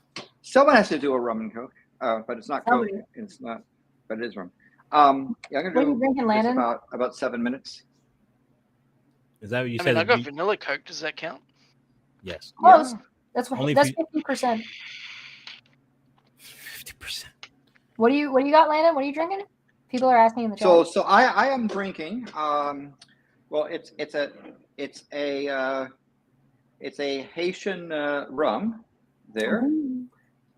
Someone has to do a rum and coke, but it's not coke. It's not, but it is rum. I'm gonna what are you drinking, Landon? About 7 minutes. Is that what you said? I got vanilla Coke. Does that count? Yes. Close. Yeah. That's 50%. 50%. What do you got, Landon? What are you drinking? People are asking in the chat. So I am drinking. Well, it's a Haitian rum there. Ooh.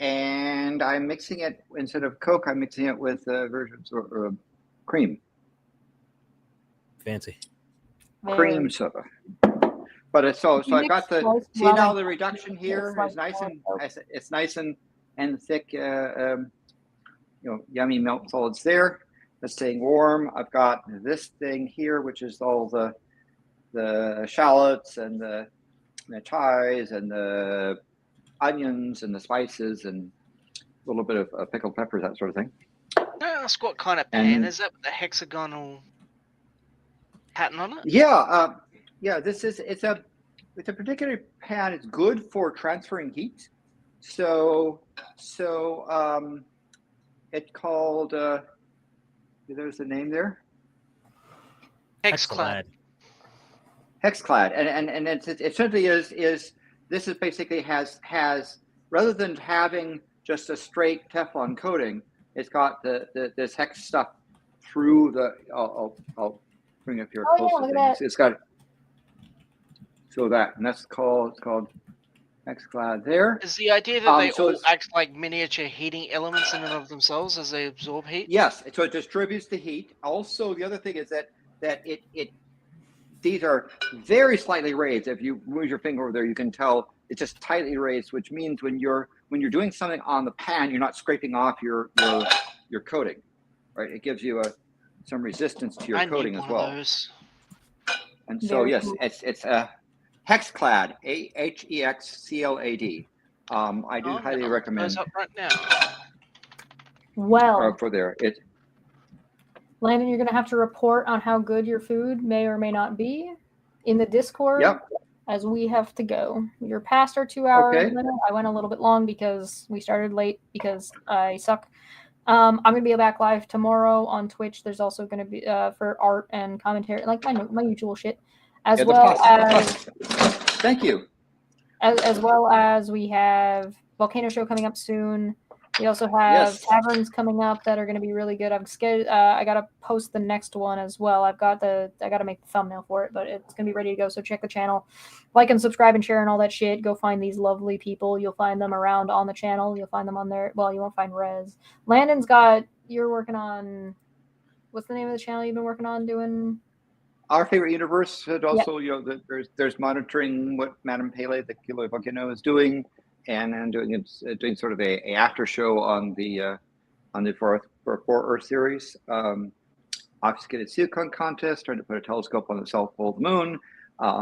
And I'm mixing it, instead of Coke, I'm mixing it with versions of cream. Fancy. Cream soda. But it's so I got the, see now the reduction here is nice and thick, yummy milk solids there. That's staying warm. I've got this thing here, which is all the shallots and the the chives and the onions and the spices and a little bit of pickled peppers, that sort of thing. Can I ask what kind of pan And- is that with the hexagonal pattern on it? Yeah, it's a particular pan. It's good for transferring heat. So it's called. There's the name there. Hexclad. Hexclad, and it essentially is this is basically has rather than having just a straight Teflon coating, it's got this hex stuff through the. I'll bring up here Oh, close yeah, to look at things. It's got and that's called Hexclad there. Is the idea that they so all it's- act like miniature heating elements in and of themselves as they absorb heat? Yes, so it distributes the heat. Also, the other thing is that it these are very slightly raised. If you move your finger over there, you can tell it's just tightly raised, which means when you're doing something on the pan, you're not scraping off your coating, right? It gives you some resistance to your I coating need as one well. of those. And so Very yes, cool. it's a Hexclad, Hexclad. I do Oh, highly no, recommend those up right now. Well, for there. Landon, you're gonna have to report on how good your food may or may not be in the Discord. Yep. As we have to go. You're past our 2 hour Okay. limit. I went a little bit long because we started late because I suck. I'm gonna be back live tomorrow on Twitch. There's also gonna be for art and commentary, like my usual shit, as Yeah, the well pasta. as Thank you. as well as we have Volcano Show coming up soon. We also have Yes. taverns coming up that are going to be really good. I'm scared. I gotta post the next one as well. I gotta make the thumbnail for it, but it's gonna be ready to go. So check the channel, like and subscribe and share and all that shit. Go find these lovely people. You'll find them around on the channel. You'll find them on there. Well, you won't find Rez. Landon's got. You're working on. What's the name of the channel you've been working on doing? Our favorite universe, and also there's monitoring what Madame Pele, the Kilo Volcano, is doing, and doing sort of a after show on the for Earth series. Obfuscated Seacon contest, trying to put a telescope on the south pole of the moon,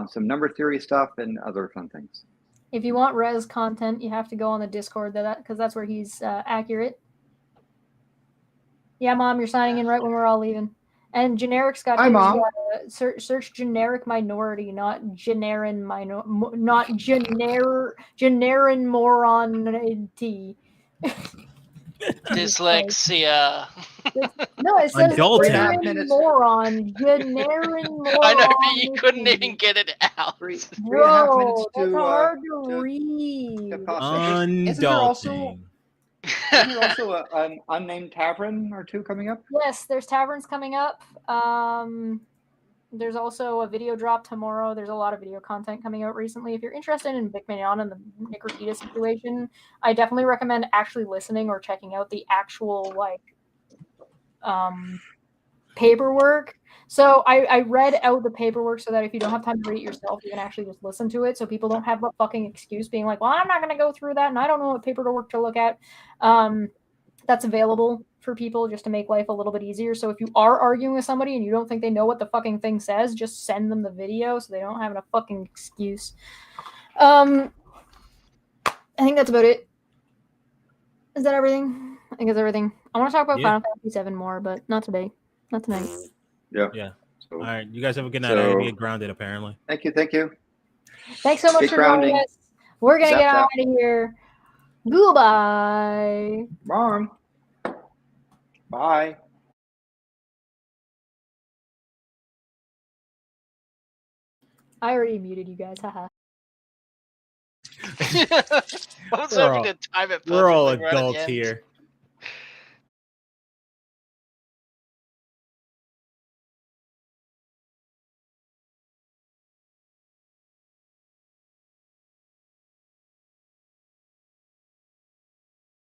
some number theory stuff, and other fun things. If you want Rez content, you have to go on the Discord because that's where he's accurate. Yeah, Mom, you're signing in right when we're all leaving. And Generic's got Hi, his, Mom. search generic minority, not generin moronity. Dyslexia. No, it says Adulting. generin moron. Generin moron. I know, but you couldn't even get it out. 3.5 Bro, minutes that's to hard to to read. pass. Isn't there also Adulting. an unnamed tavern or two coming up? Yes, there's taverns coming up. There's also a video drop tomorrow. There's a lot of video content coming out recently. If you're interested in Vic Mignon and the Nicotita situation, I definitely recommend actually listening or checking out the actual paperwork. So I read out the paperwork so that if you don't have time to read it yourself, you can actually just listen to it. So people don't have a fucking excuse being like, well, I'm not going to go through that and I don't know what paperwork to look at. That's available for people just to make life a little bit easier. So if you are arguing with somebody and you don't think they know what the fucking thing says, just send them the video so they don't have a fucking excuse. I think that's about it. Is that everything? I think that's everything. I want to talk about Final Fantasy VII more, but not today. Not tonight. Yeah. So, all right, you guys have a good night. I gotta get grounded apparently. Thank you. Thanks so much Stay for joining grounding. us. We're gonna Zap, get zap. out of here. Goodbye. Mom. Bye. I already muted you guys. Haha. I was We're hoping all- to time it We're all perfectly right at the adults end. here.